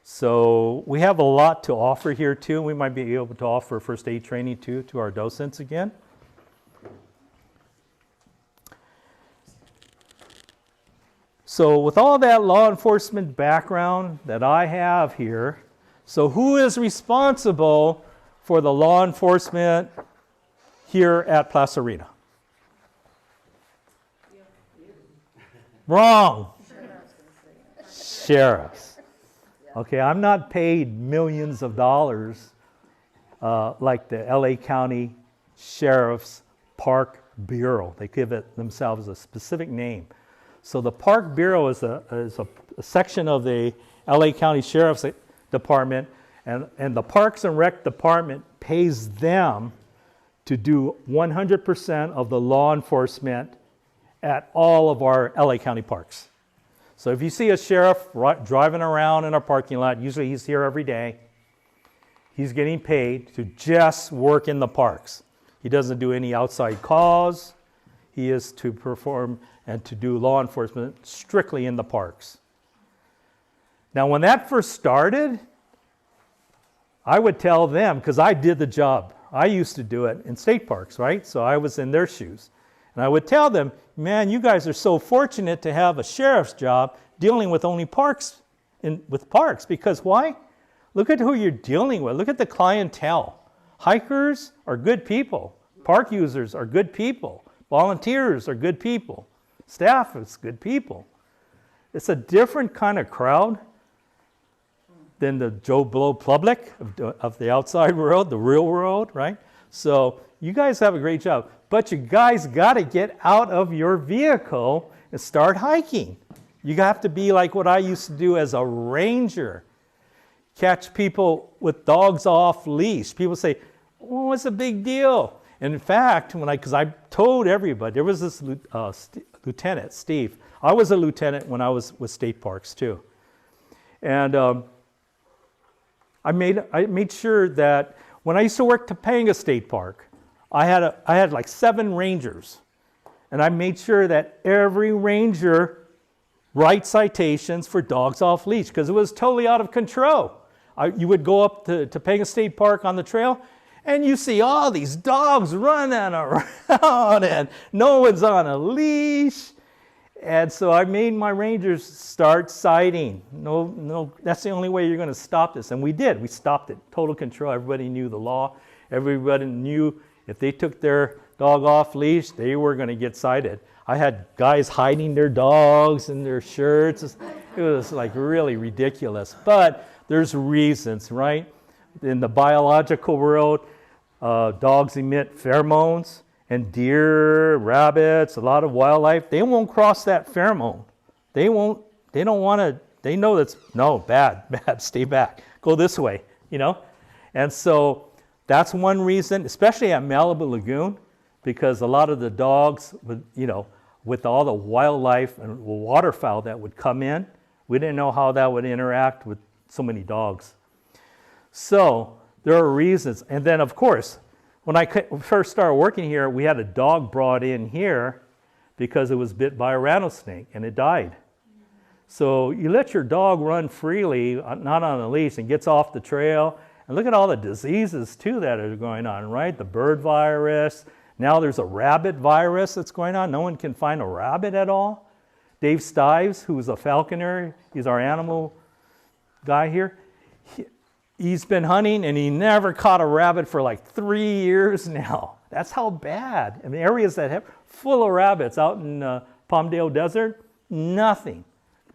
So we have a lot to offer here too. We might be able to offer first aid training too to our docents again. So with all that law enforcement background that I have here, so who is responsible for the law enforcement here at Plaza Arena? Wrong. Sheriffs. Okay, I'm not paid millions of dollars like the LA County Sheriff's Park Bureau. They give it themselves a specific name. So the Park Bureau is a section of the LA County Sheriff's Department, and the Parks and Rec Department pays them to do 100% of the law enforcement at all of our LA County parks. So if you see a sheriff driving around in our parking lot, usually he's here every day, he's getting paid to just work in the parks. He doesn't do any outside calls. He is to perform and to do law enforcement strictly in the parks. Now, when that first started, I would tell them, because I did the job. I used to do it in state parks, right? So I was in their shoes. And I would tell them, man, you guys are so fortunate to have a sheriff's job dealing with only parks, with parks. Because why? Look at who you're dealing with. Look at the clientele. Hikers are good people. Park users are good people. Volunteers are good people. Staff is good people. It's a different kind of crowd than the Joe Blow public of the outside world, the real world, right? So you guys have a great job, but you guys got to get out of your vehicle and start hiking. You have to be like what I used to do as a ranger. Catch people with dogs off leash. People say, well, what's the big deal? And in fact, because I told everybody, there was this lieutenant, Steve. I was a lieutenant when I was with state parks too. And I made sure that when I used to work Topanga State Park, I had like 7 rangers. And I made sure that every ranger write citations for dogs off leash because it was totally out of control. You would go up to Topanga State Park on the trail, and you see all these dogs running around, and no one's on a leash. And so I made my rangers start citing. No, that's the only way you're going to stop this. And we did. We stopped it. Total control. Everybody knew the law. Everybody knew if they took their dog off leash, they were going to get cited. I had guys hiding their dogs in their shirts. It was like really ridiculous. But there's reasons, right? In the biological world, dogs emit pheromones, and deer, rabbits, a lot of wildlife, they won't cross that pheromone. They don't want to, they know that's, no, bad, stay back, go this way, you know? And so that's one reason, especially at Malibu Lagoon, because a lot of the dogs, with all the wildlife and waterfowl that would come in, we didn't know how that would interact with so many dogs. So there are reasons. And then, of course, when I first started working here, we had a dog brought in here because it was bit by a rattlesnake and it died. So you let your dog run freely, not on a leash, and gets off the trail. And look at all the diseases, too, that are going on, right? The bird virus. Now there's a rabbit virus that's going on. No one can find a rabbit at all. Dave Stives, who's a falconer, he's our animal guy here. He's been hunting and he never caught a rabbit for like 3 years now. That's how bad. I mean, areas that have full of rabbits out in Palmdale Desert, nothing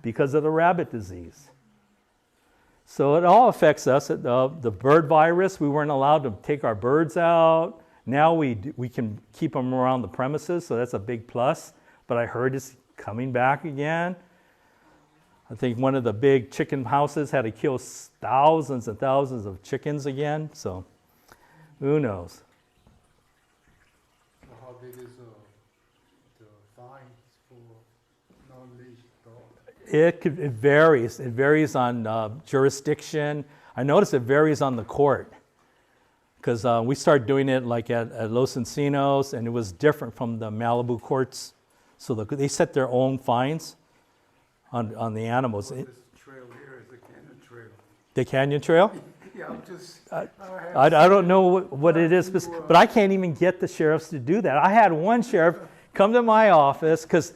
because of the rabbit disease. So it all affects us. The bird virus, we weren't allowed to take our birds out. Now we can keep them around the premises, so that's a big plus. But I heard it's coming back again. I think one of the big chicken houses had to kill thousands and thousands of chickens again, so who knows? How big is the fines for non-leash dogs? It varies. It varies on jurisdiction. I notice it varies on the court because we started doing it like at Los Encinos, and it was different from the Malibu courts. So they set their own fines on the animals. This trail here is the canyon trail. The canyon trail? Yeah, I'm just. I don't know what it is, but I can't even get the sheriffs to do that. I had one sheriff come to my office because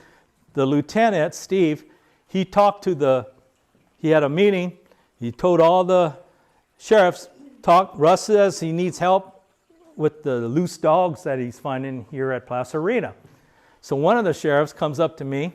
the lieutenant, Steve, he had a meeting. He told all the sheriffs, Russ says he needs help with the loose dogs that he's finding here at Plaza Arena. So one of the sheriffs comes up to me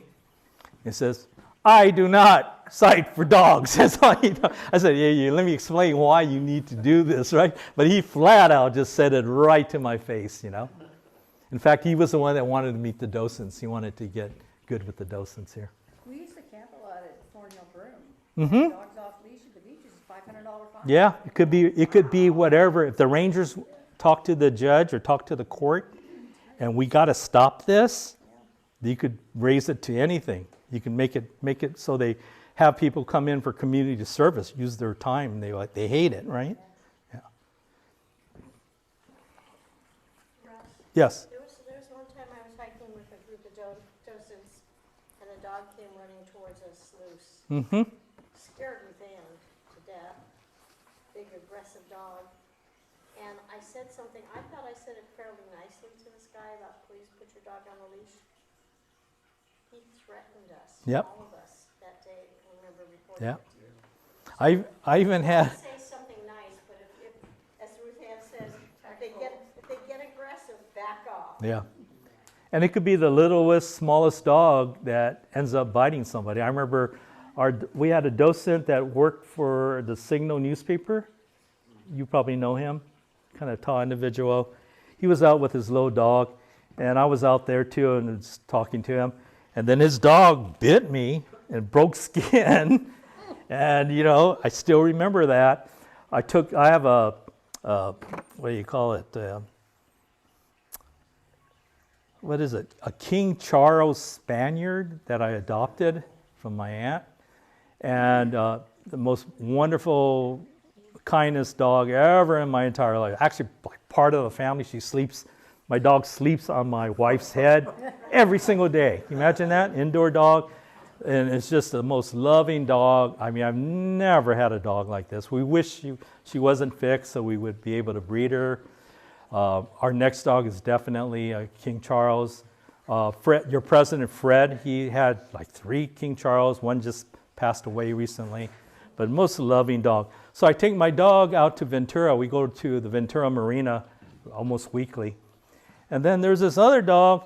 and says, I do not cite for dogs. That's all he does. I said, yeah, let me explain why you need to do this, right? But he flat out just said it right to my face, In fact, he was the one that wanted to meet the docents. He wanted to get good with the docents here. We used to camp a lot at Thornhill Broom. Mm-hmm. Dogs off leash at the beach is $500 fine. Yeah, it could be whatever. If the rangers talk to the judge or talk to the court and we got to stop this, you could raise it to anything. You can make it so they have people come in for community service, use their time. They hate it, right? Yeah. Russ, Yes. there was one time I was hiking with a group of docents, and a dog came running towards us loose. Mm-hmm. Scared Ruthann to death. Big, aggressive dog. And I said something, I thought I said it fairly nicely to this guy about please put your dog on a leash. He threatened us, Yep. all of us, that day. I remember reporting Yeah. it to you. I even had. Say something nice, but if as Ruth Ann says, if they get aggressive, back off. Yeah. And it could be the littlest, smallest dog that ends up biting somebody. I remember we had a docent that worked for the Signal newspaper. You probably know him, kind of tall individual. he was out with his little dog, and I was out there too and was talking to him. And then his dog bit me and broke skin. And, you know, I still remember that. I have a what do you call it? What is it? A King Charles Spaniard that I adopted from my aunt. And the most wonderful, kindest dog ever in my entire life. Actually, like part of the family. My dog sleeps on my wife's head every single day. Can you imagine that? Indoor dog. And it's just the most loving dog. I mean, I've never had a dog like this. We wish she wasn't fixed so we would be able to breed her. Our next dog is definitely King Charles. Your president, Fred, he had like 3 King Charles. One just passed away recently. But most loving dog. So I take my dog out to Ventura. We go to the Ventura Marina almost weekly. And then there's this other dog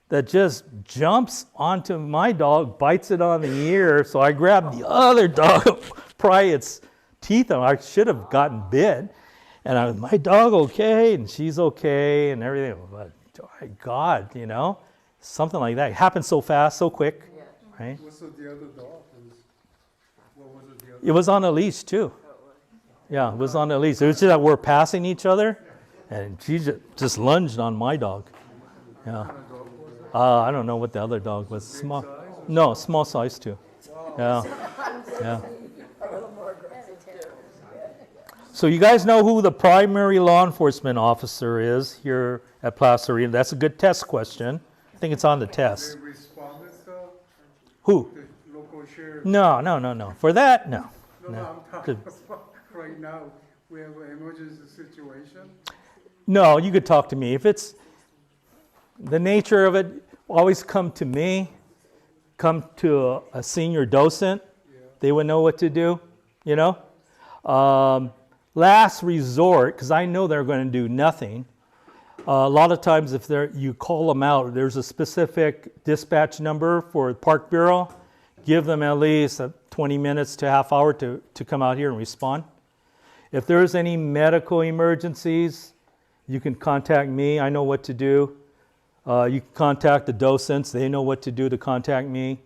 that just jumps onto my dog, bites it on the ear. So I grab the other dog, pry its teeth on. I should have gotten bit. And my dog okay? And she's okay and everything. But my God, you know, something like that. It happened so fast, so quick. Right? What's the other dog? What was it the other? It was on a leash too. Yeah, it was on a leash. It was just that we're passing each other. And she just lunged on my dog. Yeah. I don't know what the other dog was. Small. No, small size too. Yeah. Yeah. So you guys know who the primary law enforcement officer is here at Plaza Arena. That's a good test question. I think it's on the test. They responded, Who? the local sheriff. No. For that, no. No, I'm talking about right now. We have an emergency situation. No, you could talk to me. If it's the nature of it, always come to me. Come to a senior docent. They would know what to do, you know. Last resort, because I know they're going to do nothing. A lot of times if you call them out, there's a specific dispatch number for the Park Bureau. Give them at least 20 minutes to a half hour to come out here and respond. If there's any medical emergencies, you can contact me. I know what to do. You can contact the docents. They know what to do to contact me.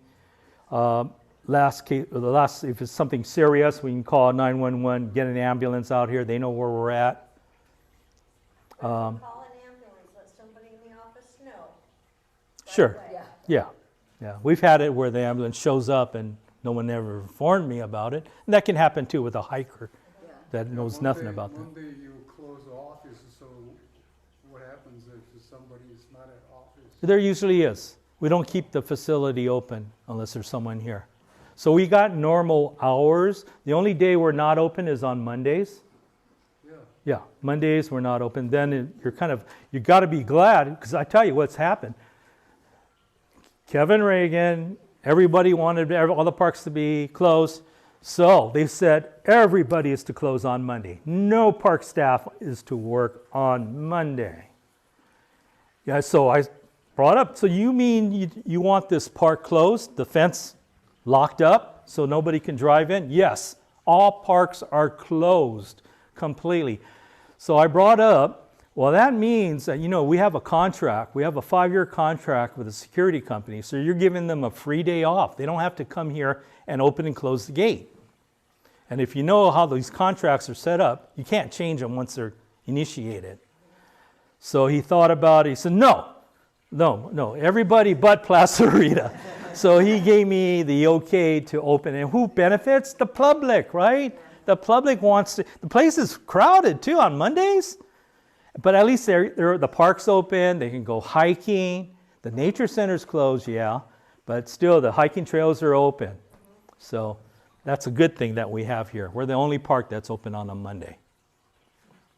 If it's something serious, we can call 911, get an ambulance out here. They know where we're at. Call an ambulance, let somebody in the office know. Sure. Yeah. We've had it where the ambulance shows up and no one ever informed me about it. And that can happen too with a hiker that knows nothing about that. One day you close the office, so what happens if somebody is not at office? There usually is. We don't keep the facility open unless there's someone here. So we got normal hours. The only day we're not open is on Mondays. Yeah, Mondays we're not open. Then you got to be glad, because I tell you what's happened. Kevin Reagan, everybody wanted all the parks to be closed. So they said everybody is to close on Monday. No park staff is to work on Monday. Yeah, so I brought up, so you mean you want this park closed, the fence locked up so nobody can drive in? Yes, all parks are closed completely. So I brought up, well, that means that, we have a contract. We have a 5-year contract with a security company. So you're giving them a free day off. They don't have to come here and open and close the gate. And if you know how these contracts are set up, you can't change them once they're initiated. So he thought about it. He said, no, everybody but Plaza Arena. So he gave me the okay to open. And who benefits? The public, right? The public wants to. The place is crowded too on Mondays. But at least the park's open. They can go hiking. The nature center's closed, yeah. But still, the hiking trails are open. So that's a good thing that we have here. We're the only park that's open on a Monday.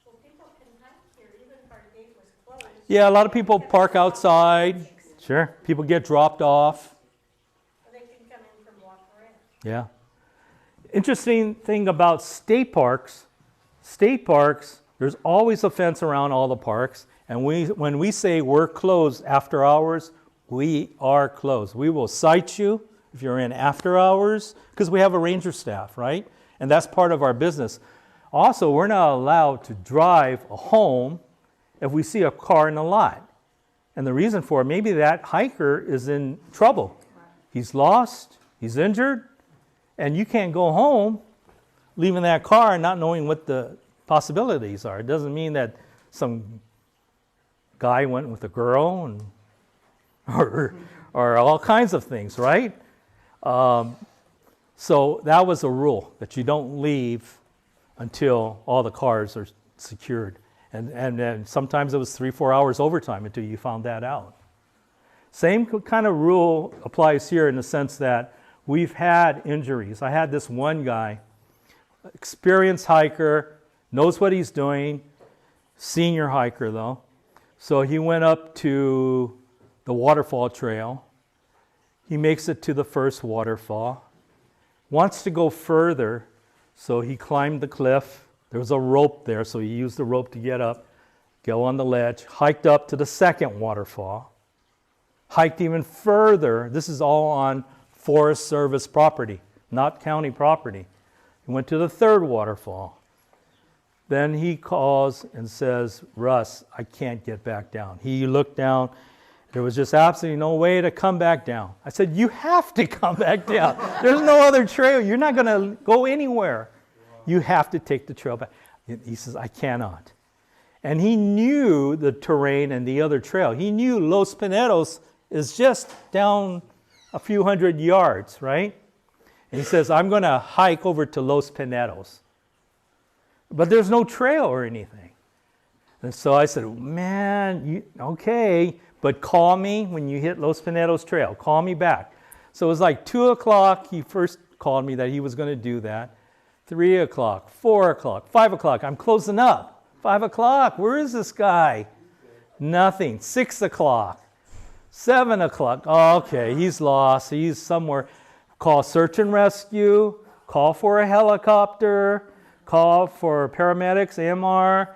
Well, people can hike here, even if our gate was closed. Yeah, a lot of people park outside. Sure. People get dropped off. Or they can come in from Walker Inn. Yeah. Interesting thing about state parks, there's always a fence around all the parks. And when we say we're closed after hours, we are closed. We will cite you if you're in after hours, because we have a ranger staff, right? And that's part of our business. Also, we're not allowed to drive home if we see a car in the lot. And the reason for it, maybe that hiker is in trouble. He's lost, he's injured, and you can't go home leaving that car and not knowing what the possibilities are. It doesn't mean that some guy went with a girl and or all kinds of things, right? So that was a rule, that you don't leave until all the cars are secured. And then sometimes it was 3-4 hours overtime until you found that out. Same kind of rule applies here in the sense that we've had injuries. I had this one guy, experienced hiker, knows what he's doing, senior hiker though. So he went up to the waterfall trail. He makes it to the first waterfall, wants to go further, so he climbed the cliff. There was a rope there, so he used the rope to get up, go on the ledge, hiked up to the second waterfall, hiked even further. This is all on Forest Service property, not county property. He went to the third waterfall. Then he calls and says, Russ, I can't get back down. He looked down. There was just absolutely no way to come back down. I said, you have to come back down. There's no other trail. You're not going to go anywhere. You have to take the trail back. He says, I cannot. And he knew the terrain and the other trail. He knew Los Pinedos is just down a few hundred yards, right? And he says, I'm going to hike over to Los Pinedos. But there's no trail or anything. And so I said, man, okay, but call me when you hit Los Pinedos Trail. Call me back. So it was like 2 o'clock. He first called me that he was going to do that. 3 o'clock, 4 o'clock, 5 o'clock. I'm closing up. 5 o'clock. Where is this guy? Nothing. 6 o'clock. 7 o'clock. Oh, okay, he's lost. He's somewhere. Call search and rescue. Call for a helicopter. Call for paramedics, AMR.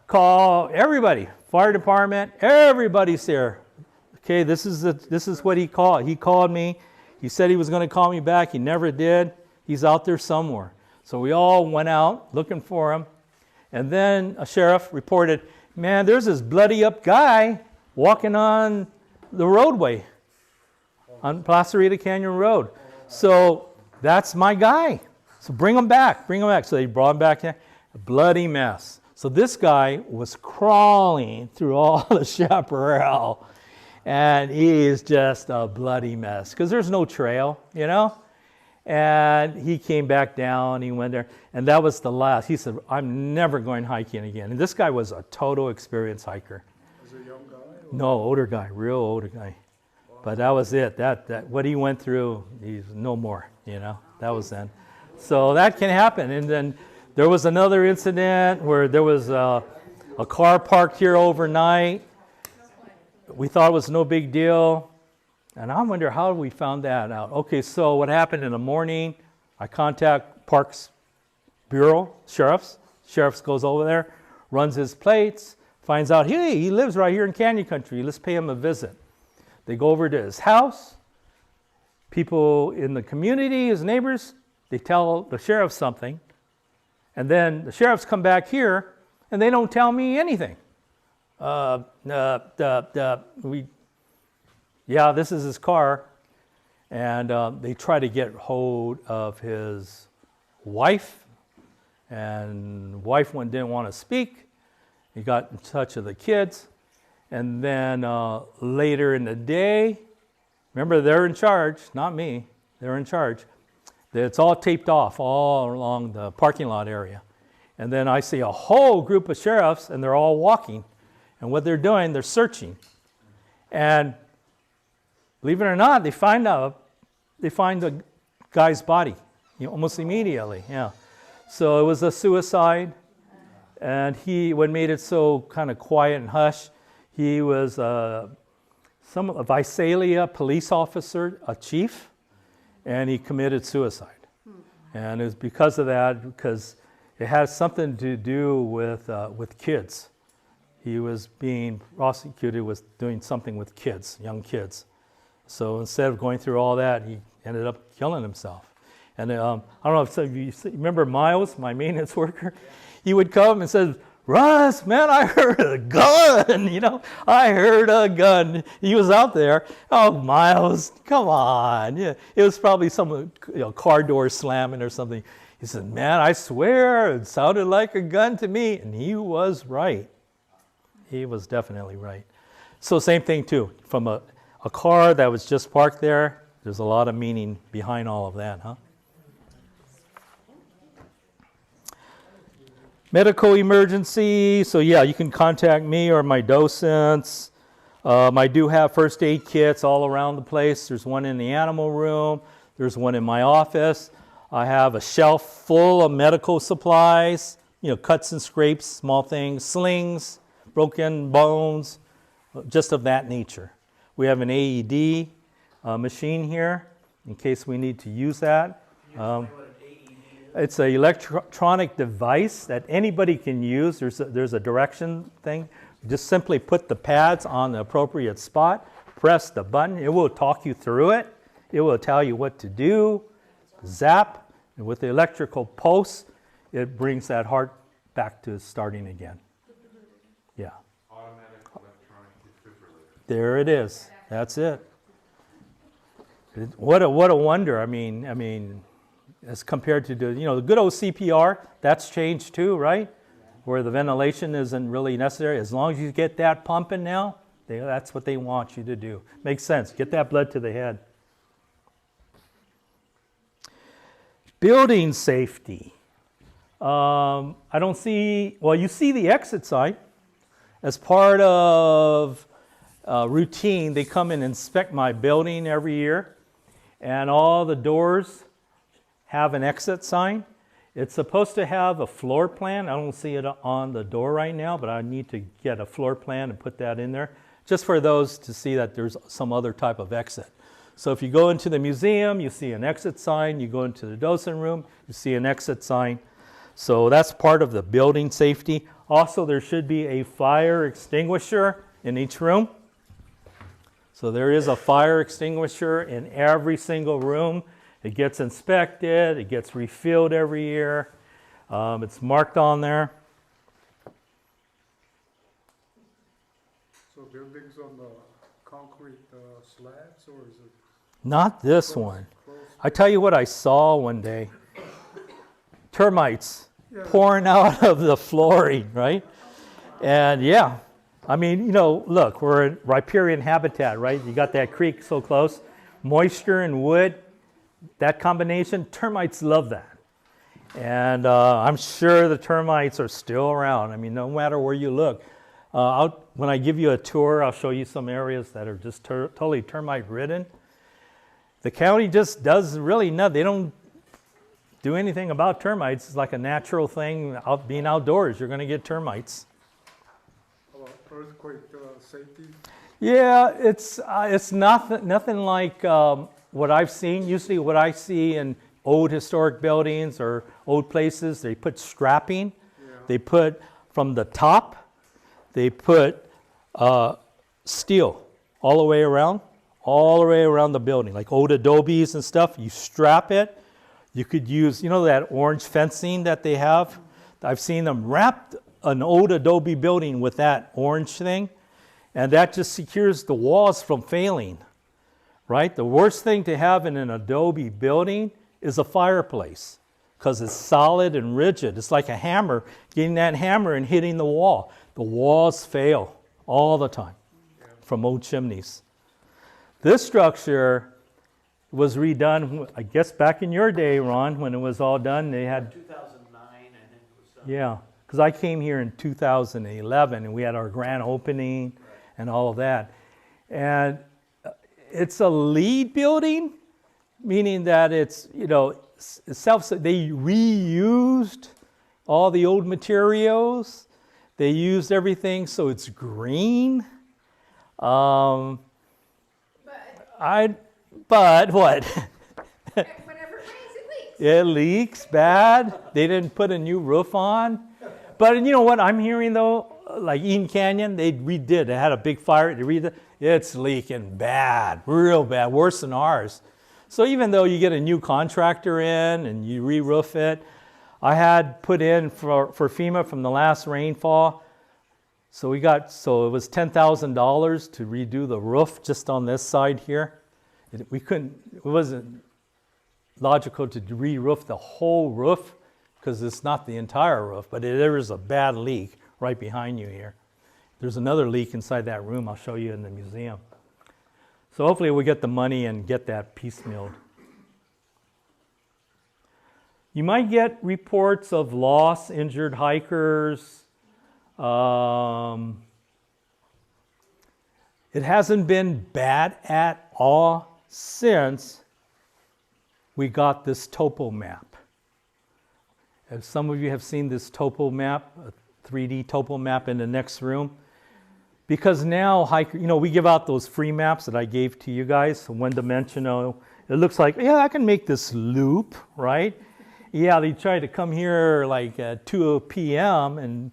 Call everybody. Fire department. Everybody's there. Okay, this is what he called. He called me. He said he was going to call me back. He never did. He's out there somewhere. So we all went out looking for him. And then a sheriff reported, man, there's this bloody up guy walking on the roadway on Placerita Canyon Road. So that's my guy. So bring him back. So they brought him back. A bloody mess. So this guy was crawling through all the chaparral. And he is just a bloody mess because there's no trail, you know. And he came back down, he went there, and that was the last. He said, I'm never going hiking again. And this guy was a total experienced hiker. Was it a young guy? No, older guy, real older guy. But that was it. That what he went through, he's no more, you know. That was then. So that can happen. And then there was another incident where there was a car parked here overnight. We thought it was no big deal. And I wonder how we found that out. Okay, so what happened in the morning, I contact Parks Bureau, Sheriff's. Sheriff's goes over there, runs his plates, finds out, hey, he lives right here in Canyon Country. Let's pay him a visit. They go over to his house. People in the community, his neighbors, they tell the sheriff something. And then the sheriffs come back here, and they don't tell me anything. Yeah, this is his car. And they try to get hold of his wife. And wife one didn't want to speak. He got in touch with the kids. And then later in the day, remember they're in charge, not me. They're in charge. It's all taped off all along the parking lot area. And then I see a whole group of sheriffs, and they're all walking. And what they're doing, they're searching. And believe it or not, they find the guy's body, almost immediately. Yeah. So it was a suicide, and what made it so kind of quiet and hush, he was a Visalia police officer, a chief, and he committed suicide. And it was because of that, because it has something to do with kids. He was being prosecuted with doing something with kids, young kids. So instead of going through all that, he ended up killing himself. And I don't know if some of you remember Miles, my maintenance worker. He would come and said, Russ, man, I heard a gun, I heard a gun. He was out there. Oh, Miles, come on. Yeah, it was probably some car door slamming or something. He said, man, I swear it sounded like a gun to me. And he was right. He was definitely right. So same thing too, from a car that was just parked there, there's a lot of meaning behind all of that, huh? Medical emergency, so yeah, you can contact me or my docents. I do have first aid kits all around the place. There's one in the animal room. There's one in my office. I have a shelf full of medical supplies, cuts and scrapes, small things, slings, broken bones, just of that nature. We have an AED machine here in case we need to use that. It's an electronic device that anybody can use. There's a direction thing. Just simply put the pads on the appropriate spot, press the button. It will talk you through it. It will tell you what to do, zap, and with the electrical pulse, it brings that heart back to starting again. Yeah. Automatic electronic defibrillator. There it is. That's it. What a wonder. I mean, as compared to the good old CPR, that's changed too, right? Where the ventilation isn't really necessary. As long as you get that pumping now, that's what they want you to do. Makes sense. Get that blood to the head. Building safety. I don't see, well, you see the exit sign. As part of routine, they come and inspect my building every year, and all the doors have an exit sign. It's supposed to have a floor plan. I don't see it on the door right now, but I need to get a floor plan and put that in there, just for those to see that there's some other type of exit. So if you go into the museum, you see an exit sign. You go into the docent room, you see an exit sign. So that's part of the building safety. Also, there should be a fire extinguisher in each room. So there is a fire extinguisher in every single room. It gets inspected, it gets refilled every year. It's marked on there. So buildings on the concrete slabs, or is it? Not this one. I tell you what I saw one day. Termites pouring out of the flooring, right? And yeah, I mean, look, we're in riparian habitat, right? You got that creek so close. Moisture and wood, that combination, termites love that. And I'm sure the termites are still around. I mean, no matter where you look. When I give you a tour, I'll show you some areas that are just totally termite ridden. The county just does really nothing. They don't do anything about termites. It's like a natural thing. Being outdoors, you're going to get termites. How about earthquake safety? Yeah, it's nothing like what I've seen. Usually what I see in old historic buildings or old places, they put strapping. Yeah. They put from the top, they put steel all the way around the building, like old adobes and stuff. You strap it. You could use, that orange fencing that they have. I've seen them wrap an old adobe building with that orange thing, and that just secures the walls from failing, right? The worst thing to have in an adobe building is a fireplace, because it's solid and rigid. It's like a hammer, getting that hammer and hitting the wall. The walls fail all the time from old chimneys. This structure was redone, I guess back in your day, Ron, when it was all done. They had 2009, I think it was done. Yeah, because I came here in 2011 and we had our grand opening and all of that. And it's a LEED building, meaning that it's, they reused all the old materials. They used everything, so it's green. But what? Whenever it rains, it leaks. It leaks bad. They didn't put a new roof on. But you know what I'm hearing though? Like Eden Canyon, they redid. They had a big fire. They redid. It's leaking bad, real bad, worse than ours. So even though you get a new contractor in and you re-roof it, I had put in for FEMA from the last rainfall. So it was $10,000 to redo the roof just on this side here. It wasn't logical to re-roof the whole roof because it's not the entire roof, but there is a bad leak right behind you here. There's another leak inside that room I'll show you in the museum. So hopefully we'll get the money and get that piecemealed. You might get reports of lost, injured hikers. It hasn't been bad at all since we got this topo map. As some of you have seen this topo map, a 3D topo map in the next room. Because now, we give out those free maps that I gave to you guys, one-dimensional. It looks like, yeah, I can make this loop, right? Yeah, they try to come here like at 2 p.m. and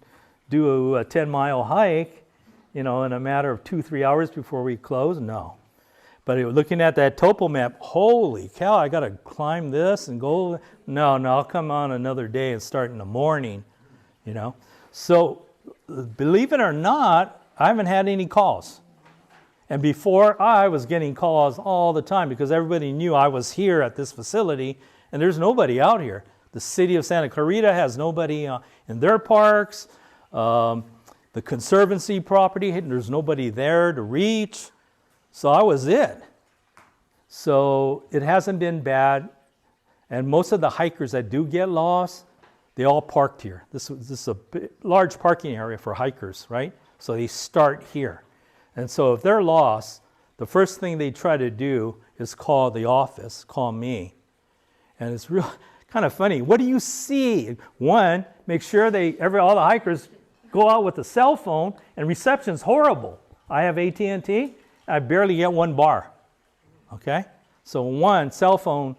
do a 10-mile hike, in a matter of 2-3 hours before we close. No. But looking at that topo map, holy cow, I got to climb this and go. No, I'll come on another day and start in the morning, So believe it or not, I haven't had any calls. And before, I was getting calls all the time because everybody knew I was here at this facility and there's nobody out here. The city of Santa Clarita has nobody in their parks. The Conservancy property, there's nobody there to reach. So I was it. So it hasn't been bad. And most of the hikers that do get lost, they all parked here. This is a large parking area for hikers, right? So they start here. And so if they're lost, the first thing they try to do is call the office, call me. And it's real kind of funny. What do you see? One, make sure all the hikers go out with a cell phone, and reception's horrible. I have AT&T, I barely get one bar. Okay? So one, cell phone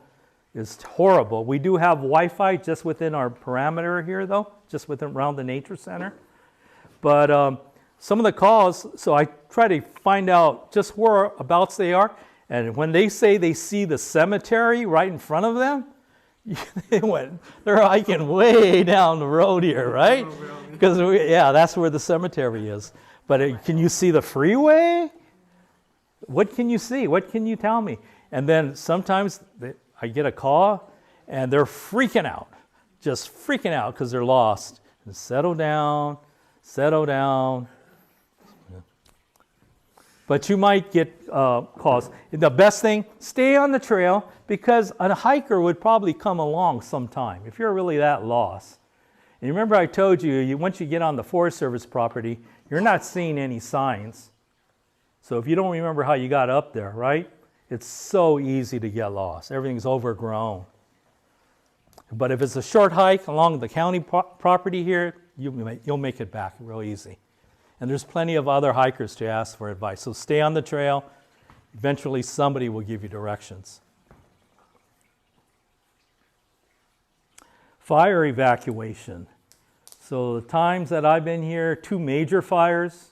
is horrible. We do have Wi-Fi just within our parameter here, though, just around the nature center. But some of the calls, so I try to find out just whereabouts they are. And when they say they see the cemetery right in front of them, they're hiking way down the road here, right? Because, that's where the cemetery is. But can you see the freeway? What can you see? What can you tell me? And then sometimes I get a call, and they're freaking out, just freaking out because they're lost. And settle down. But you might get calls. The best thing, stay on the trail because a hiker would probably come along sometime if you're really that lost. And remember I told you, once you get on the Forest Service property, you're not seeing any signs. So if you don't remember how you got up there, right? It's so easy to get lost. Everything's overgrown. But if it's a short hike along the county property here, you'll make it back real easy. And there's plenty of other hikers to ask for advice. So stay on the trail. Eventually somebody will give you directions. Fire evacuation. So the times that I've been here, 2 major fires.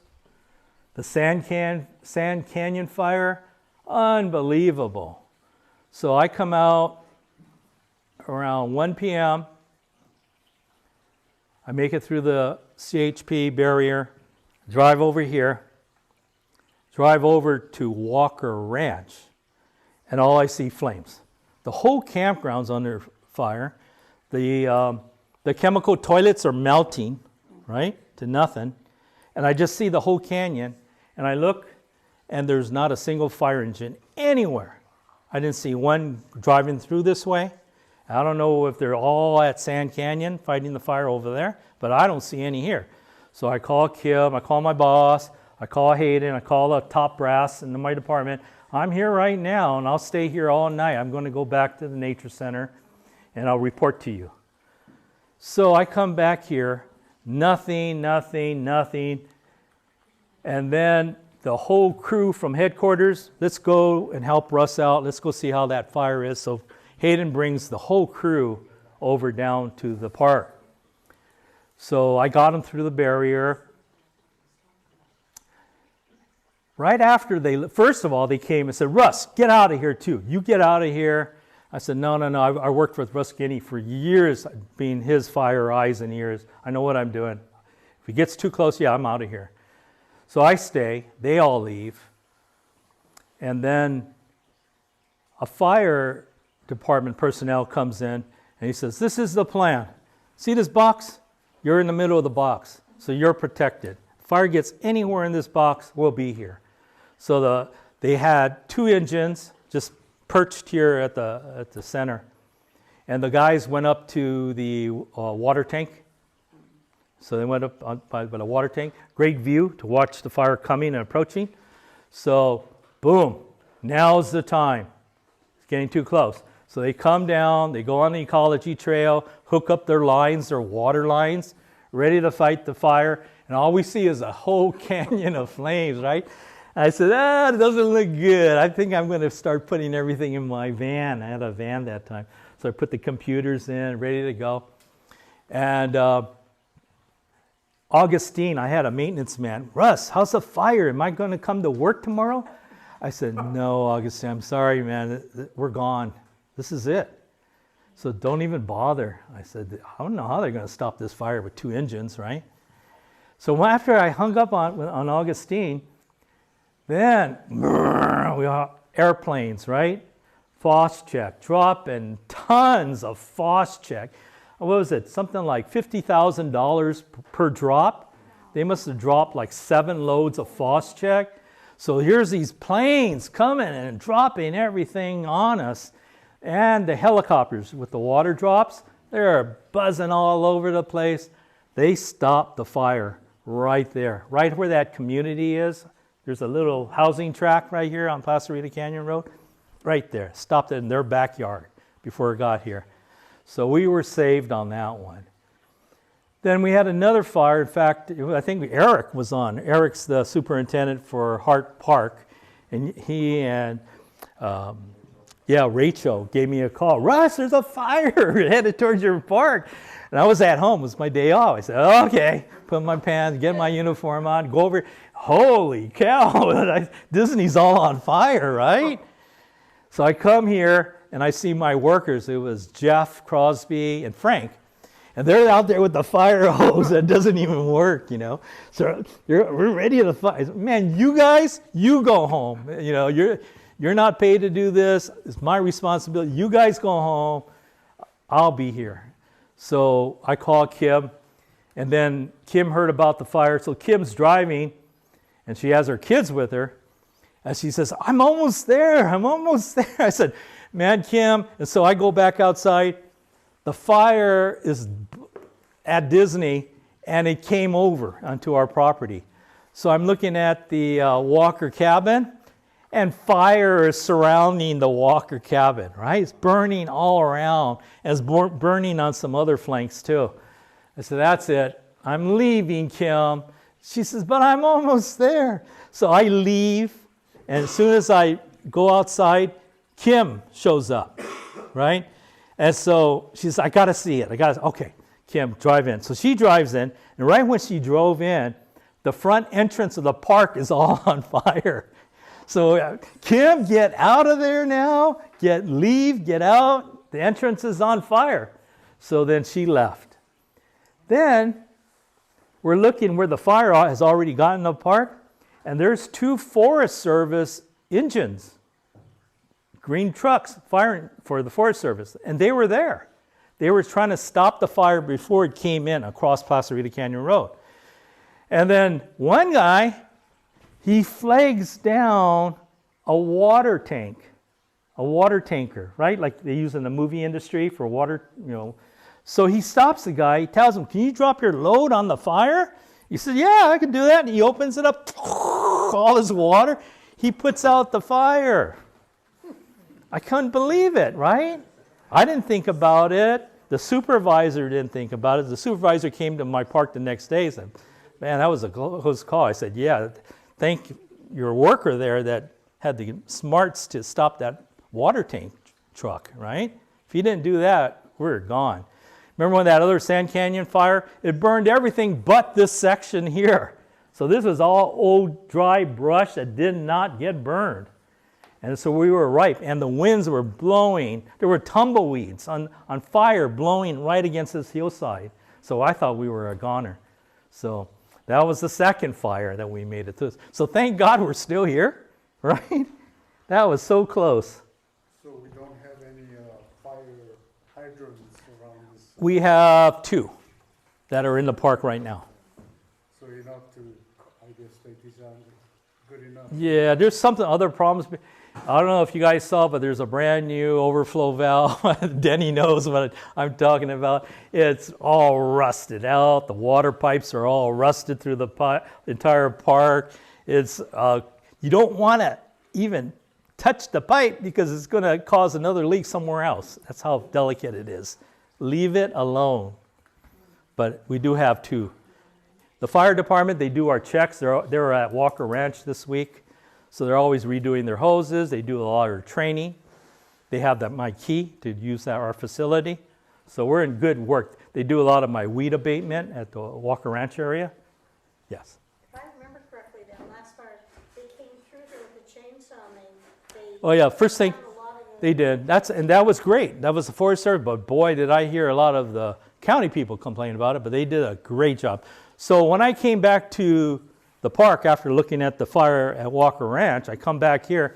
The Sand Canyon fire, unbelievable. So I come out around 1 p.m. I make it through the CHP barrier, drive over here, drive over to Walker Ranch, and all I see flames. The whole campground's under fire. The chemical toilets are melting, right, to nothing. And I just see the whole canyon, and I look, and there's not a single fire engine anywhere. I didn't see one driving through this way. I don't know if they're all at Sand Canyon fighting the fire over there, but I don't see any here. So I call Kim, I call my boss, I call Hayden, I call the top brass in my department. I'm here right now, and I'll stay here all night. I'm going to go back to the Nature Center, and I'll report to you. So I come back here, nothing. And then the whole crew from headquarters, let's go and help Russ out. Let's go see how that fire is. So Hayden brings the whole crew over down to the park. So I got them through the barrier. Right after first of all, they came and said, Russ, get out of here too. You get out of here. I said, no. I worked with Russ Guinea for years, being his fire eyes and ears. I know what I'm doing. If he gets too close, yeah, I'm out of here. So I stay. They all leave. And then a fire department personnel comes in, and he says, this is the plan. See this box? You're in the middle of the box, so you're protected. If fire gets anywhere in this box, we'll be here. So they had 2 engines just perched here at the center. And the guys went up to the water tank. So they went up by the water tank. Great view to watch the fire coming and approaching. So, boom, now's the time. It's getting too close. So they come down, they go on the ecology trail, hook up their lines, their water lines, ready to fight the fire. And all we see is a whole canyon of flames, right? I said, it doesn't look good. I think I'm going to start putting everything in my van. I had a van that time. So I put the computers in, ready to go. And Augustine, I had a maintenance man. Russ, how's the fire? Am I going to come to work tomorrow? I said, no, Augustine, I'm sorry, man. We're gone. This is it. So don't even bother. I said, I don't know how they're going to stop this fire with 2 engines, right? So after I hung up on Augustine, then we got airplanes, right? Phos check, dropping tons of phos check. What was it? Something like $50,000 per drop. They must have dropped like 7 loads of phos check. So here's these planes coming and dropping everything on us. And the helicopters with the water drops, they're buzzing all over the place. They stopped the fire right there, right where that community is. There's a little housing tract right here on Placerita Canyon Road. Right there. Stopped it in their backyard before it got here. So we were saved on that one. Then we had another fire. In fact, I think Eric was on. Eric's the superintendent for Hart Park. And he and Rachel gave me a call. Russ, there's a fire headed towards your park. And I was at home. It was my day off. I said, okay. Put my pants, get my uniform on, go over. Holy cow, Disney's all on fire, right? So I come here and I see my workers. It was Jeff, Crosby, and Frank. And they're out there with the fire hose that doesn't even work, you know. So we're ready to fight. Man, you guys, you go home. You know, you're not paid to do this. It's my responsibility. You guys go home. I'll be here. So I call Kim, and then Kim heard about the fire. So Kim's driving, and she has her kids with her. And she says, I'm almost there. I said, man, Kim. And so I go back outside. The fire is at Disney, and it came over onto our property. So I'm looking at the Walker cabin, and fire is surrounding the Walker cabin, right? It's burning all around, and it's burning on some other flanks too. I said, that's it. I'm leaving, Kim. She says, but I'm almost there. So I leave, and as soon as I go outside, Kim shows up, right? And so she says, I got to see it. Okay, Kim, drive in. So she drives in, and right when she drove in, the front entrance of the park is all on fire. So Kim, get out of there now. Get out. The entrance is on fire. So then she left. Then we're looking where the fire has already gotten the park, and there's 2 Forest Service engines. Green trucks firing for the Forest Service, and they were there. They were trying to stop the fire before it came in across Placerita Canyon Road. And then one guy, he flags down a water tanker, right? Like they use in the movie industry for water, you know. So he stops the guy, he tells him, can you drop your load on the fire? He says, yeah, I can do that. And he opens it up, all his water. He puts out the fire. I couldn't believe it, right? I didn't think about it. The supervisor didn't think about it. The supervisor came to my park the next day and said, man, that was a close call. I said, yeah, thank your worker there that had the smarts to stop that water tank truck, right? If he didn't do that, we're gone. Remember when that other Sand Canyon fire? It burned everything but this section here. So this was all old dry brush that did not get burned. And so we were ripe, and the winds were blowing. There were tumbleweeds on fire blowing right against this hillside. So I thought we were a goner. So that was the second fire that we made it through. So thank God we're still here, right? That was so close. So we don't have any fire hydrants around this, We have 2 that are in the park right now. so enough to, I guess they designed it good enough. Yeah, there's other problems. I don't know if you guys saw, but there's a brand new overflow valve. Denny knows what I'm talking about. It's all rusted out. The water pipes are all rusted through the entire park. It's you don't want to even touch the pipe because it's going to cause another leak somewhere else. That's how delicate it is. Leave it alone. But we do have 2. The fire department, they do our checks. They're at Walker Ranch this week. So they're always redoing their hoses. They do a lot of training. They have my key to use our facility. So we're in good work. They do a lot of my weed abatement at the Walker Ranch area. Yes. If I remember correctly, that last fire, they came through there with a chainsaw and they Oh yeah, first thing found a lot of they did. That was great. That was the Forest Service, but boy, did I hear a lot of the county people complain about it, but they did a great job. So when I came back to the park after looking at the fire at Walker Ranch, I come back here,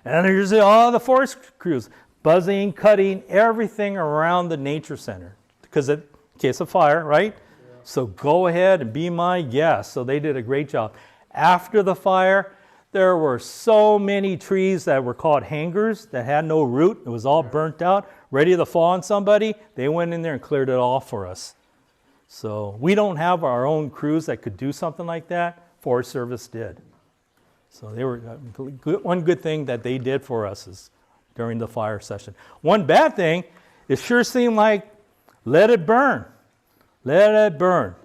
and there's all the forest crews buzzing, cutting everything around the nature center because in case of fire, right? Yeah. So go ahead and be my guest. So they did a great job. After the fire, there were so many trees that were called hangers that had no root. It was all burnt out, ready to fall on somebody. They went in there and cleared it all for us. So we don't have our own crews that could do something like that. Forest Service did. So they were one good thing that they did for us is during the fire session. One bad thing, it sure seemed like let it burn. Let it burn.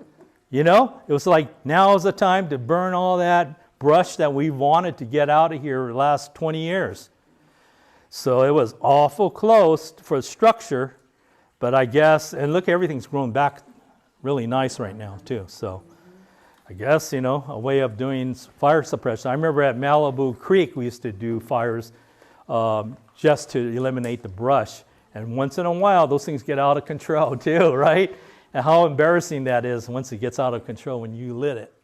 You know, it was like now is the time to burn all that brush that we wanted to get out of here the last 20 years. So it was awful close for the structure, but I guess, and look, everything's growing back really nice right now too. So I guess, you know, a way of doing fire suppression. I remember at Malibu Creek, we used to do fires just to eliminate the brush. And once in a while, those things get out of control too, right? And how embarrassing that is once it gets out of control when you lit it.